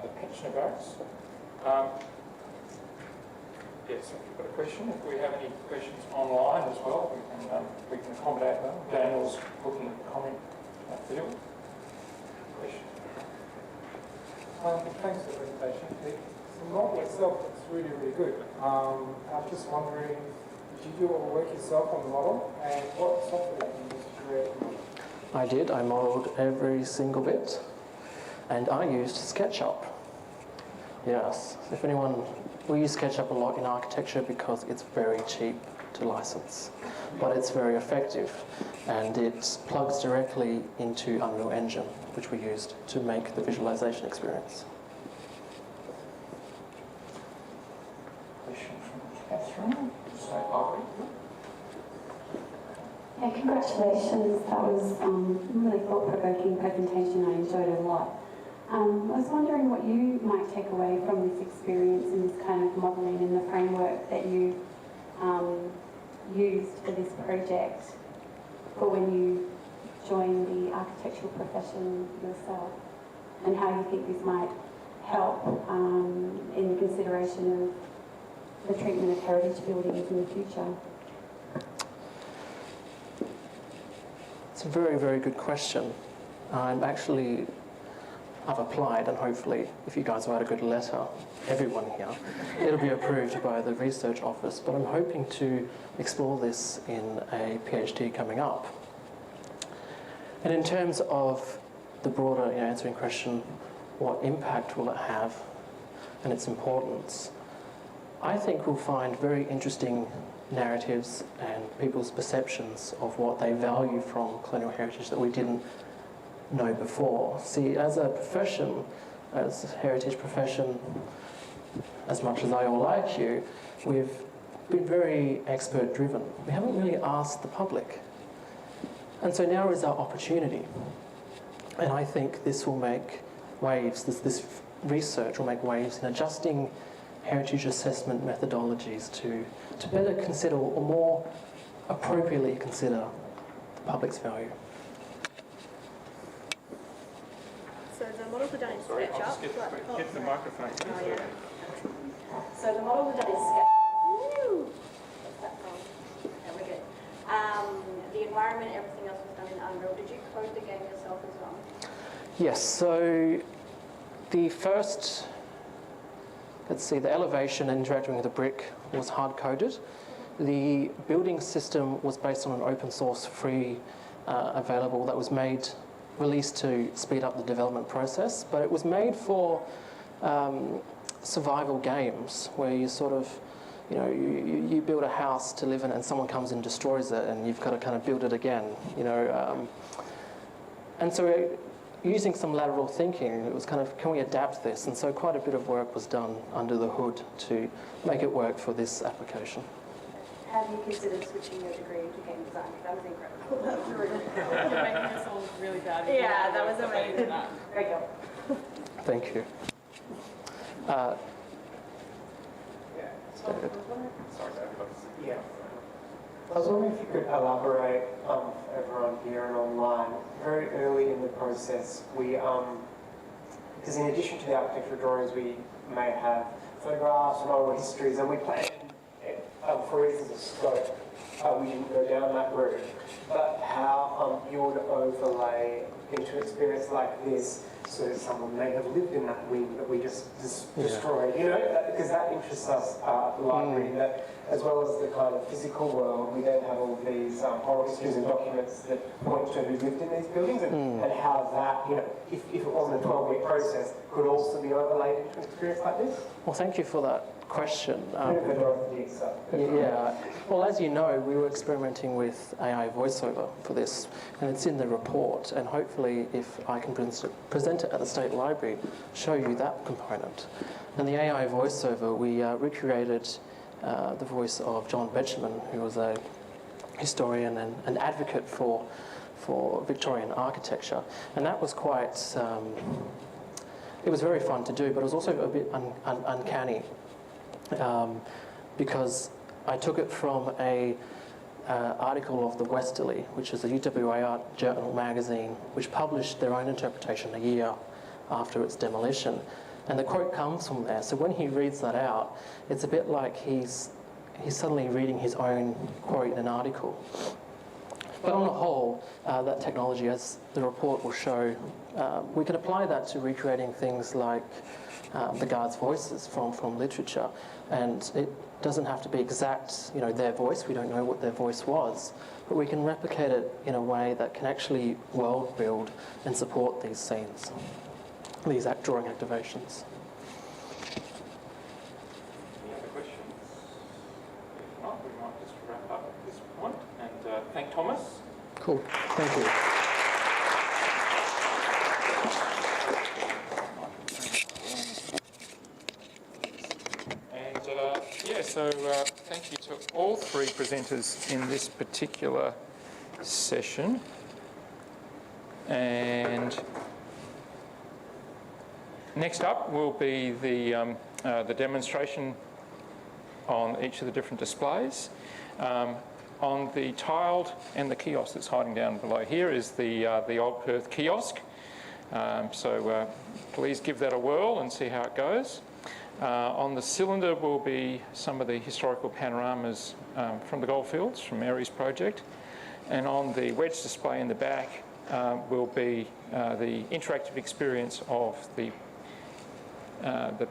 the Kitchener Barracks. Yes, if you've got a question, if we have any questions online as well, we can accommodate them. Daniel's looking at the comment field. Question? Thanks for the presentation. The model itself looks really, really good. I'm just wondering, did you do all the work yourself on the model, and what software did you use to create the model? I did. I modelled every single bit, and I used SketchUp. Yes, if anyone, we use SketchUp a lot in architecture because it's very cheap to license, but it's very effective, and it plugs directly into Unreal Engine, which we used to make the visualization experience. Question from Catherine. State Library. Yeah, congratulations. That was a really thought-provoking presentation. I enjoyed it a lot. I was wondering what you might take away from this experience and this kind of modelling and the framework that you used for this project for when you joined the architectural profession yourself, and how you think this might help in consideration of the treatment of heritage buildings in the future. It's a very, very good question. I've applied, and hopefully, if you guys write a good letter, everyone here, it'll be approved by the research office. But I'm hoping to explore this in a PhD coming up. And in terms of the broader answering question, what impact will it have and its importance, I think we'll find very interesting narratives and people's perceptions of what they value from colonial heritage that we didn't know before. See, as a profession, as a heritage profession, as much as I all like you, we've been very expert driven. We haven't really asked the public. And so now is our opportunity. And I think this will make waves, this research will make waves in adjusting heritage assessment methodologies to better consider, or more appropriately consider, the public's value. So the models are done in Sorry, SketchUp. I'll just get the microphone. Oh, yeah. So the models are done in SketchUp. Woo! What's that from? There we go. The environment, everything else was done in Unreal. Did you code the game yourself as well? Yes, so the first, the elevation and interacting with the brick was hard-coded. The building system was based on an open source, free, available, that was released to speed up the development process, but it was made for survival games where you sort of, you build a house to live in and someone comes and destroys it and you've got to kind of build it again, and so using some lateral thinking, it was kind of, can we adapt this? And so quite a bit of work was done under the hood to make it work for this application. have you considered switching your degree into game design? That was incredible. That was really You're making us all really bad. Yeah, that was amazing. Great job. Thank you. Yeah. I was wondering if you could elaborate for everyone here and online. Very early in the process, we, because in addition to the architectural drawings, we may have photographs and oral histories, and we planned, for reasons of scope, we didn't go down that route. But how you would overlay into an experience like this, so that someone may have lived in that wing that we just destroyed, you know, because that interests us, the library, that as well as the kind of physical world, we then have all these oral histories and documents that point to who lived in these buildings and how that, you know, if it wasn't a 12-week process, could also be overlaid into an experience like this? Well, thank you for that question. Yeah. Well, as you know, we were experimenting with AI voiceover for this, and it's in the report, and hopefully if I can present it at the State Library, show you that component. And the AI voiceover, we recreated the voice of John Betjeman, who was a historian and an advocate for Victorian architecture, and that was quite, it was very fun to do, but it was also a bit uncanny. Because I took it from a article of the Westerly, which is a UWA Art Journal magazine, which published their own interpretation a year after its demolition. And the quote comes from there. So when he reads that out, it's a bit like he's suddenly reading his own quote in an article. But on the whole, that technology, as the report will show, we can apply that to recreating things like the guards' voices from literature, and it doesn't have to be exact, you know, their voice. We don't know what their voice was, but we can replicate it in a way that can actually world build and support these scenes, these drawing activations. Any other questions? If not, we might just wrap up at this point and thank Thomas. Cool. Thank you. So thank you to all three presenters in this particular session. And next up will be the demonstration on each of the different displays. On the tiled and the kiosk that's hiding down below here is the Old Perth kiosk. So please give that a whirl and see how it goes. On the cylinder will be some of the historical panoramas from the goldfields, from Mary's project. And on the wedge display in the back will be the interactive experience of the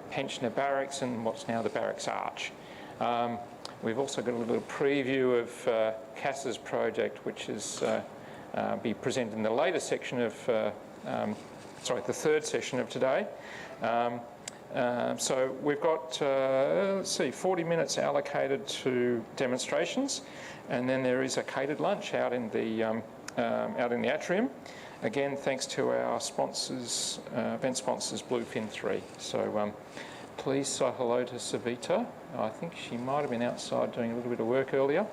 pensioner barracks and what's now the barracks arch. We've also got a little preview of Cass's project, which is be presented in the later section of, the third session of today. So we've got, 40 minutes allocated to demonstrations, and then there is a catered lunch out in the atrium. Again, thanks to our sponsors, event sponsors, Bluefin 3. So please say hello to Savita. I think she might have been outside doing a little bit of work earlier.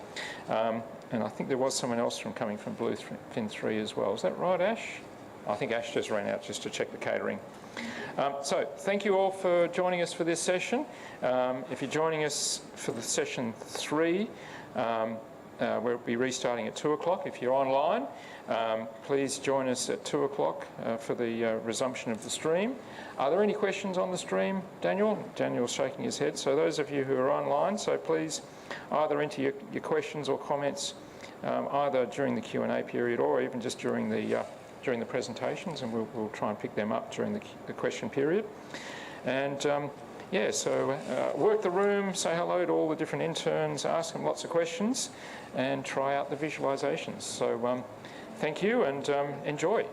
And I think there was someone else coming from Bluefin 3 as well. Is that right, Ash? I think Ash just ran out just to check the catering. So thank you all for joining us for this session. If you're joining us for the session 3, we'll be restarting at 2 o'clock. If you're online, please join us at 2 o'clock for the resumption of the stream. Are there any questions on the stream, Daniel? Daniel's shaking his head. So those of you who are online, so please either enter your questions or comments either during the Q&A period or even just during the presentations, and we'll try and pick them up during the question period. And work the room, say hello to all the different interns, ask them lots of questions, and try out the visualizations. So thank you, and enjoy.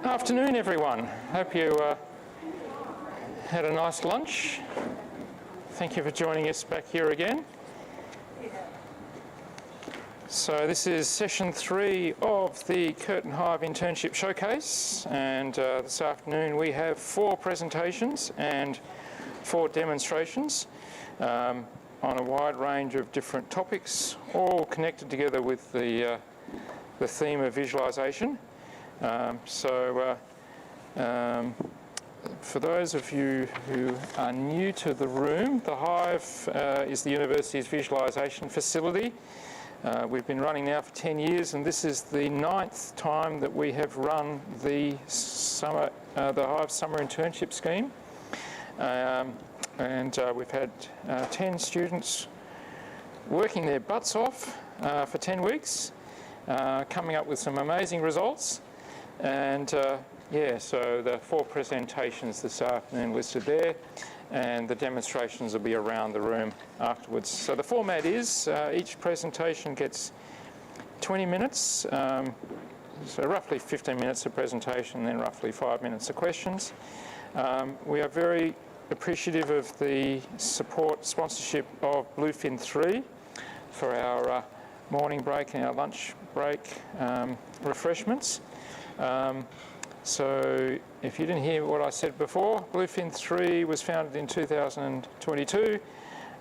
Afternoon, everyone. Hope you had a nice lunch. Thank you for joining us back here again. So this is session 3 of the Curtin HIVE Internship Showcase, and this afternoon we have 4 presentations and 4 demonstrations on a wide range of different topics, all connected together with the theme of visualisation. For those of you who are new to the room, the HIVE is the university's visualisation facility. We've been running now for 10 years, and this is the 9th time that we have run the HIVE Summer Internship Scheme. We've had 10 students working their butts off for 10 weeks, coming up with some amazing results. And so the 4 presentations this afternoon listed there, and the demonstrations will be around the room afterwards. So the format is each presentation gets 20 minutes, so roughly 15 minutes of presentation, then roughly 5 minutes of questions. We are very appreciative of the sponsorship of Bluefin 3 for our morning break and our lunch break refreshments. So if you didn't hear what I said before, Bluefin 3 was founded in 2022,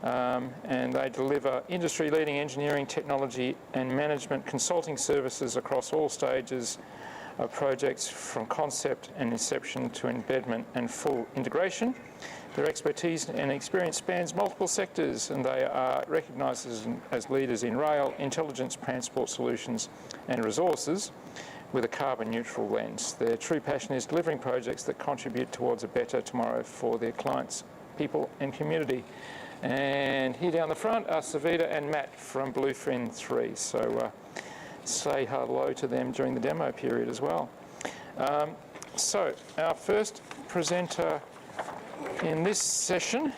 and they deliver industry-leading engineering, technology and management consulting services across all stages of projects, from concept and inception to embedment and full integration. Their expertise and experience spans multiple sectors, and they are recognised as leaders in rail, intelligence, transport solutions and resources, with a carbon neutral lens. Their true passion is delivering projects that contribute towards a better tomorrow for their clients, people and community. And here down the front are Savita and Matt from Bluefin 3. So say hello to them during the demo period as well. So our first presenter in this session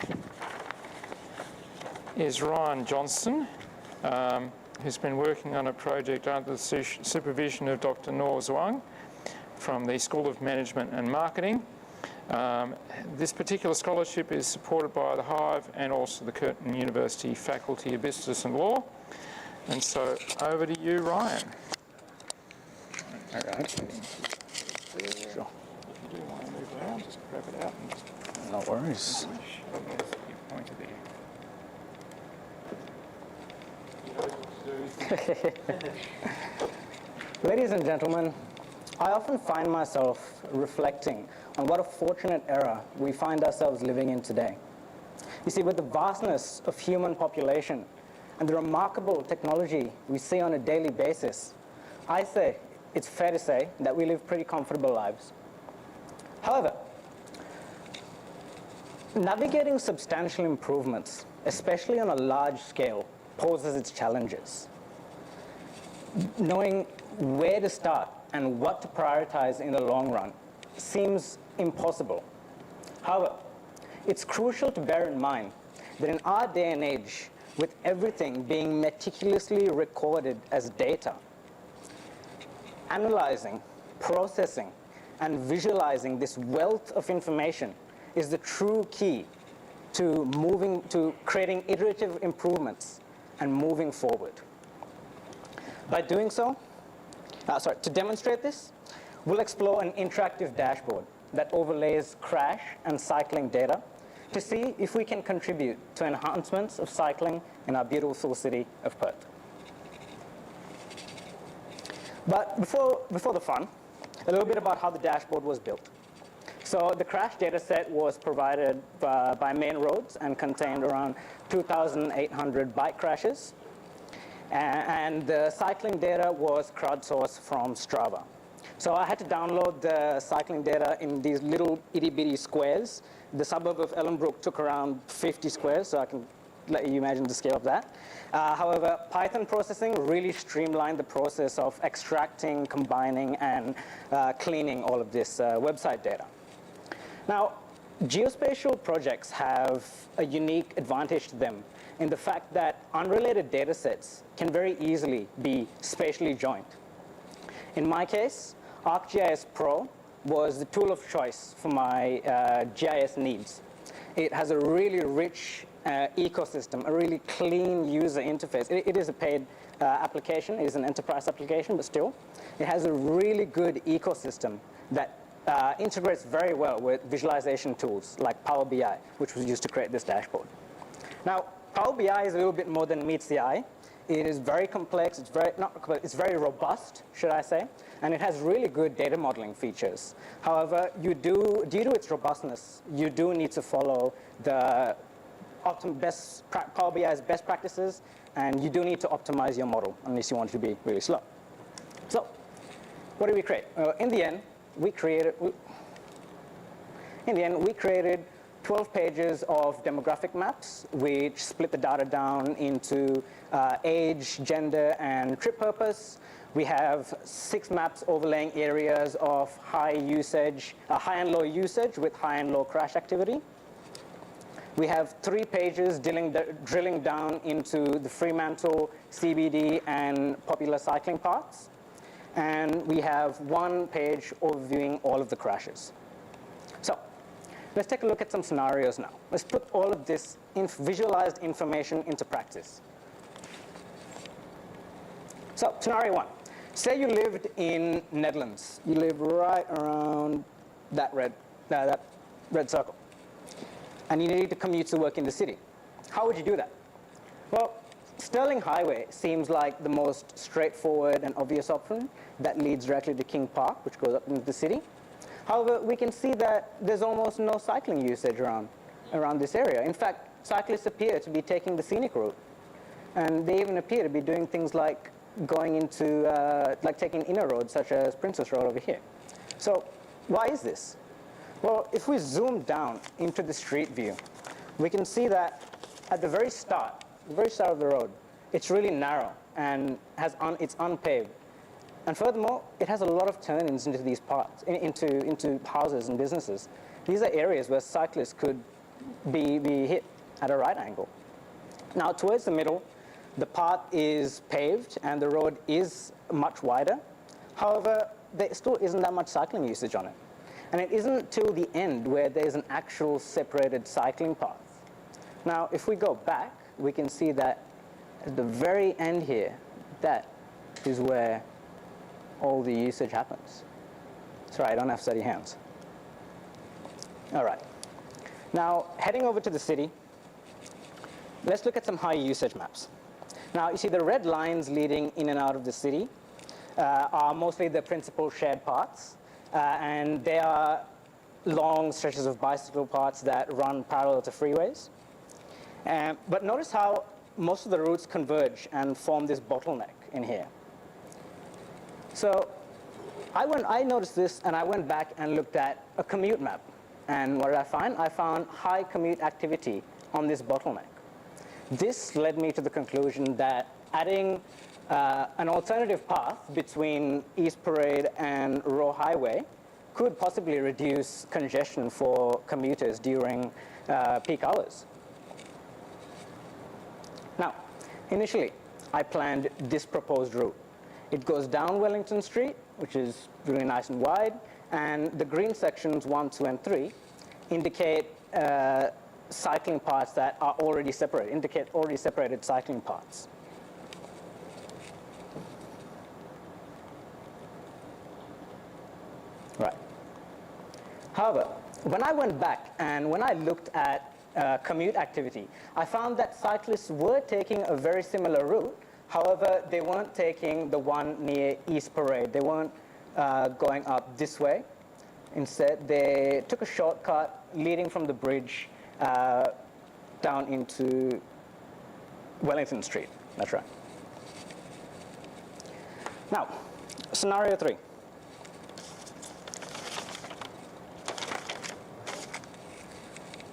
is Ryan Johnson, who's been working on a project under the supervision of Dr. Noor Zhuang from the School of Management and Marketing. This particular scholarship is supported by the HIVE and also the Curtin University Faculty of Business and Law. And so over to you, Ryan. Okay. Sure. If you do want to move around, just grab it out and just... No worries. Ladies and gentlemen, I often find myself reflecting on what a fortunate era we find ourselves living in today. You see, with the vastness of human population and the remarkable technology we see on a daily basis, I say it's fair to say that we live pretty comfortable lives. However, navigating substantial improvements, especially on a large scale, poses its challenges. Knowing where to start and what to prioritize in the long run seems impossible. However, it's crucial to bear in mind that in our day and age, with everything being meticulously recorded as data, analyzing, processing, and visualizing this wealth of information is the true key to creating iterative improvements and moving forward. By doing so, to demonstrate this, we'll explore an interactive dashboard that overlays crash and cycling data to see if we can contribute to enhancements of cycling in our beautiful city of Perth. But before the fun, a little bit about how the dashboard was built. So the crash data set was provided by Main Roads and contained around 2,800 bike crashes. And the cycling data was crowdsourced from Strava. So I had to download the cycling data in these little itty-bitty squares. The suburb of Ellenbrook took around 50 squares, so I can let you imagine the scale of that. However, Python processing really streamlined the process of extracting, combining, and cleaning all of this website data. Now, geospatial projects have a unique advantage to them in the fact that unrelated data sets can very easily be spatially joined. In my case, ArcGIS Pro was the tool of choice for my GIS needs. It has a really rich ecosystem, a really clean user interface. It is a paid application. It is an enterprise application, but still, it has a really good ecosystem that integrates very well with visualization tools like Power BI, which was used to create this dashboard. Now, Power BI is a little bit more than meets the eye. It is very complex. It's very robust, should I say, and it has really good data modeling features. However, due to its robustness, you do need to follow the Power BI's best practices, and you do need to optimize your model unless you want it to be really slow. So, what did we create? In the end, we created 12 pages of demographic maps, which split the data down into age, gender, and trip purpose. We have 6 maps overlaying areas of high and low usage with high and low crash activity. We have 3 pages drilling down into the Fremantle, CBD, and popular cycling paths. And we have 1 page overviewing all of the crashes. So let's take a look at some scenarios now. Let's put all of this visualized information into practice. So scenario 1. Say you lived in Netherlands. You live right around that red circle. And you need to commute to work in the city. How would you do that? Well, Stirling Highway seems like the most straightforward and obvious option that leads directly to King Park, which goes up into the city. However, we can see that there's almost no cycling usage around this area. In fact, cyclists appear to be taking the scenic route. And they even appear to be doing things like going into, like taking inner roads, such as Princess Road over here. So why is this? Well, if we zoom down into the street view, we can see that at the very start of the road, it's really narrow and it's unpaved. And furthermore, it has a lot of turn-ins into these parts, into houses and businesses. These are areas where cyclists could be hit at a right angle. Now, towards the middle, the path is paved and the road is much wider. However, there still isn't that much cycling usage on it. And it isn't till the end where there's an actual separated cycling path. Now, if we go back, we can see that at the very end here, that is where all the usage happens. Sorry, I don't have steady hands. All right. Now, heading over to the city, let's look at some high usage maps. Now, you see the red lines leading in and out of the city are mostly the principal shared paths. And they are long stretches of bicycle paths that run parallel to freeways. But notice how most of the routes converge and form this bottleneck in here. So I noticed this, and I went back and looked at a commute map. And what did I find? I found high commute activity on this bottleneck. This led me to the conclusion that adding an alternative path between East Parade and Roe Highway could possibly reduce congestion for commuters during peak hours. Now, initially, I planned this proposed route. It goes down Wellington Street, which is really nice and wide, and the green sections 1, 2, and 3 indicate cycling paths that are already separated, indicate already separated cycling paths. Right. However, when I went back and when I looked at commute activity, I found that cyclists were taking a very similar route. However, they weren't taking the one near East Parade. They weren't going up this way. Instead, they took a shortcut leading from the bridge down into Wellington Street. That's right. Now, scenario 3.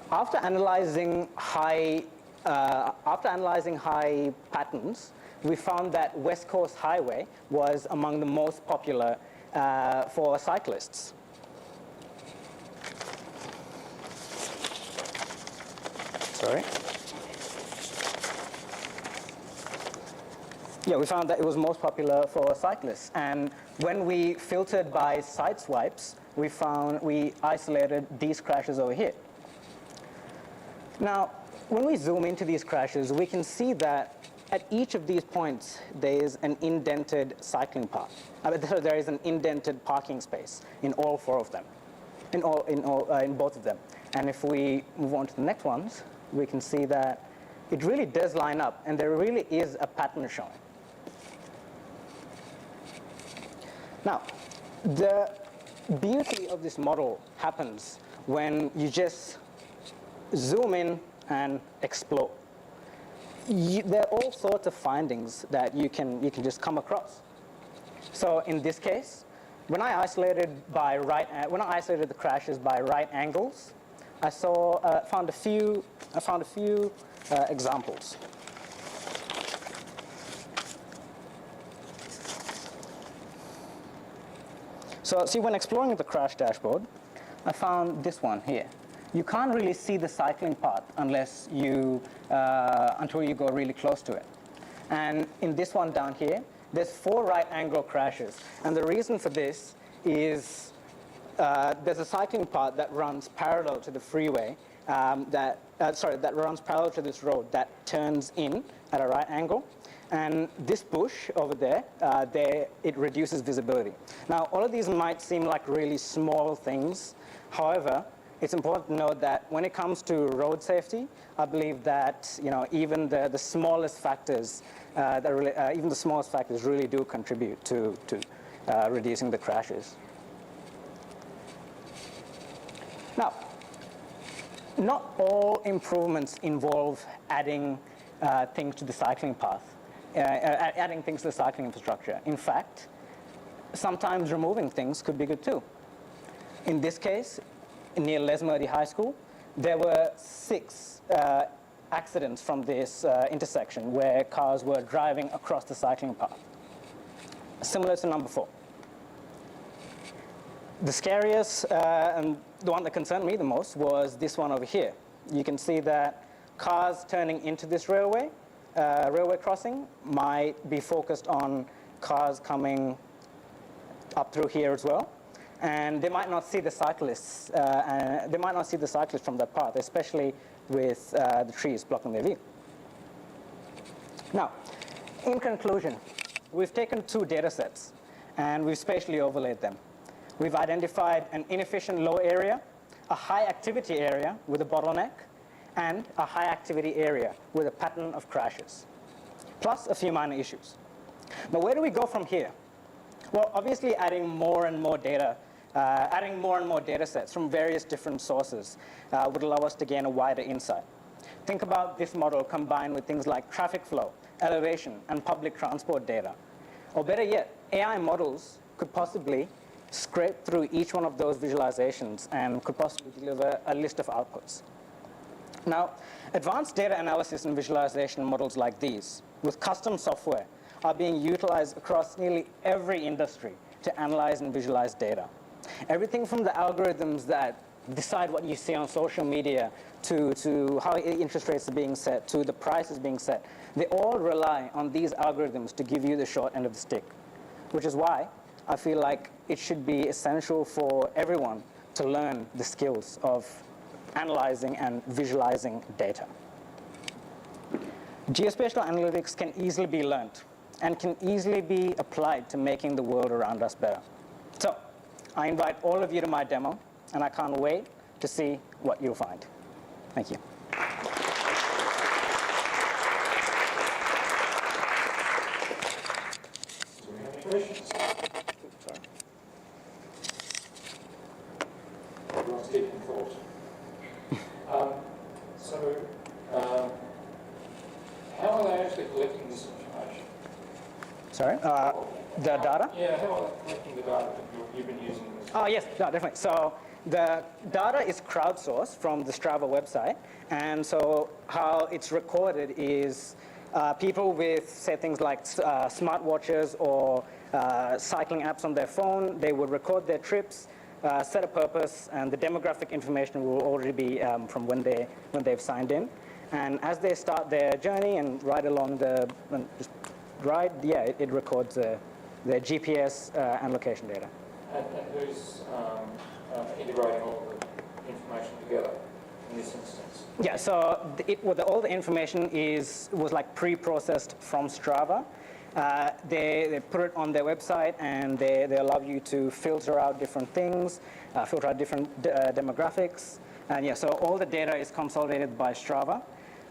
After analyzing high patterns, we found that West Coast Highway was among the most popular for cyclists. Sorry. Yeah, we found that it was most popular for cyclists. And when we filtered by side swipes, we isolated these crashes over here. Now, when we zoom into these crashes, we can see that at each of these points, there is an indented cycling path. There is an indented parking space in all four of them, in both of them. And if we move on to the next ones, we can see that it really does line up, and there really is a pattern showing. Now, the beauty of this model happens when you just zoom in and explore. There are all sorts of findings that you can just come across. So in this case, when I isolated the crashes by right angles, I found a few examples. So see, when exploring the crash dashboard, I found this one here. You can't really see the cycling path until you go really close to it. And in this one down here, there's 4 right angle crashes. And the reason for this is there's a cycling path that runs parallel to the freeway, that runs parallel to this road that turns in at a right angle. And this bush over there, it reduces visibility. Now, all of these might seem like really small things. However, it's important to note that when it comes to road safety, I believe that even the smallest factors, really do contribute to reducing the crashes. Now, not all improvements involve adding things to the cycling path, adding things to the cycling infrastructure. In fact, sometimes removing things could be good too. In this case, near Lesmurdy High School, there were 6 accidents from this intersection where cars were driving across the cycling path, similar to number 4. The scariest and the one that concerned me the most was this one over here. You can see that cars turning into this railway crossing might be focused on cars coming up through here as well. And they might not see the cyclists. They might not see the cyclists from that path, especially with the trees blocking their view. Now, in conclusion, we've taken 2 data sets and we've spatially overlaid them. We've identified an inefficient low area, a high activity area with a bottleneck, and a high activity area with a pattern of crashes, plus a few minor issues. Now, where do we go from here? Well, obviously adding more and more data sets from various different sources would allow us to gain a wider insight. Think about this model combined with things like traffic flow, elevation, and public transport data. Or better yet, AI models could possibly scrape through each one of those visualizations and could possibly deliver a list of outputs. Now, advanced data analysis and visualization models like these, with custom software, are being utilized across nearly every industry to analyze and visualize data. Everything from the algorithms that decide what you see on social media to how interest rates are being set, to the prices being set, they all rely on these algorithms to give you the short end of the stick, which is why I feel like it should be essential for everyone to learn the skills of analyzing and visualizing data. Geospatial analytics can easily be learned and can easily be applied to making the world around us better. So I invite all of you to my demo, and I can't wait to see what you'll find. Thank you. Do we have any questions? Sorry. Everyone's keeping thought. How are they actually collecting this information? Sorry? The data? Yeah, how are they collecting the data that you've been using? Oh, yes, no, definitely. So the data is crowdsourced from the Strava website. And so how it's recorded is people with, say, things like smartwatches or cycling apps on their phone, they would record their trips, set a purpose, and the demographic information will already be from when they've signed in. And as they start their journey and ride along right, yeah, it records the GPS and location data. And who's integrating all the information together in this instance? Yeah, so all the information was like pre-processed from Strava. They put it on their website, and they allow you to filter out different things, filter out different demographics. And yeah, so all the data is consolidated by Strava.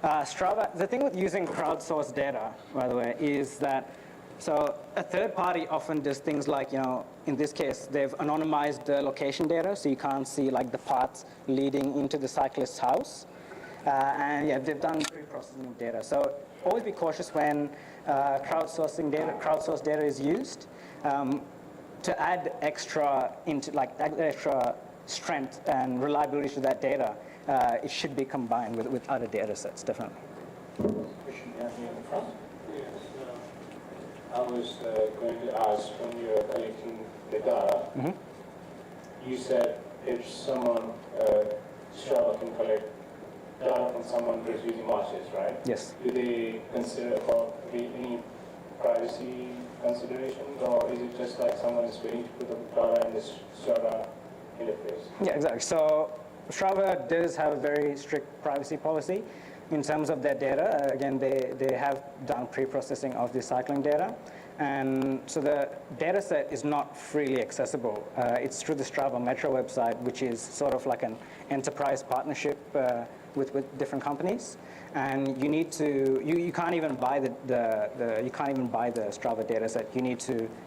Strava, the thing with using crowdsourced data, by the way, is that so a third party often does things like, in this case, they've anonymized the location data, so you can't see like the paths leading into the cyclist's house. And yeah, they've done pre-processing of data. So always be cautious when crowdsourced data is used to add extra strength and reliability to that data. It should be combined with other data sets, definitely. Question down here in the front. I was going to ask, when you're collecting the data, you said if someone, Strava can collect data from someone who's using watches, right? Yes. Do they consider about any privacy considerations, or is it just like someone is willing to put the data in this Strava interface? Yeah, exactly. So Strava does have a very strict privacy policy in terms of their data. Again, they have done pre-processing of the cycling data. And so the data set is not freely accessible. It's through the Strava Metro website, which is sort of like an enterprise partnership with different companies. And you need to, you can't even buy you can't even buy the Strava data set. It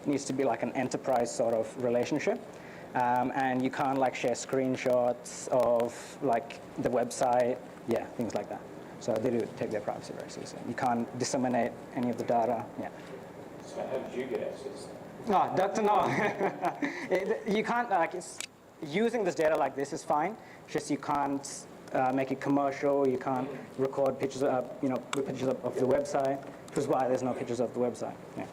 needs to be like an enterprise sort of relationship. And you can't like share screenshots of like the website, yeah, things like that. So they do take their privacy very seriously. You can't disseminate any of the data, yeah. So how did you get access? No, no. You can't, using this data like this is fine, just you can't make it commercial, you can't record pictures pictures of the website, which is why there's no pictures of the website, yeah.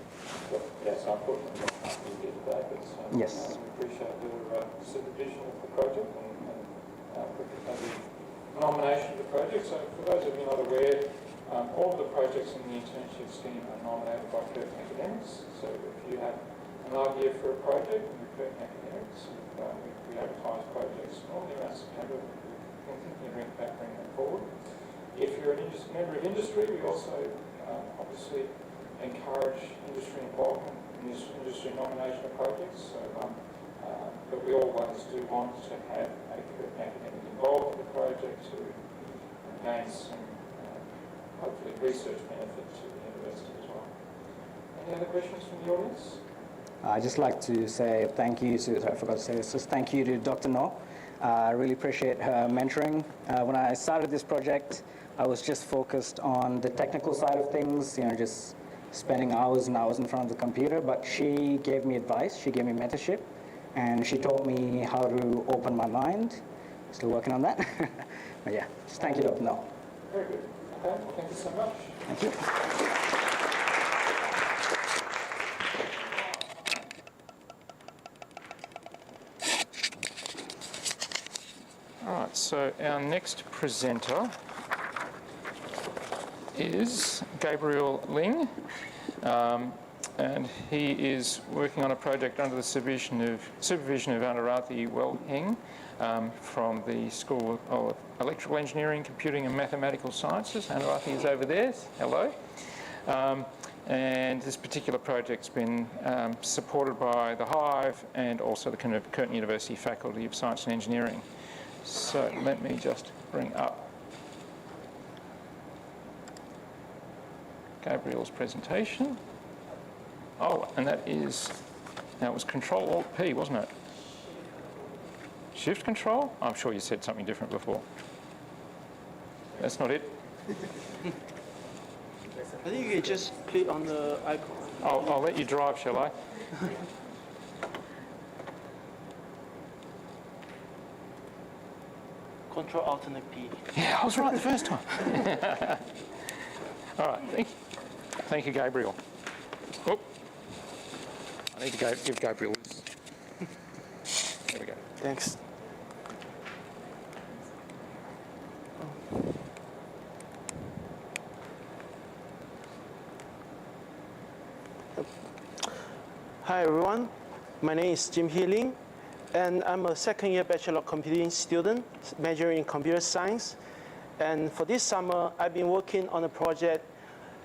Yes, unfortunately, I can't get today, but yes. we appreciate the supervision of the project and the nomination of the project. So for those of you not aware, all of the projects in the internship scheme are nominated by Curtin Academics. So if you have an idea for a project with Curtin Academics, we advertise projects normally around September. We're thinking of bringing them forward. If you're a member of industry, we also obviously encourage industry involvement in this industry nomination of projects. So, but we always do want to have a Curtin academic involved in the project to gain some hopefully research benefit to the university as well. Any other questions from the audience? I'd just like to say thank you to, I forgot to say this, just thank you to Dr. No. I really appreciate her mentoring. When I started this project, I was just focused on the technical side of things, just spending hours and hours in front of the computer, but she gave me advice, she gave me mentorship, and she taught me how to open my mind. Still working on that. But yeah, just thank you, Dr. No. Very good. Okay, well, thank you so much. Thank you. All right, so our next presenter is Gabriel Ling, and he is working on a project under the supervision of Anurathi Welheng from the School of Electrical Engineering, Computing and Mathematical Sciences. Anurathi is over there. Hello. And this particular project's been supported by the HIVE and also the Curtin University Faculty of Science and Engineering. So let me just bring up Gabriel's presentation. Oh, and that was Control-Alt-P, wasn't it? Shift Control? I'm sure you said something different before. That's not it. I think you can just click on the icon. I'll let you drive, shall I? Control Alternate P. Yeah, I was right the first time. All right, thank you, Gabriel. Oh, I need to give Gabriel this. There we go. Thanks. Hi everyone, my name is Jim Healing, and I'm a second-year Bachelor of Computing student majoring in computer science. And for this summer, I've been working on a project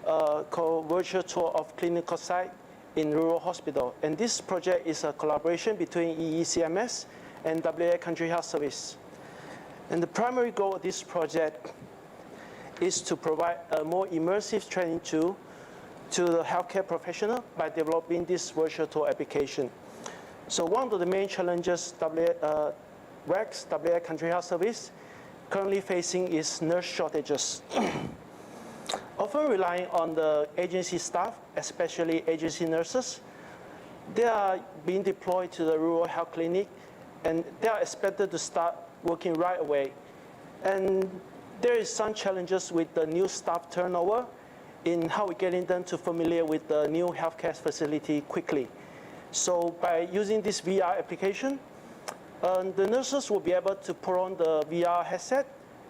called Virtual Tour of Clinical Site in Rural Hospital. And this project is a collaboration between EECMS and WA Country Health Service. And the primary goal of this project is to provide a more immersive training tool to the healthcare professional by developing this virtual tour application. So one of the main challenges WACS, WA Country Health Service, currently facing is nurse shortages. Often relying on the agency staff, especially agency nurses, they are being deployed to the rural health clinic, and they are expected to start working right away. And there is some challenges with the new staff turnover in how we're getting them to familiar with the new healthcare facility quickly. So by using this VR application, the nurses will be able to put on the VR headset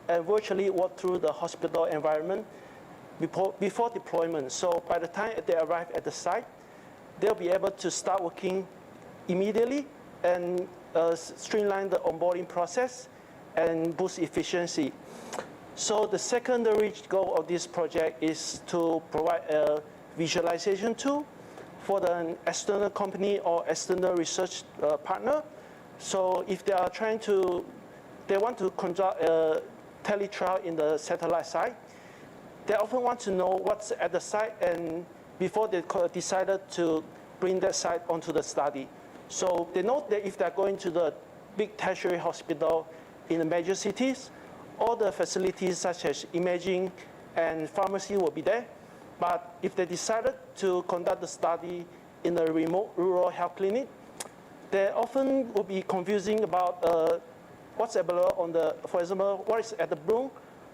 and virtually walk through the hospital environment before deployment. So by the time they arrive at the site, they'll be able to start working immediately and streamline the onboarding process and boost efficiency. So the secondary goal of this project is to provide a visualization tool for the external company or external research partner. So if they are they want to conduct a teletrial in the satellite site, they often want to know what's at the site and before they decided to bring that site onto the study. So they know that if they're going to the big tertiary hospital in the major cities, all the facilities such as imaging and pharmacy will be there. But if they decided to conduct the study in a remote rural health clinic, they often will be confusing about what's available on the, for example, what is at the Broome,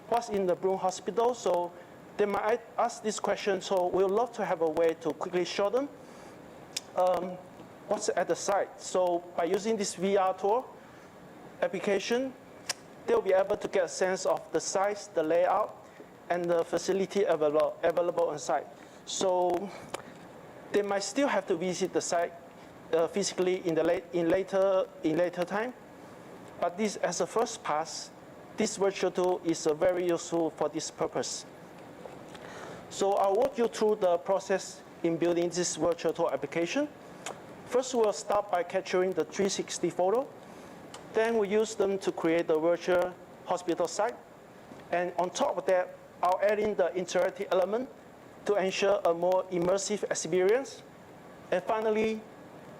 what's in the Broome hospital. So they might ask this question. So we would love to have a way to quickly show them what's at the site. So by using this VR tour application, they'll be able to get a sense of the size, the layout, and the facility available on site. So they might still have to visit the site physically in later time. But this, as a first pass, this virtual tool is very useful for this purpose. So I'll walk you through the process in building this virtual tour application. First, we'll start by capturing the 360 photo. Then we use them to create the virtual hospital site. And on top of that, I'll add in the interactive element to ensure a more immersive experience. And finally,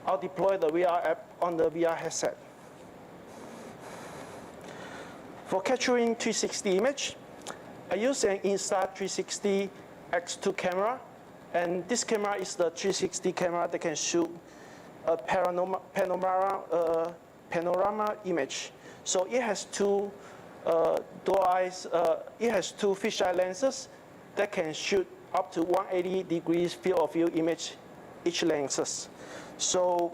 I'll deploy the VR app on the VR headset. For capturing 360 image, I use an Insta360 X2 camera. And this camera is the 360 camera that can shoot a panorama image. So it has two dual eyes. It has two fisheye lenses that can shoot up to 180 degrees field of view image each lenses. So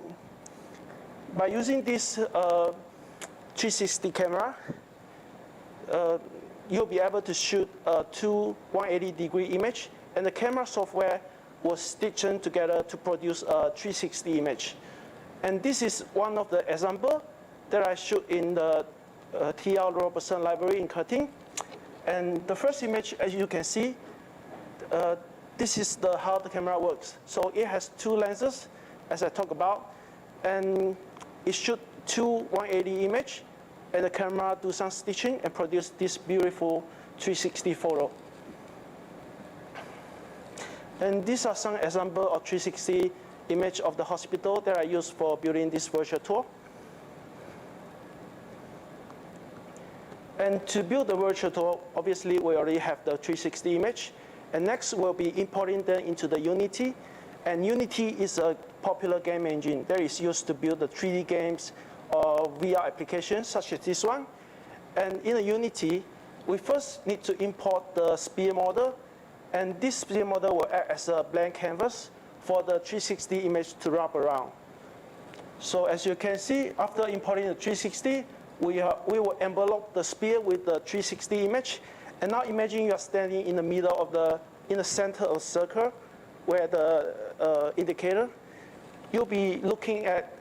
by using this 360 camera, you'll be able to shoot two 180 degree image, and the camera software was stitched together to produce a 360 image. And this is one of the examples that I shoot in the TL Robertson Library in Curtin. And the first image, as you can see, this is how the camera works. So it has two lenses, as I talked about, and it shoots two 180 image, and the camera do some stitching and produce this beautiful 360 photo. And these are some examples of 360 image of the hospital that I use for building this virtual tour. And to build the virtual tour, obviously we already have the 360 image. And next we'll be importing them into the Unity. And Unity is a popular game engine that is used to build the 3D games or VR applications such as this one. And in the Unity, we first need to import the sphere model. And this sphere model will act as a blank canvas for the 360 image to wrap around. So as you can see, after importing the 360, we will envelope the sphere with the 360 image. And now imagine you are standing in the middle of in the center of the circle where the indicator. you'll be looking at,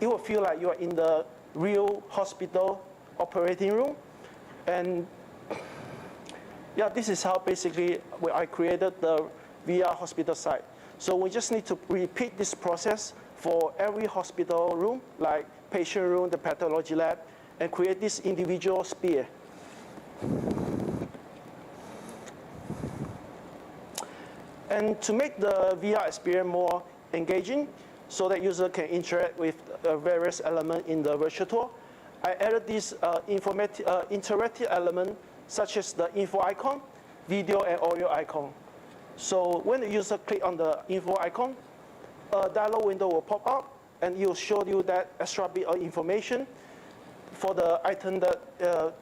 you will feel like you are in the real hospital operating room. And yeah, this is how basically I created the VR hospital site. So we just need to repeat this process for every hospital room, like patient room, the pathology lab, and create this individual sphere. And to make the VR experience more engaging, so that user can interact with various elements in the virtual tour, I added this interactive element, such as the info icon, video and audio icon. So when the user click on the info icon, a dialog window will pop up, and it will show you that extra bit of information for the item that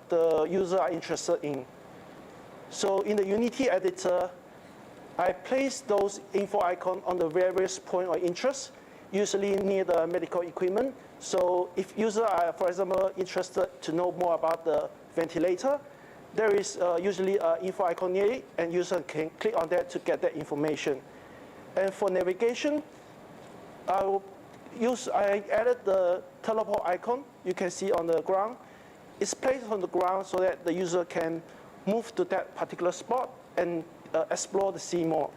the user are interested in. So in the Unity editor, I place those info icons on the various point of interest, usually near the medical equipment. So if users are, for example, interested to know more about the ventilator, there is usually an info icon near it, and user can click on that to get that information. And for navigation, I added the teleport icon you can see on the ground. It's placed on the ground so that the user can move to that particular spot and explore the scene more.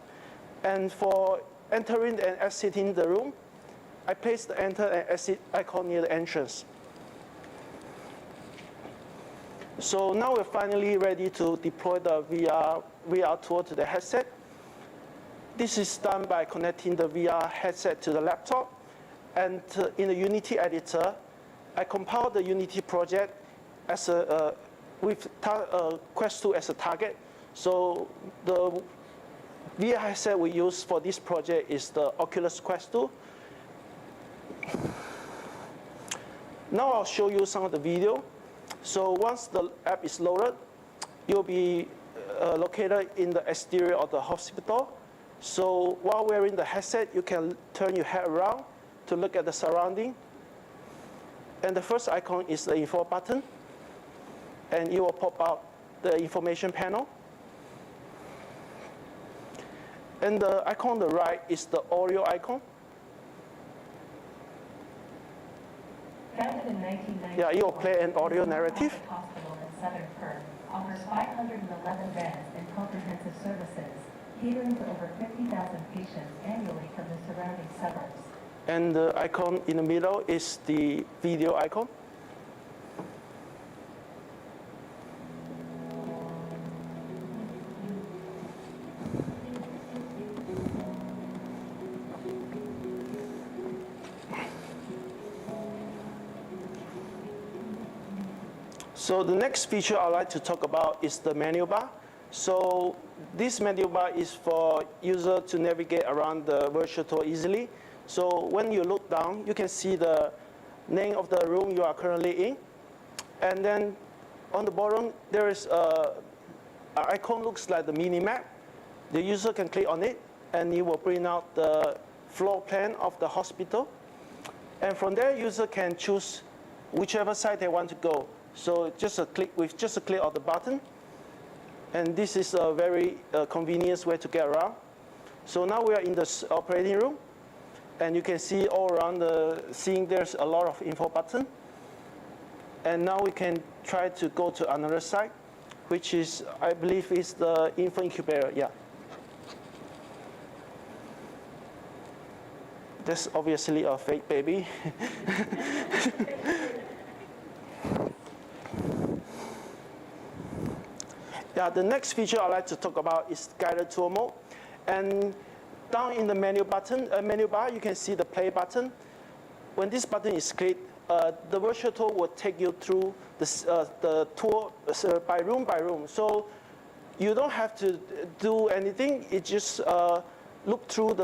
And for entering and exiting the room, I placed the enter and exit icon near the entrance. So now we're finally ready to deploy the VR tour to the headset. This is done by connecting the VR headset to the laptop. And in the Unity editor, I compiled the Unity project as with Quest 2 as a target. So the VR headset we use for this project is the Oculus Quest 2. Now I'll show you some of the video. So once the app is loaded, you'll be located in the exterior of the hospital. So while wearing the headset, you can turn your head around to look at the surrounding. And the first icon is the info button. And it will pop out the information panel. And the icon on the right is the audio icon. Founded in 1990, yeah, it will play an audio narrative. Hospital in Southern Perth offers 511 beds and comprehensive services, catering to over 50,000 patients annually from the surrounding suburbs. And the icon in the middle is the video icon. So the next feature I'd like to talk about is the menu bar. So this menu bar is for user to navigate around the virtual tour easily. So when you look down, you can see the name of the room you are currently in. And then on the bottom, there is an icon looks like the mini map. The user can click on it, and it will bring out the floor plan of the hospital. And from there, user can choose whichever side they want to go. So just a click of the button. And this is a very convenient way to get around. So now we are in the operating room. And you can see all around the scene, there's a lot of info button. And now we can try to go to another site, which is, I believe, is the info incubator. Yeah. That's obviously a fake baby. Yeah, the next feature I'd like to talk about is guided tour mode. And down in the menu bar, you can see the play button. When this button is clicked, the virtual tour will take you through the tour by room. So you don't have to do anything. It just look through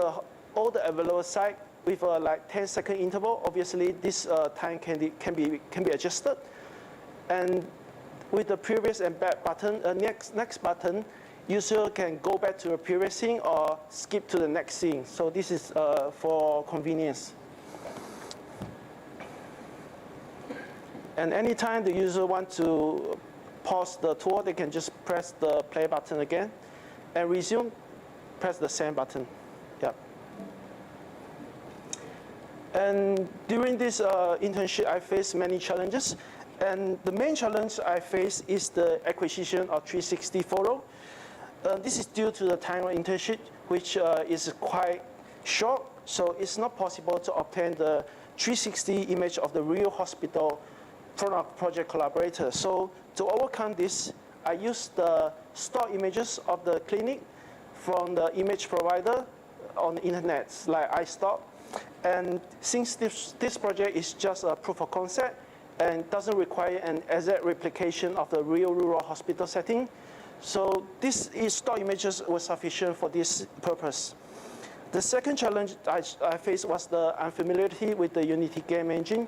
all the available site with a like 10-second interval. Obviously, this time can be adjusted. And with the previous and back button, next button, user can go back to a previous scene or skip to the next scene. So this is for convenience. And anytime the user wants to pause the tour, they can just press the play button again and resume, press the same button. Yeah. And during this internship, I faced many challenges. And the main challenge I face is the acquisition of 360 photo. This is due to the time of internship, which is quite short, so it's not possible to obtain the 360 image of the real hospital from our project collaborator. So to overcome this, I used the stock images of the clinic from the image provider on the internet, like iStock. And since this project is just a proof of concept and doesn't require an exact replication of the real rural hospital setting, so these stock images were sufficient for this purpose. The second challenge I faced was the unfamiliarity with the Unity game engine.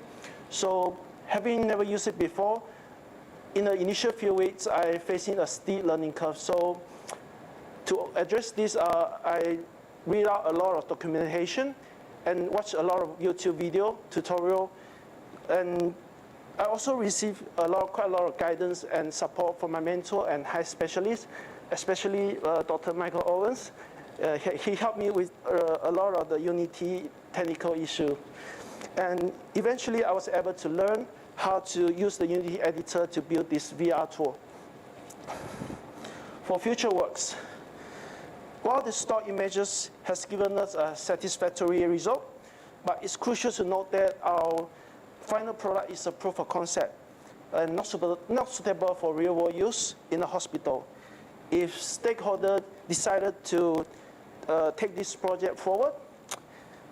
So having never used it before, in the initial few weeks, I facing a steep learning curve. So to address this, I read out a lot of documentation and watch a lot of YouTube video tutorial. And I also received quite a lot of guidance and support from my mentor and HIVE specialists, especially Dr. Michael Owens. He helped me with a lot of the Unity technical issue. And eventually I was able to learn how to use the Unity editor to build this VR tool. For future works, while the stock images has given us a satisfactory result, but it's crucial to note that our final product is a proof of concept and not suitable for real-world use in a hospital. If stakeholders decided to take this project forward,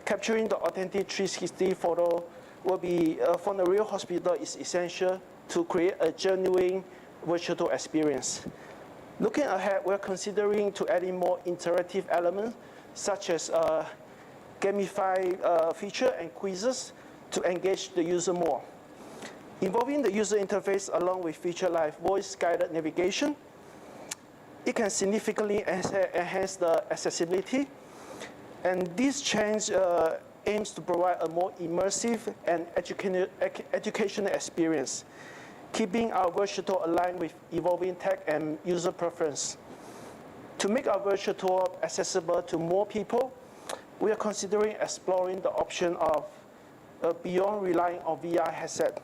capturing the authentic 360 photo will be from the real hospital is essential to create a genuine virtual tour experience. Looking ahead, we're considering to adding more interactive elements such as gamified feature and quizzes to engage the user more. Involving the user interface along with feature like voice-guided navigation, it can significantly enhance the accessibility. And this change aims to provide a more immersive and educational experience, keeping our virtual tour aligned with evolving tech and user preference. To make our virtual tour accessible to more people, we are considering exploring the option of beyond relying on VR headset.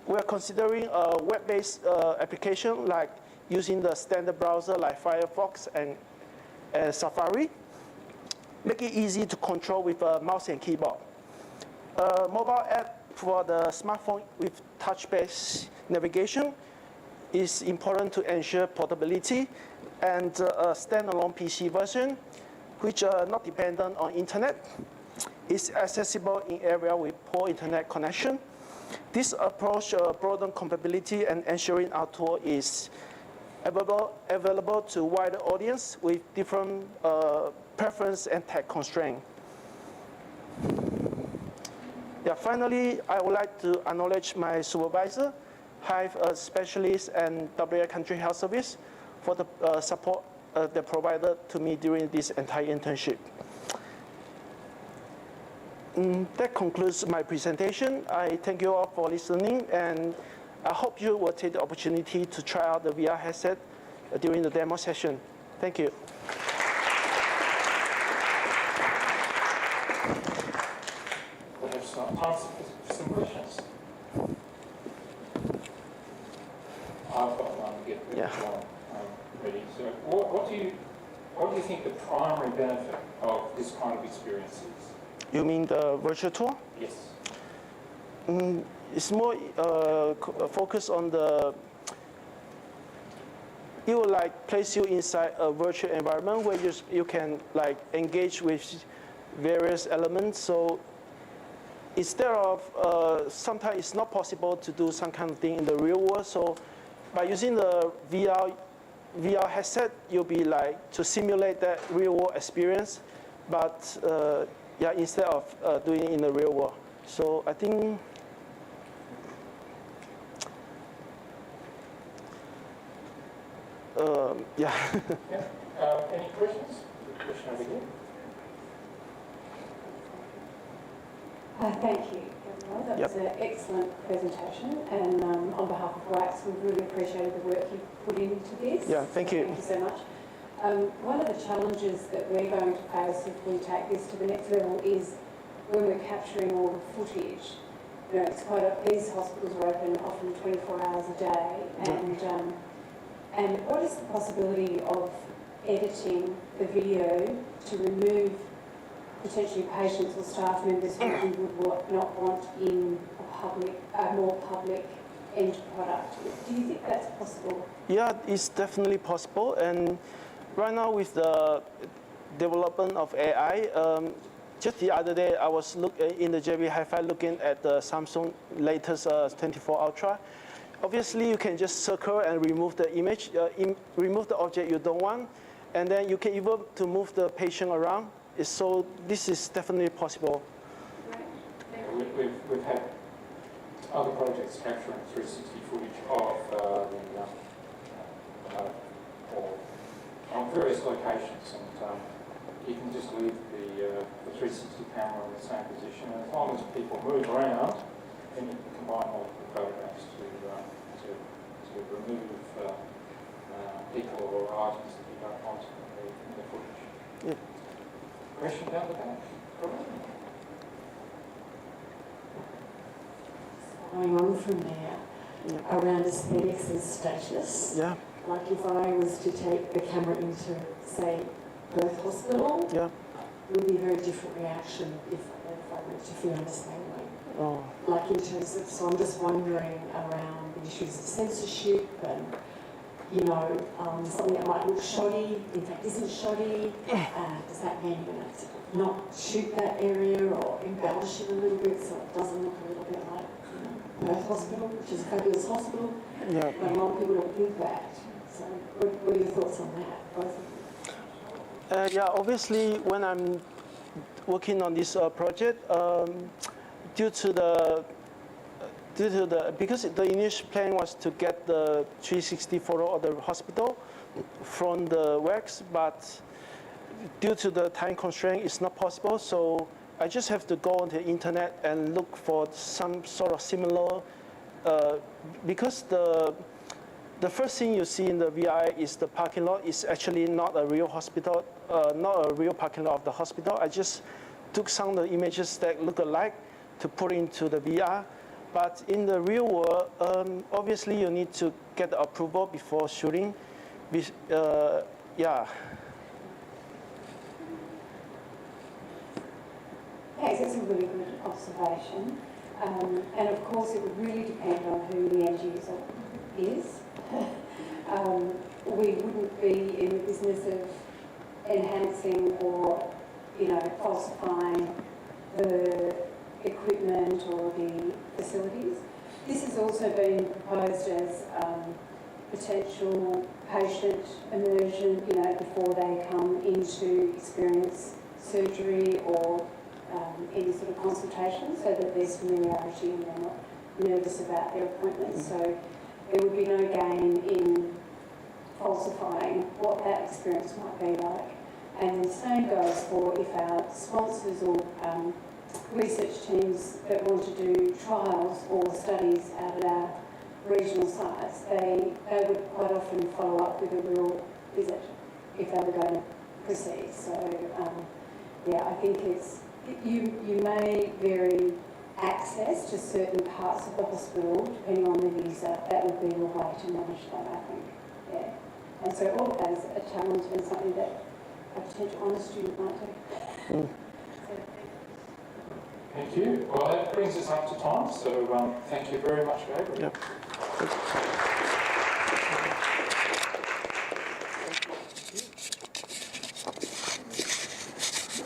We are considering a web-based application like using the standard browser like Firefox and Safari. Make it easy to control with a mouse and keyboard. A mobile app for the smartphone with touch-based navigation is important to ensure portability, and a standalone PC version, which are not dependent on internet, is accessible in areas with poor internet connection. This approach broadens compatibility and ensuring our tool is available to wider audience with different preference and tech constraint. Yeah, finally, I would like to acknowledge my supervisor, HIVE specialist, and WA Country Health Service for the support they provided to me during this entire internship. That concludes my presentation. I thank you all for listening, and I hope you will take the opportunity to try out the VR headset during the demo session. Thank you. We have some time for some questions. I've got one to get ready. So what do you think the primary benefit of this kind of experience is? You mean the virtual tour? Yes. It's more focused on it will like place you inside a virtual environment where you can like engage with various elements. So instead of sometimes it's not possible to do some kind of thing in the real world. So by using the VR headset, you'll be like to simulate that real world experience, but yeah, instead of doing it in the real world. So I think yeah. Any questions? Question over here. Thank you, Gabrielle. That was an excellent presentation, and on behalf of RICE, we've really appreciated the work you've put into this. Yeah, thank you. Thank you so much. One of the challenges that we're going to face if we take this to the next level is when we're capturing all the footage, you know, these hospitals are open often 24 hours a day, and what is the possibility of editing the video to remove potentially patients or staff members who we would not want in a more public end product? Do you think that's possible? Yeah, it's definitely possible. And right now with the development of AI, just the other day I was in the JB Hi-Fi looking at the Samsung latest 24 Ultra. Obviously, you can just circle and remove the image, remove the object you don't want, and then you can even to move the patient around. So this is definitely possible. We've had other projects capturing 360 footage of on various locations, and you can just leave the 360 camera in the same position, and as long as people move around, then you can combine multiple photographs to remove people or items that you don't want in the footage. Yeah. Question down the back? Following on from there, around aesthetics and status. Yeah. Like if I was to take the camera into, say, Perth Hospital, it would be a very different reaction if I went to film the same way. Oh. Like in terms of, so I'm just wondering around the issues of censorship and, you know, something that might look shoddy, in fact isn't shoddy. Does that mean you're going to not shoot that area or embellish it a little bit so it doesn't look a little bit like, you know, Perth Hospital, which is a fabulous hospital? Yeah. But a lot of people don't think that. So what are your thoughts on that, both of you? Yeah, obviously when I'm working on this project, because the initial plan was to get the 360 photo of the hospital from the wax, but due to the time constraint, it's not possible. So I just have to go on the internet and look for some sort of similar, because the first thing you see in the VI is the parking lot. It's actually not a real hospital, not a real parking lot of the hospital. I just took some of the images that look alike to put into the VR. But in the real world, obviously you need to get the approval before shooting. Yeah. Yeah, so that's a really good observation. And of course it would really depend on who the end user is. We wouldn't be in the business of enhancing or, you know, falsifying the equipment or the facilities. This has also been proposed as potential patient immersion, you know, before they come into experience surgery or any sort of consultation, so that there's familiarity and they're not nervous about their appointments. So there would be no gain in falsifying what that experience might be like. And the same goes for if our sponsors or research teams that want to do trials or studies out at our regional sites, they would quite often follow up with a real visit if they were going to proceed. So yeah, I think you may vary access to certain parts of the hospital depending on the user. That would be the way to manage that, I think. Yeah. And so all of that is a challenge and something that a potential honours student might do. Thank you. Well, that brings us up to time, so thank you very much, Gabriel. Yep.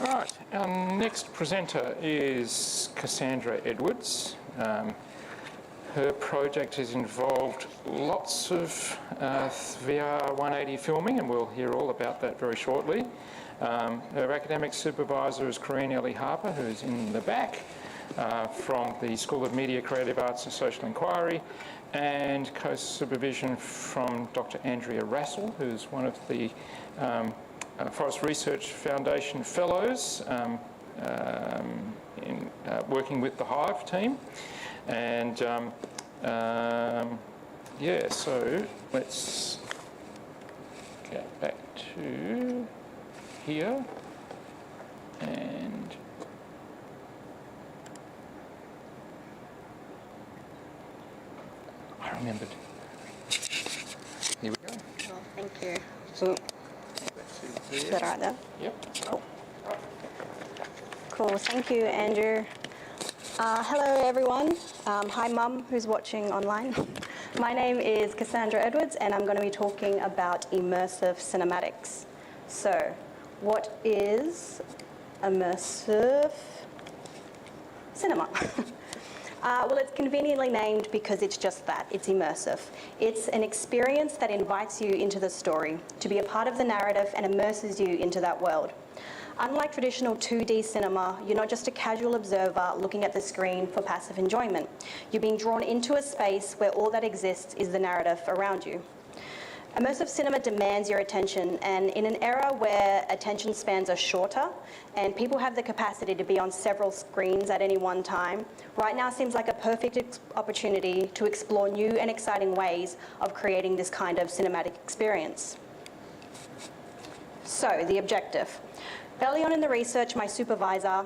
Right, our next presenter is Cassandra Edwards. Her project has involved lots of VR 180 filming, and we'll hear all about that very shortly. Her academic supervisor is Corinne Ellie Harper, who's in the back, from the School of Media, Creative Arts and Social Inquiry, and co-supervision from Dr. Andrea Rassel, who's one of the Forest Research Foundation Fellows in working with the HIVE team. And yeah, so let's get back to here. And remembered. Here we go. Oh, thank you. Is that right there? Yep. Cool. Cool. Thank you, Andrew. Hello, everyone. Hi, Mum, who's watching online. My name is Cassandra Edwards, and I'm going to be talking about immersive cinematics. So, what is immersive cinema? Well, it's conveniently named because it's just that. It's immersive. It's an experience that invites you into the story, to be a part of the narrative and immerses you into that world. Unlike traditional 2D cinema, you're not just a casual observer looking at the screen for passive enjoyment. You're being drawn into a space where all that exists is the narrative around you. Immersive cinema demands your attention, and in an era where attention spans are shorter and people have the capacity to be on several screens at any one time, right now seems like a perfect opportunity to explore new and exciting ways of creating this kind of cinematic experience. So, the objective. Early on in the research, my supervisor,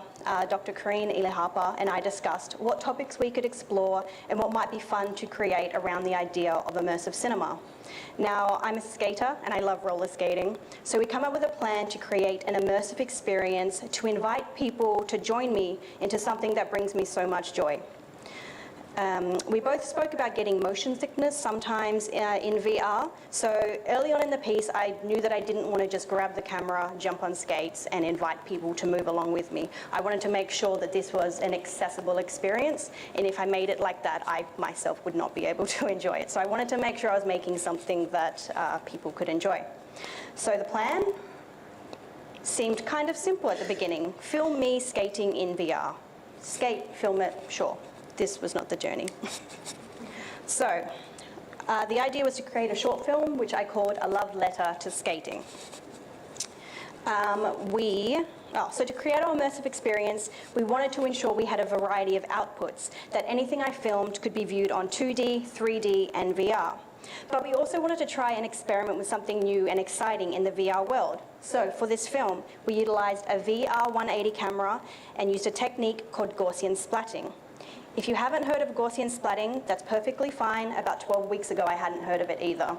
Dr. Kareen Ely-Harper, and I discussed what topics we could explore and what might be fun to create around the idea of immersive cinema. Now, I'm a skater and I love roller skating, so we come up with a plan to create an immersive experience to invite people to join me into something that brings me so much joy. We both spoke about getting motion sickness sometimes in VR. So early on in the piece, I knew that I didn't want to just grab the camera, jump on skates, and invite people to move along with me. I wanted to make sure that this was an accessible experience, and if I made it like that, I myself would not be able to enjoy it. So I wanted to make sure I was making something that people could enjoy. So the plan seemed kind of simple at the beginning. Film me skating in VR. Skate, film it, sure. This was not the journey. So, the idea was to create a short film, which I called A Love Letter to Skating. So to create our immersive experience, we wanted to ensure we had a variety of outputs, that anything I filmed could be viewed on 2D, 3D, and VR. But we also wanted to try and experiment with something new and exciting in the VR world. So for this film, we utilized a VR 180 camera and used a technique called Gaussian splatting. If you haven't heard of Gaussian splatting, that's perfectly fine. About 12 weeks ago, I hadn't heard of it either.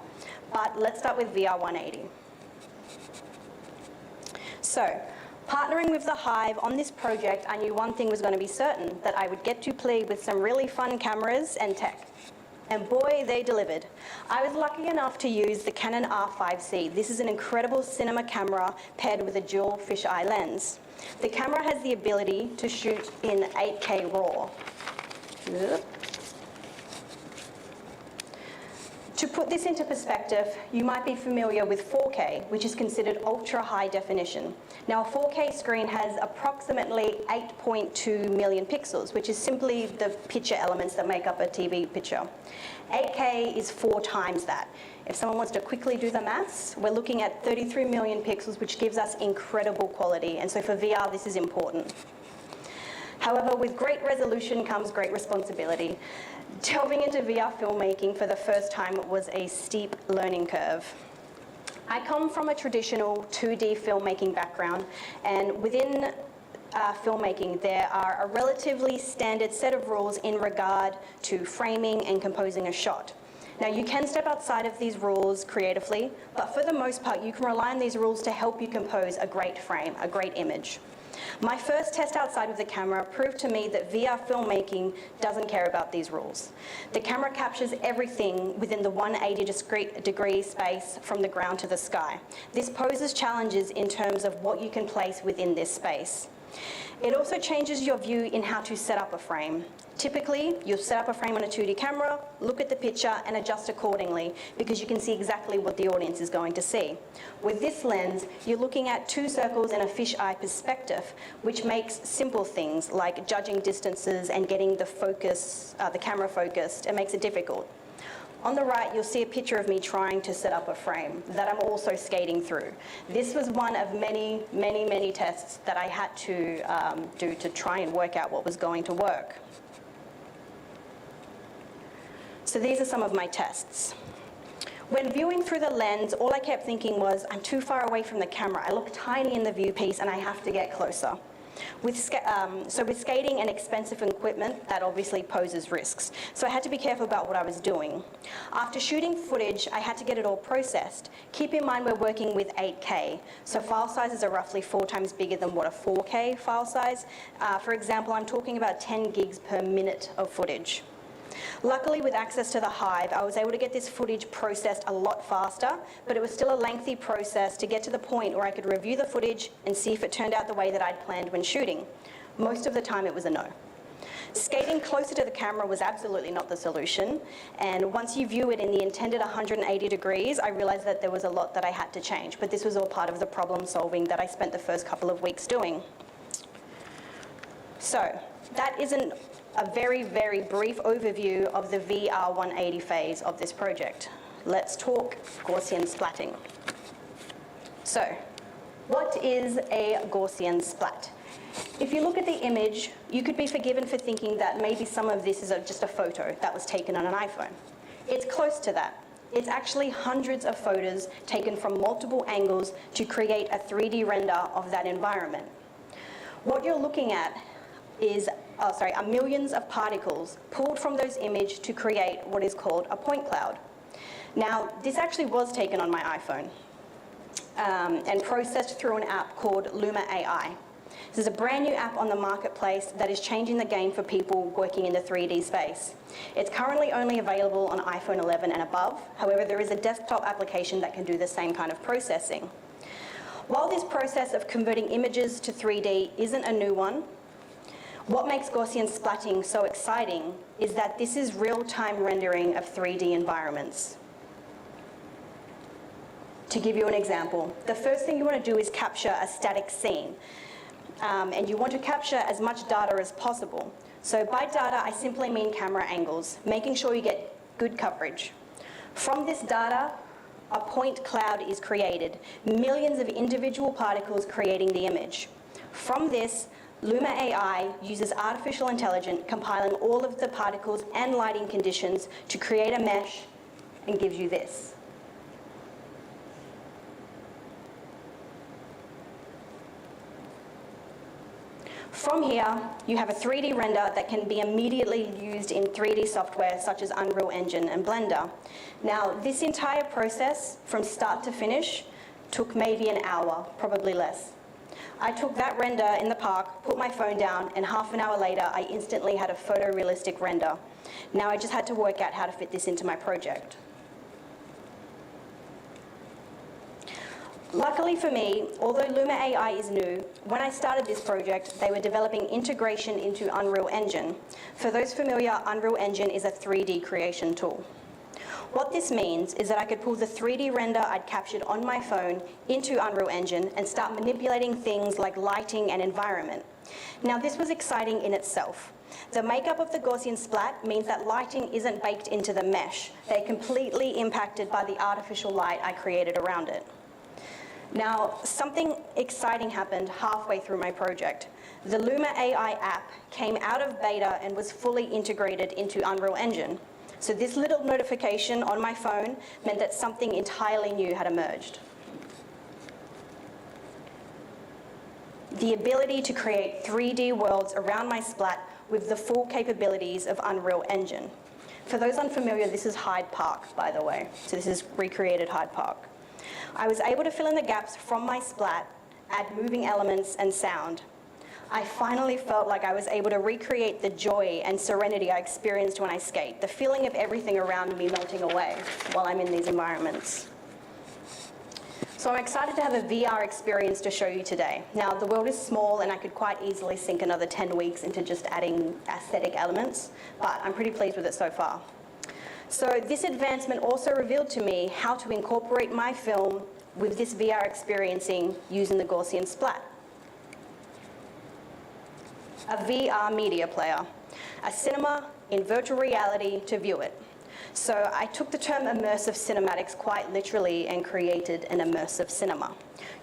But let's start with VR 180. So, partnering with the HIVE on this project, I knew one thing was going to be certain, that I would get to play with some really fun cameras and tech. And boy, they delivered. I was lucky enough to use the Canon R5C. This is an incredible cinema camera paired with a dual fisheye lens. The camera has the ability to shoot in 8K RAW. To put this into perspective, you might be familiar with 4K, which is considered ultra high definition. Now, a 4K screen has approximately 8.2 million pixels, which is simply the picture elements that make up a TV picture. 8K is 4 times that. If someone wants to quickly do the maths, we're looking at 33 million pixels, which gives us incredible quality. And so for VR, this is important. However, with great resolution comes great responsibility. Delving into VR filmmaking for the first time was a steep learning curve. I come from a traditional 2D filmmaking background, and within filmmaking, there are a relatively standard set of rules in regard to framing and composing a shot. Now, you can step outside of these rules creatively, but for the most part, you can rely on these rules to help you compose a great frame, a great image. My first test outside of the camera proved to me that VR filmmaking doesn't care about these rules. The camera captures everything within the 180-degree space from the ground to the sky. This poses challenges in terms of what you can place within this space. It also changes your view in how to set up a frame. Typically, you'll set up a frame on a 2D camera, look at the picture, and adjust accordingly because you can see exactly what the audience is going to see. With this lens, you're looking at 2 circles in a fisheye perspective, which makes simple things like judging distances and getting the camera focused. It makes it difficult. On the right, you'll see a picture of me trying to set up a frame that I'm also skating through. This was one of many, many, many tests that I had to do to try and work out what was going to work. So these are some of my tests. When viewing through the lens, all I kept thinking was, I'm too far away from the camera. I look tiny in the viewpiece and I have to get closer. With skating and expensive equipment, that obviously poses risks. So I had to be careful about what I was doing. After shooting footage, I had to get it all processed. Keep in mind we're working with 8K, so file sizes are roughly 4 times bigger than what a 4K file size. For example, I'm talking about 10 gigs per minute of footage. Luckily, with access to the HIVE, I was able to get this footage processed a lot faster, but it was still a lengthy process to get to the point where I could review the footage and see if it turned out the way that I'd planned when shooting. Most of the time, it was a no. Skating closer to the camera was absolutely not the solution, and once you view it in the intended 180 degrees, I realized that there was a lot that I had to change, but this was all part of the problem solving that I spent the first couple of weeks doing. So, that isn't a very, very brief overview of the VR 180 phase of this project. Let's talk Gaussian splatting. So, what is a Gaussian splat? If you look at the image, you could be forgiven for thinking that maybe some of this is just a photo that was taken on an iPhone. It's close to that. It's actually hundreds of photos taken from multiple angles to create a 3D render of that environment. What you're looking at are millions of particles pulled from those images to create what is called a point cloud. Now, this actually was taken on my iPhone and processed through an app called Luma AI. This is a brand new app on the marketplace that is changing the game for people working in the 3D space. It's currently only available on iPhone 11 and above. However, there is a desktop application that can do the same kind of processing. While this process of converting images to 3D isn't a new one, what makes Gaussian splatting so exciting is that this is real-time rendering of 3D environments. To give you an example, the first thing you want to do is capture a static scene. And you want to capture as much data as possible. So by data, I simply mean camera angles, making sure you get good coverage. From this data, a point cloud is created, millions of individual particles creating the image. From this, Luma AI uses artificial intelligence, compiling all of the particles and lighting conditions to create a mesh and gives you this. From here, you have a 3D render that can be immediately used in 3D software such as Unreal Engine and Blender. Now, this entire process, from start to finish, took maybe an hour, probably less. I took that render in the park, put my phone down, and half an hour later, I instantly had a photorealistic render. Now I just had to work out how to fit this into my project. Luckily for me, although Luma AI is new, when I started this project, they were developing integration into Unreal Engine. For those familiar, Unreal Engine is a 3D creation tool. What this means is that I could pull the 3D render I'd captured on my phone into Unreal Engine and start manipulating things like lighting and environment. Now, this was exciting in itself. The makeup of the Gaussian splat means that lighting isn't baked into the mesh. They're completely impacted by the artificial light I created around it. Now, something exciting happened halfway through my project. The Luma AI app came out of beta and was fully integrated into Unreal Engine. So this little notification on my phone meant that something entirely new had emerged. The ability to create 3D worlds around my splat with the full capabilities of Unreal Engine. For those unfamiliar, this is Hyde Park, by the way. So this is recreated Hyde Park. I was able to fill in the gaps from my splat, add moving elements and sound. I finally felt like I was able to recreate the joy and serenity I experienced when I skate, the feeling of everything around me melting away while I'm in these environments. So I'm excited to have a VR experience to show you today. Now, the world is small and I could quite easily sink another 10 weeks into just adding aesthetic elements, but I'm pretty pleased with it so far. So this advancement also revealed to me how to incorporate my film with this VR experiencing using the Gaussian splat. A VR media player, a cinema in virtual reality to view it. So I took the term immersive cinematics quite literally and created an immersive cinema.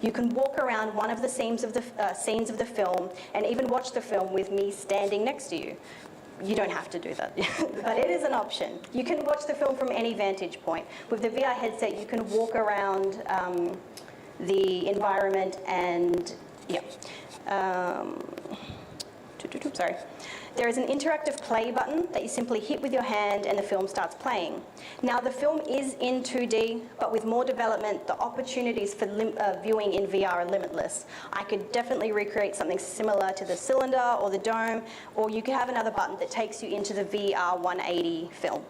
You can walk around one of the scenes of the film and even watch the film with me standing next to you. You don't have to do that, but it is an option. You can watch the film from any vantage point. With the VR headset, you can walk around the environment and, yeah. sorry. There is an interactive play button that you simply hit with your hand and the film starts playing. Now the film is in 2D, but with more development, the opportunities for viewing in VR are limitless. I could definitely recreate something similar to the cylinder or the dome, or you could have another button that takes you into the VR 180 film.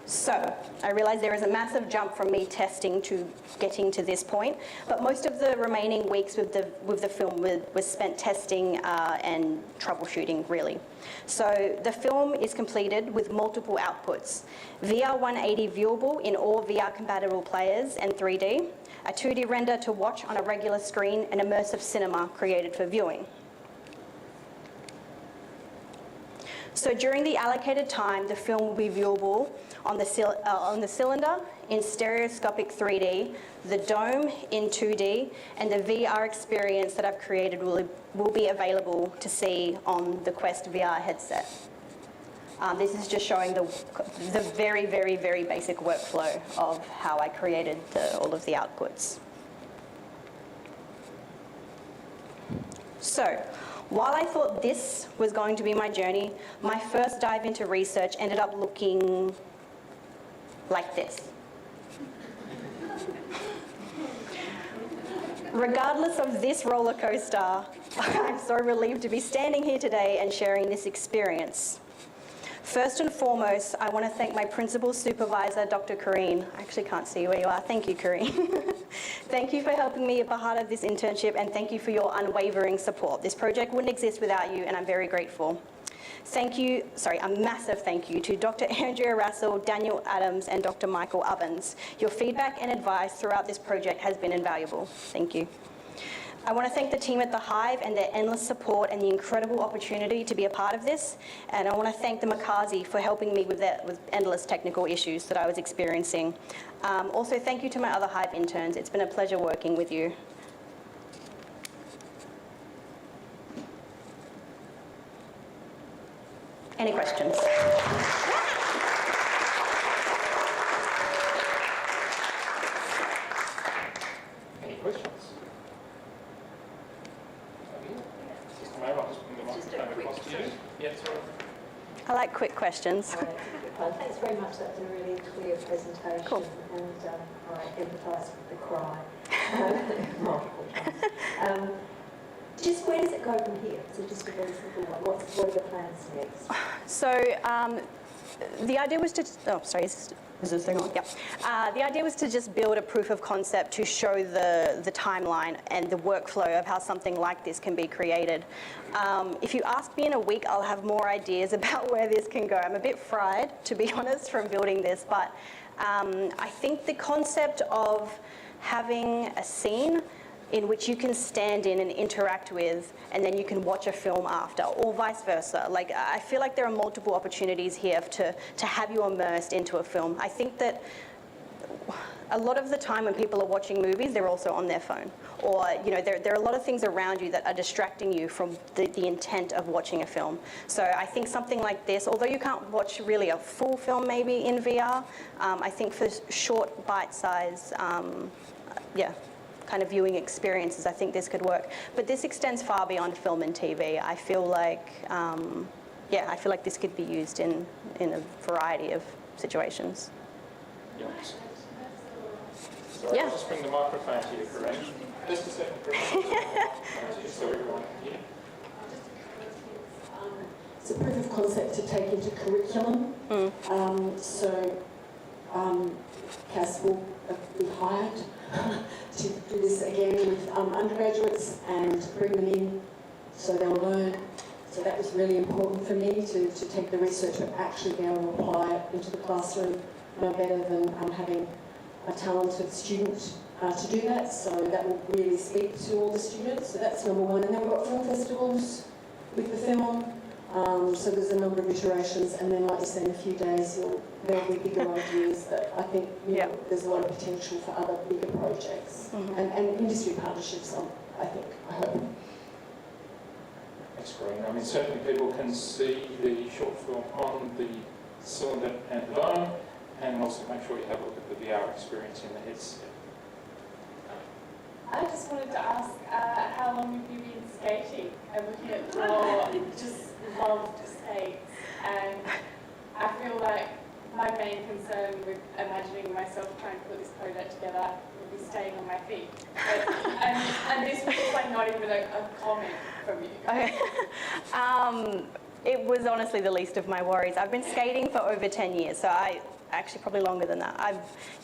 So, I realise there is a massive jump from me testing to getting to this point, but most of the remaining weeks with the film was spent testing and troubleshooting, really. So, the film is completed with multiple outputs. VR 180 viewable in all VR compatible players and 3D, a 2D render to watch on a regular screen, and immersive cinema created for viewing. So during the allocated time, the film will be viewable on the cylinder in stereoscopic 3D, the dome in 2D, and the VR experience that I've created will be available to see on the Quest VR headset. This is just showing the very, very, very basic workflow of how I created all of the outputs. So, while I thought this was going to be my journey, my first dive into research ended up looking like this. Regardless of this roller coaster, I'm so relieved to be standing here today and sharing this experience. First and foremost, I want to thank my principal supervisor, Dr. Kareen. I actually can't see where you are. Thank you, Kareen. Thank you for helping me at the heart of this internship, and thank you for your unwavering support. This project wouldn't exist without you, and I'm very grateful. A massive thank you to Dr. Andrea Russell, Daniel Adams, and Dr. Michael Ovens. Your feedback and advice throughout this project has been invaluable. Thank you. I want to thank the team at the HIVE and their endless support and the incredible opportunity to be a part of this. And I want to thank the Makazi for helping me with endless technical issues that I was experiencing. Also, thank you to my other HIVE interns. It's been a pleasure working with you. Any questions? Any questions? I'll just bring the microphone across to you. Yeah, sorry. I like quick questions. Thanks very much. That's a really clear presentation. Cool. And I empathise with the cry multiple times. Just where does it go from here? So just a very simple one. What are the plans next? So the idea was to, is this thing on? Yep. The idea was to just build a proof of concept to show the timeline and the workflow of how something like this can be created. If you ask me in a week, I'll have more ideas about where this can go. I'm a bit fried, to be honest, from building this, but I think the concept of having a scene in which you can stand in and interact with, and then you can watch a film after, or vice versa. Like, I feel like there are multiple opportunities here to have you immersed into a film. I think that a lot of the time when people are watching movies, they're also on their phone. Or, you know, there are a lot of things around you that are distracting you from the intent of watching a film. So I think something like this, although you can't watch really a full film maybe in VR, I think for short bite-size, kind of viewing experiences, I think this could work. But this extends far beyond film and TV. I feel like, I feel like this could be used in a variety of situations. Yeah. So I'll just bring the microphone to you, Kareen. Just a second, just so everyone can hear. It's a proof of concept to take into curriculum. CAS will be hired to do this again with undergraduates and bring them in so they'll learn. So that was really important for me to take the research but actually be able to apply it into the classroom no better than having a talented student to do that. So that will really speak to all the students. So that's number one. And then we've got film festivals with the film. So there's a number of iterations, and then, like you said, in a few days there'll be bigger ideas that I think there's a lot of potential for other bigger projects and industry partnerships. I hope. That's great. I mean, certainly people can see the short film on the cylinder and the dome, and also make sure you have a look at the VR experience in the headset. I just wanted to ask, how long have you been skating? I'm looking at the floor, just love to skate. And I feel like my main concern with imagining myself trying to put this project together would be staying on my feet. And this was like not even a comment from you. Okay. It was honestly the least of my worries. I've been skating for over 10 years, so actually probably longer than that.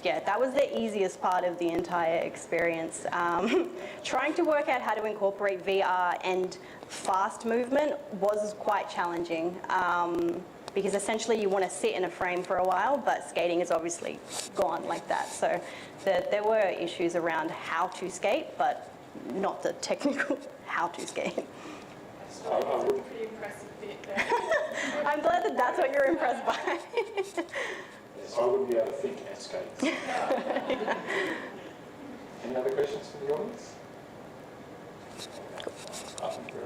Yeah, that was the easiest part of the entire experience. Trying to work out how to incorporate VR and fast movement was quite challenging because essentially you want to sit in a frame for a while, but skating is obviously gone like that. So there were issues around how to skate, but not the technical how to skate. Pretty impressive bit there. I'm glad that that's what you're impressed by. I wouldn't be able to think at skates. Any other questions from the audience? I think we're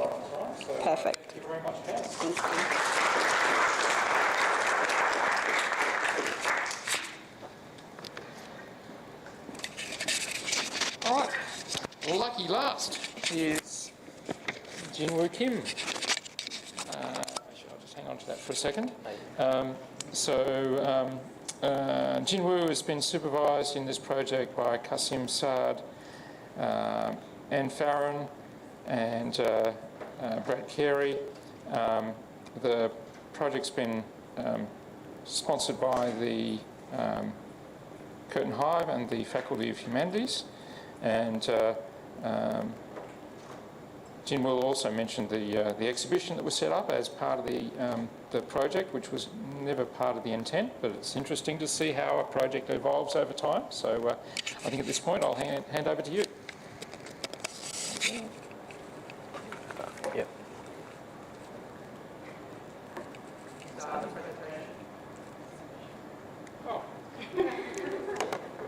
right on time. So Perfect. Thank you very much, Cass. Thank you. All right. Lucky last is Jinwoo Kim. Actually, I'll just hang on to that for a second. Jinwoo has been supervised in this project by Kasim Saad, Anne Farron, and Brad Carey. The project's been sponsored by the Curtin HIVE and the Faculty of Humanities, and Jin will also mention the exhibition that was set up as part of the project, which was never part of the intent, but it's interesting to see how a project evolves over time. So I think at this point I'll hand over to you. Yep. Oh,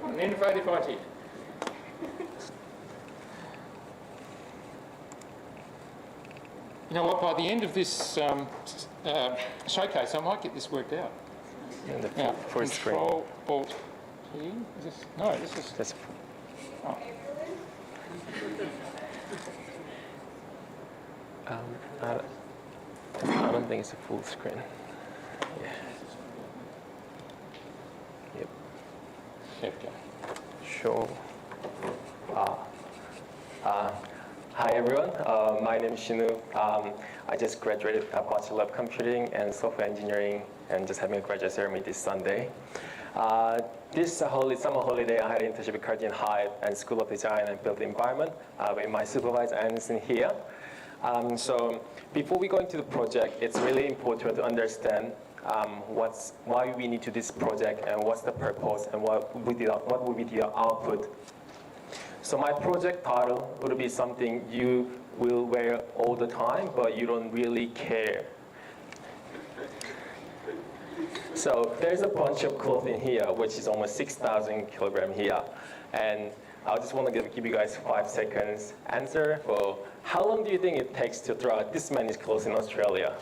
an innovative idea. You know what, by the end of this showcase, I might get this worked out. And the Now, first screen. Control, Alt, T, is this? No, this is... That's oh. I don't think it's a full screen. Yeah. Yep. Okay. Sure. Hi everyone, my name is Shinu. I just graduated a Bachelor of Computing and Software Engineering and just having a graduate ceremony this Sunday. This summer holiday I had an internship with Curtin HIVE and School of Design and Built Environment with my supervisor Anderson here. So before we go into the project, it's really important to understand why we need to do this project and what's the purpose and what would be the output. So my project title would be something you will wear all the time, but you don't really care. So there's a bunch of cloth in here, which is almost 6,000 kilograms here. And I just want to give you guys 5 seconds answer for how long do you think it takes to throw out this many clothes in Australia?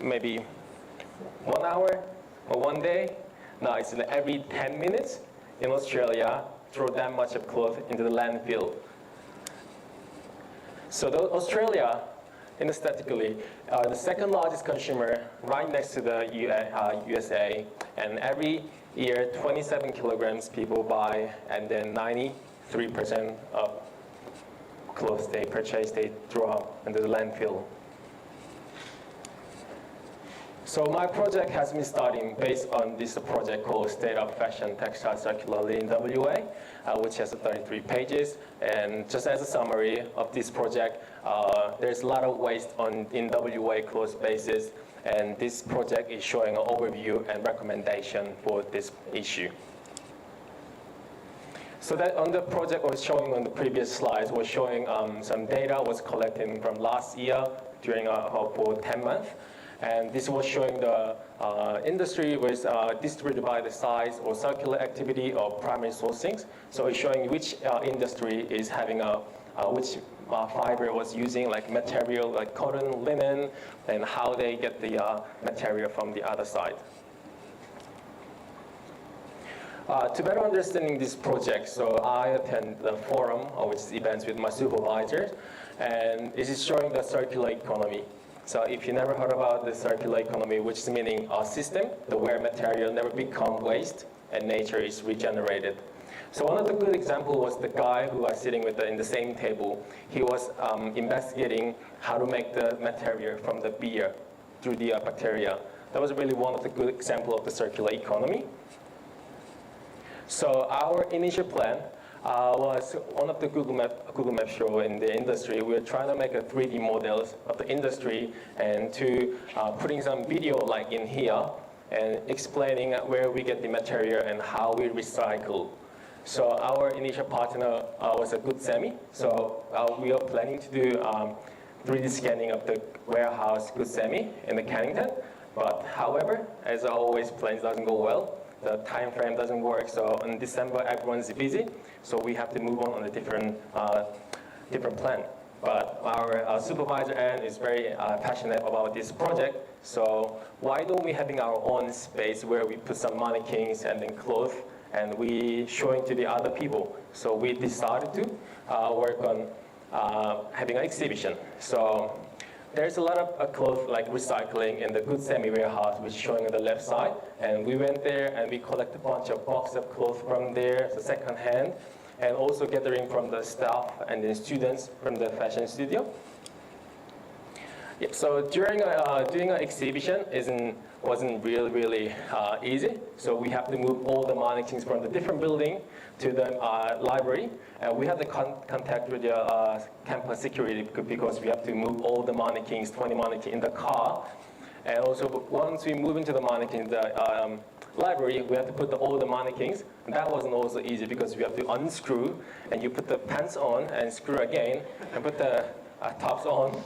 Maybe 1 hour or 1 day? No, it's every 10 minutes in Australia, throw that much of cloth into the landfill. So Australia, statistically, the second largest consumer right next to the USA, and every year 27 kilograms people buy, and then 93% of clothes they purchase, they throw out into the landfill. So my project has been starting based on this project called State of Fashion Textile Circularity in WA, which has 33 pages. And just as a summary of this project, there's a lot of waste in WA clothes spaces, and this project is showing an overview and recommendation for this issue. So that on the project was showing on the previous slides was showing some data was collected from last year during for 10 months. And this was showing the industry was distributed by the size or circular activity or primary sourcing. So it's showing which industry is having which fiber was using, like material like cotton, linen, and how they get the material from the other side. To better understanding this project, so I attend the forum, which is events with my supervisors, and this is showing the circular economy. So if you never heard about the circular economy, which is meaning a system where material never become waste and nature is regenerated. So one of the good examples was the guy who was sitting with in the same table. He was investigating how to make the material from the beer through the bacteria. That was really one of the good examples of the circular economy. So our initial plan was one of the Google Map show in the industry. We were trying to make a 3D models of the industry and to putting some video like in here and explaining where we get the material and how we recycle. So our initial partner was a Good Semi. So we are planning to do 3D scanning of the warehouse Good Semi in the Cannington. But however, as always, plans doesn't go well. The time frame doesn't work. So in December, everyone's busy. So we have to move on a different plan. But our supervisor, Anne, is very passionate about this project. So why don't we having our own space where we put some mannequins and then clothes and we showing to the other people. So we decided to work on having an exhibition. So there's a lot of clothes like recycling in the Good Semi warehouse, which is showing on the left side. And we went there and we collect a bunch of boxes of clothes from there, so second hand, and also gathering from the staff and the students from the fashion studio. Yeah, so during doing an exhibition wasn't really easy. So we have to move all the mannequins from the different building to the library. And we have to contact with the campus security because we have to move all the mannequins, 20 mannequins in the car. And also once we move into the mannequins, the library, we have to put all the mannequins. And that wasn't also easy because we have to unscrew and you put the pants on and screw again and put the tops on.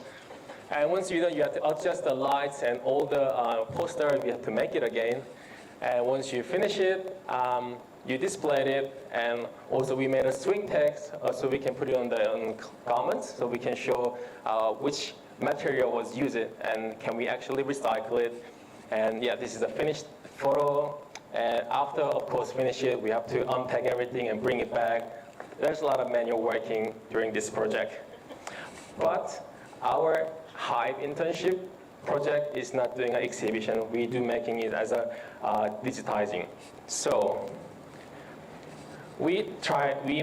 And once you're done, you have to adjust the lights and all the posters, you have to make it again. And once you finish it, you displayed it, and also we made a swing text so we can put it on the garments, so we can show which material was used and can we actually recycle it. And yeah, this is a finished photo. And after, of course, finish it, we have to unpack everything and bring it back. There's a lot of manual working during this project. But our HIVE internship project is not doing an exhibition. We do making it as a digitizing. So we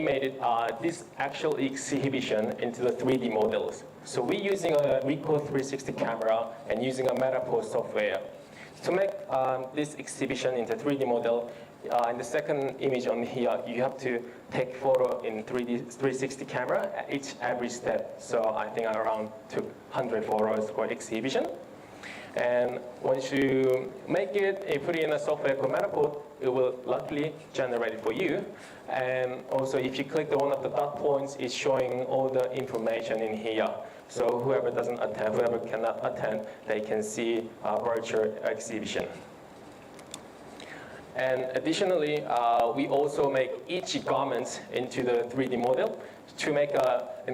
made it this actual exhibition into the 3D models. So we're using a Ricoh 360 camera and using a Metapose software. To make this exhibition into 3D model, in the second image on here, you have to take photo in 360 camera at every step. So I think around 200 photos for exhibition. And once you make it, you put it in a software called Metapose, it will luckily generate it for you. And also if you click the one of the dot points, it's showing all the information in here. So whoever doesn't attend, whoever cannot attend, they can see a virtual exhibition. And additionally, we also make each garment into the 3D model. To make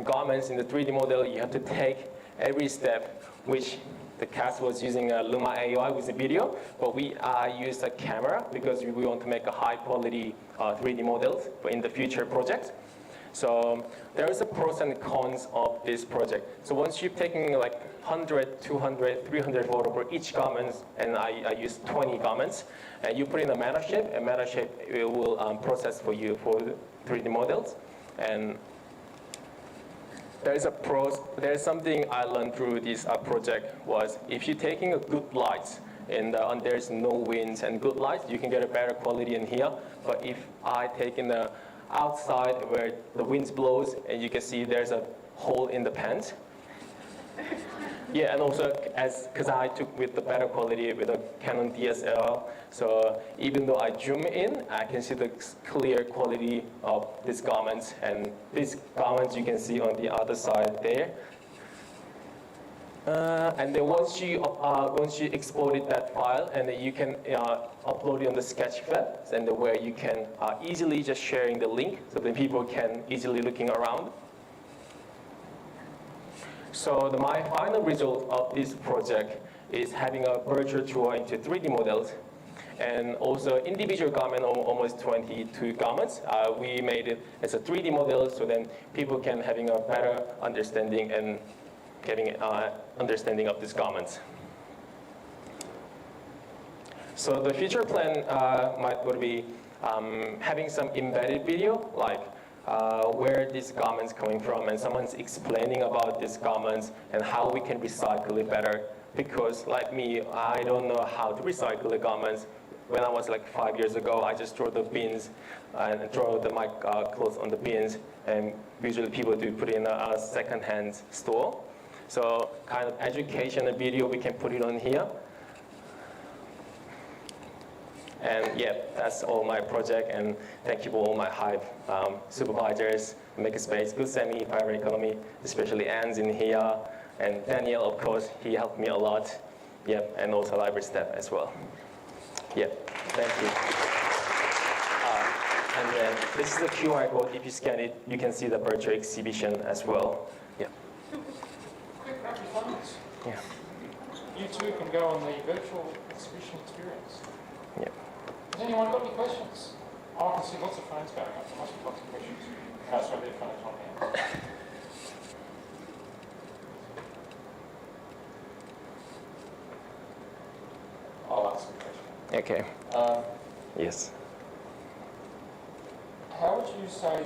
garments in the 3D model, you have to take every step, which the cast was using a Luma AI with a video, but we used a camera because we want to make a high quality 3D models in the future projects. So there is a pros and cons of this project. So once you've taken like 100, 200, 300 photos for each garment, and I use 20 garments, and you put in a Metashape, and Metashape it will process for you for the 3D models. And there's something I learned through this project was if you're taking a good lights and there's no winds and good lights, you can get a better quality in here. But if I take in the outside where the winds blows and you can see there's a hole in the pants. Yeah, and also because I took with the better quality with a Canon DSLR, so even though I zoom in, I can see the clear quality of these garments, and these garments you can see on the other side there. And then once you exported that file, and then you can upload it on the Sketchfab, and where you can easily just sharing the link so that people can easily looking around. So my final result of this project is having a virtual tour into 3D models. and also individual garment, almost 22 garments. We made it as a 3D model, so then people can having a better understanding and getting understanding of these garments. So the future plan would be having some embedded video, like where these garments coming from, and someone's explaining about these garments and how we can recycle it better. Because like me, I don't know how to recycle the garments. When I was like 5 years ago, I just throw the bins and throw my clothes on the bins, and usually people do put it in a second-hand store. So kind of education and video, we can put it on here. And yeah, that's all my project, and thank you for all my HIVE supervisors, Makerspace, Good Semi, Private Economy, especially Anne's in here, and Daniel, of course, he helped me a lot. Yeah, and also library staff as well. Yeah, thank you. And then this is the QR code. If you scan it, you can see the virtual exhibition as well. Yeah. Quick rapid fires. Yeah. You too can go on the virtual exhibition experience. Yeah. Has anyone got any questions? Oh, I can see lots of phones going up. There must be lots of questions. That's why their phones on now. I'll ask a question. Okay. Yes. How would you say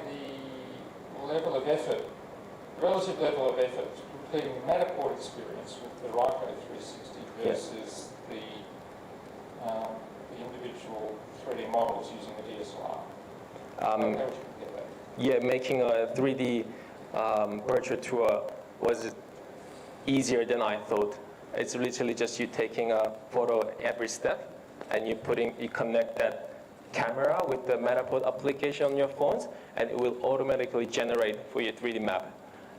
the level of effort, relative level of effort, completing the Matterport experience with the Ryko 360 versus the individual 3D models using the DSLR? How would you compare that? Yeah, making a 3D virtual tour was easier than I thought. It's literally just you taking a photo every step, and you connect that camera with the Matterport application on your phones, and it will automatically generate for your 3D map.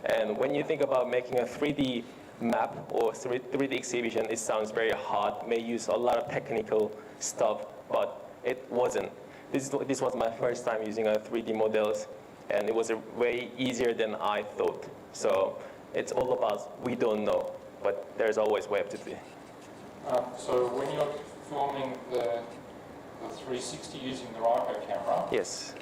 And when you think about making a 3D map or 3D exhibition, it sounds very hard, may use a lot of technical stuff, but it wasn't. This was my first time using a 3D models, and it was way easier than I thought. So it's all about we don't know, but there's always a way to do. So when you're filming the 360 using the Ryko camera, yes,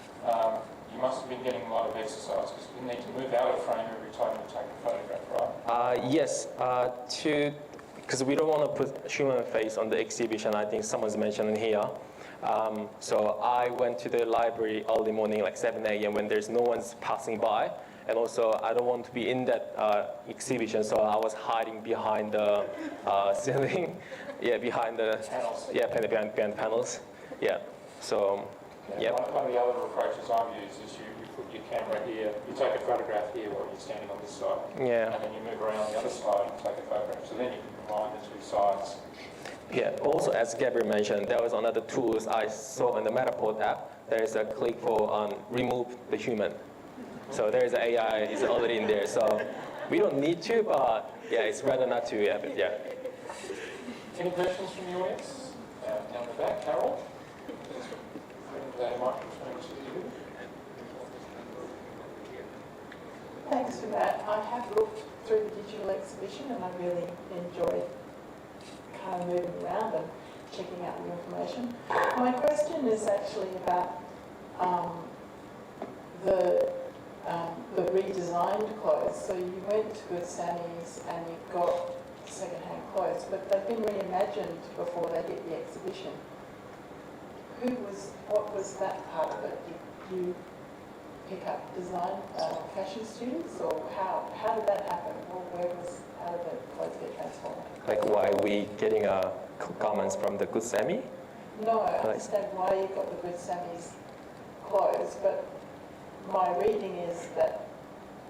you must have been getting a lot of exercise because you need to move out of frame every time you take a photograph, right? Yes, because we don't want to put human face on the exhibition. I think someone's mentioned here. So I went to the library early morning, like 7 a.m. when there's no one's passing by. And also, I don't want to be in that exhibition, so I was hiding behind the ceiling. Yeah, behind the panels. Yeah, behind panels. Yeah, so, yeah. One of the other approaches I've used is you put your camera here, you take a photograph here while you're standing on this side. Yeah. And then you move around the other side and take a photograph. So then you can combine the two sides. Yeah, also as Gabriel mentioned, there was another tools I saw in the Matterport app. There is a click for remove the human. So there is AI is already in there. So we don't need to, but yeah, it's rather not to have it. Yeah. Any questions from the audience? Down the back, Carol. Thanks for that. I have looked through the digital exhibition and I really enjoyed kind of moving around and checking out the information. My question is actually about the redesigned clothes. So you went to Good Sammy's and you got second-hand clothes, but they've been reimagined before they hit the exhibition. What was that part of it? Did you pick up design fashion students, or how did that happen? Or how did the clothes get transformed? Like why we getting comments from the Good Sammy? No, I understand why you got the Good Sammy's clothes, but my reading is that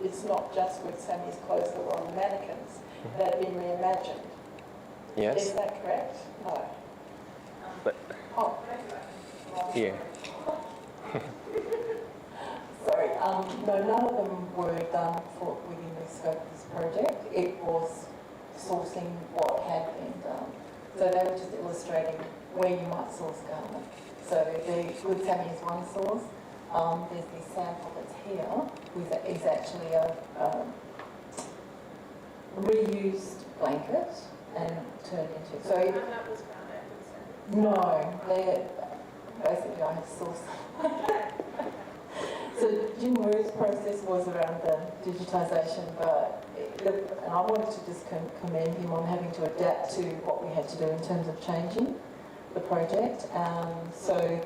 it's not just Good Sammy's clothes that were on the mannequins, that had been reimagined. Yes. Is that correct? No. But, yeah. Sorry, no, none of them were done within the scope of this project. It was sourcing what had been done. So they were just illustrating where you might source garment. So the Good Sammy is one source. There's this sample that's here, which is actually a reused blanket and turned into. So No, basically I had to source. So Jin Wu's process was around the digitisation, and I wanted to just commend him on having to adapt to what we had to do in terms of changing the project. So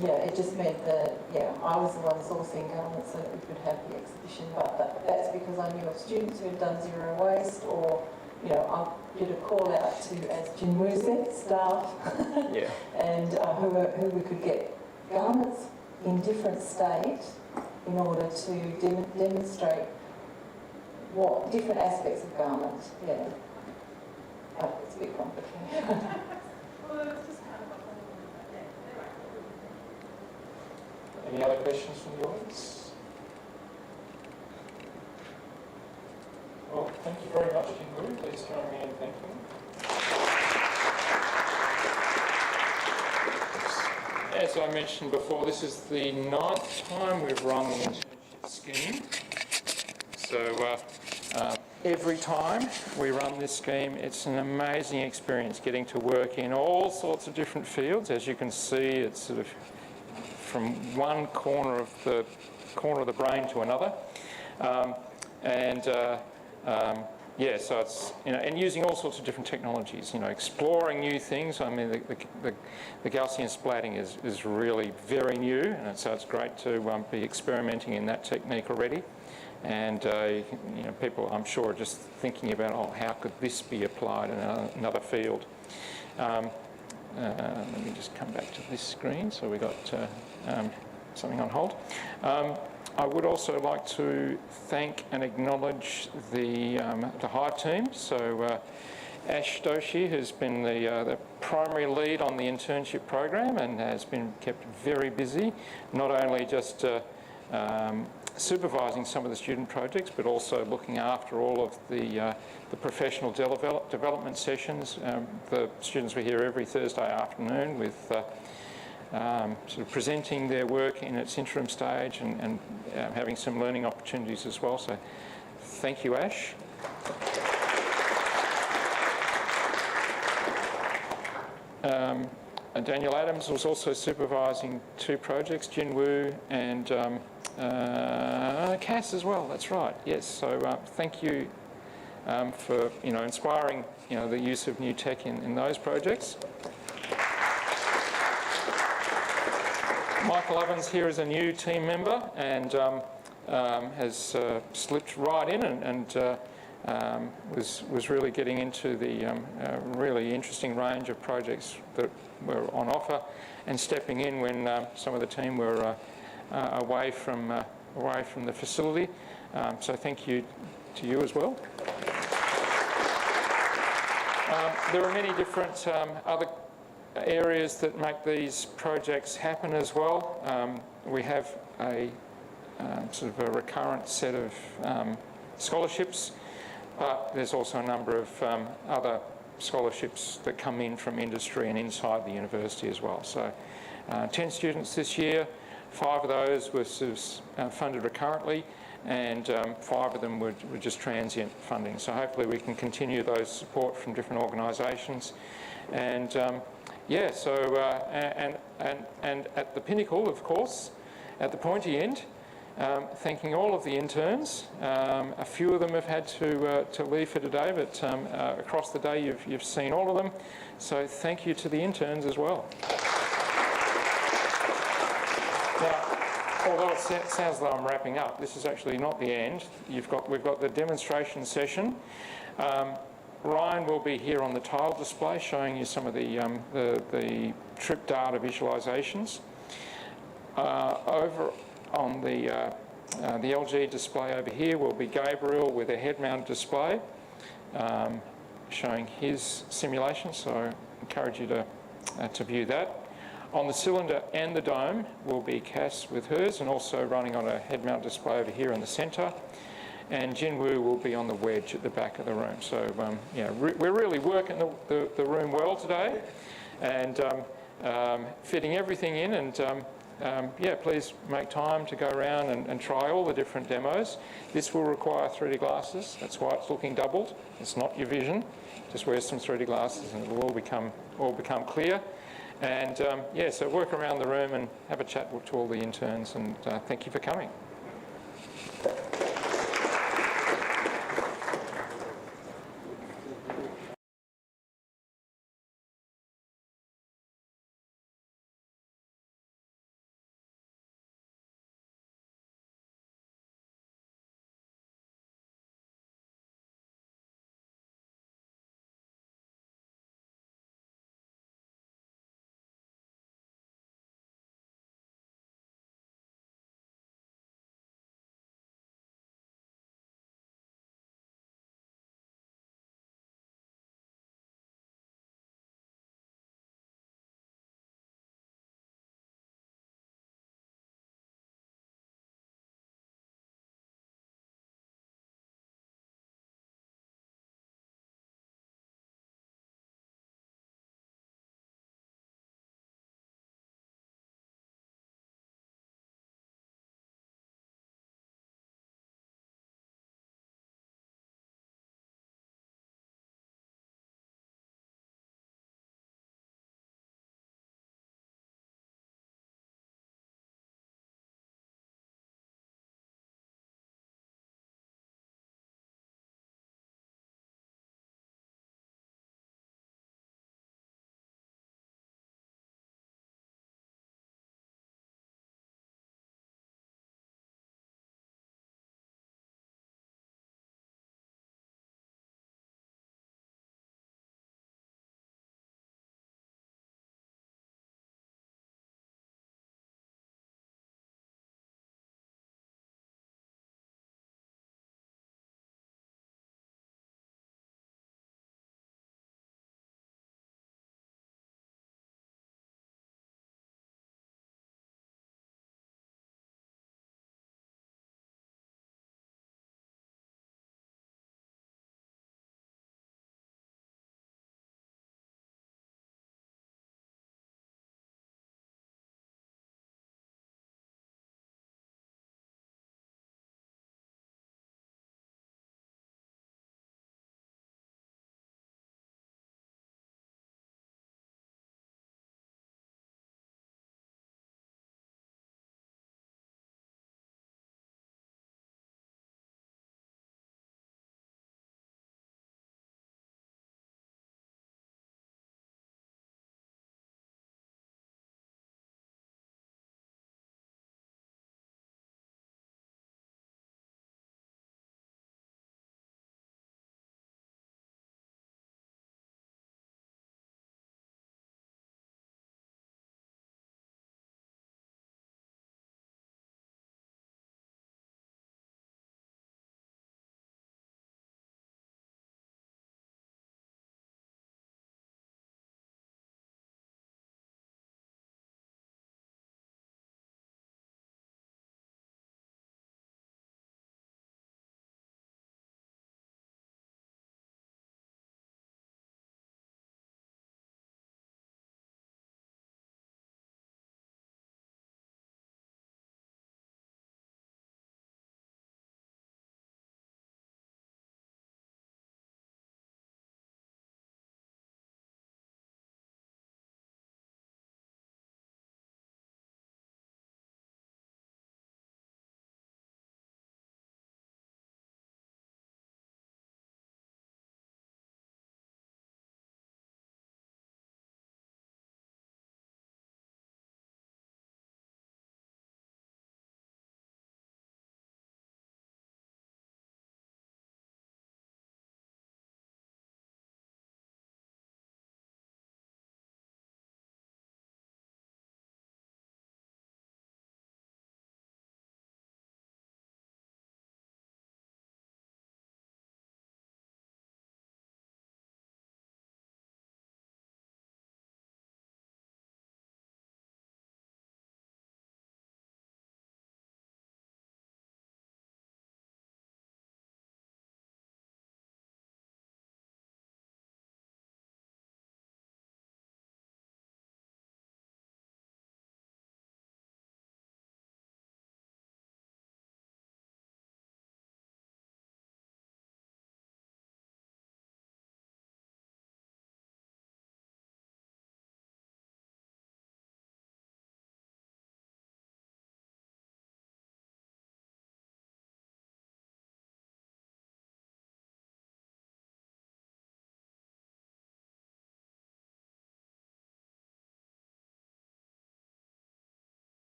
yeah, it just meant that I was the one sourcing garments so that we could have the exhibition. But that's because I knew of students who had done zero waste, or I did a call out to, as Jin Wu said, staff, and who we could get garments in different state in order to demonstrate what different aspects of garments. Yeah, it's a bit complicated. Any other questions from the audience? Well, thank you very much, Jin Wu. Please join me in thanking them. As I mentioned before, this is the 9th time we've run the internship scheme. So every time we run this scheme, it's an amazing experience getting to work in all sorts of different fields. As you can see, it's sort of from one corner of the brain to another. Yeah, so it's, and using all sorts of different technologies, exploring new things. I mean, the Gaussian splatting is really very new, and so it's great to be experimenting in that technique already. And people, I'm sure, are just thinking about, how could this be applied in another field? Let me just come back to this screen. So we got something on hold. I would also like to thank and acknowledge the HIVE team. So Ash Doshi has been the primary lead on the internship program and has been kept very busy, not only just supervising some of the student projects, but also looking after all of the professional development sessions. The students were here every Thursday afternoon with sort of presenting their work in its interim stage and having some learning opportunities as well. So thank you, Ash. And Daniel Adams was also supervising 2 projects, Jin Wu and Cass as well, that's right, yes. So thank you for inspiring the use of new tech in those projects. Michael Ovens here is a new team member and has slipped right in and was really getting into the really interesting range of projects that were on offer and stepping in when some of the team were away from the facility. So thank you to you as well. There are many different other areas that make these projects happen as well. We have a sort of a recurrent set of scholarships, but there's also a number of other scholarships that come in from industry and inside the university as well. So 10 students this year, 5 of those were sort of funded recurrently, and 5 of them were just transient funding. So hopefully we can continue those support from different organisations. And yeah, so and at the pinnacle, of course, at the pointy end, thanking all of the interns. A few of them have had to leave for today, but across the day you've seen all of them. So thank you to the interns as well. Now, although it sounds like I'm wrapping up, this is actually not the end. We've got the demonstration session. Ryan will be here on the tile display showing you some of the trip data visualizations. Over on the LG display over here will be Gabriel with a head-mounted display showing his simulation, so I encourage you to view that. On the cylinder and the dome will be Cass with hers, and also running on a head-mount display over here in the centre. And Jin Wu will be on the wedge at the back of the room. So yeah, we're really working the room well today, and fitting everything in. And yeah, please make time to go around and try all the different demos. This will require 3D glasses. That's why it's looking doubled. It's not your vision. Just wear some 3D glasses and it will all become clear. And yeah, so work around the room and have a chat to all the interns, and thank you for coming.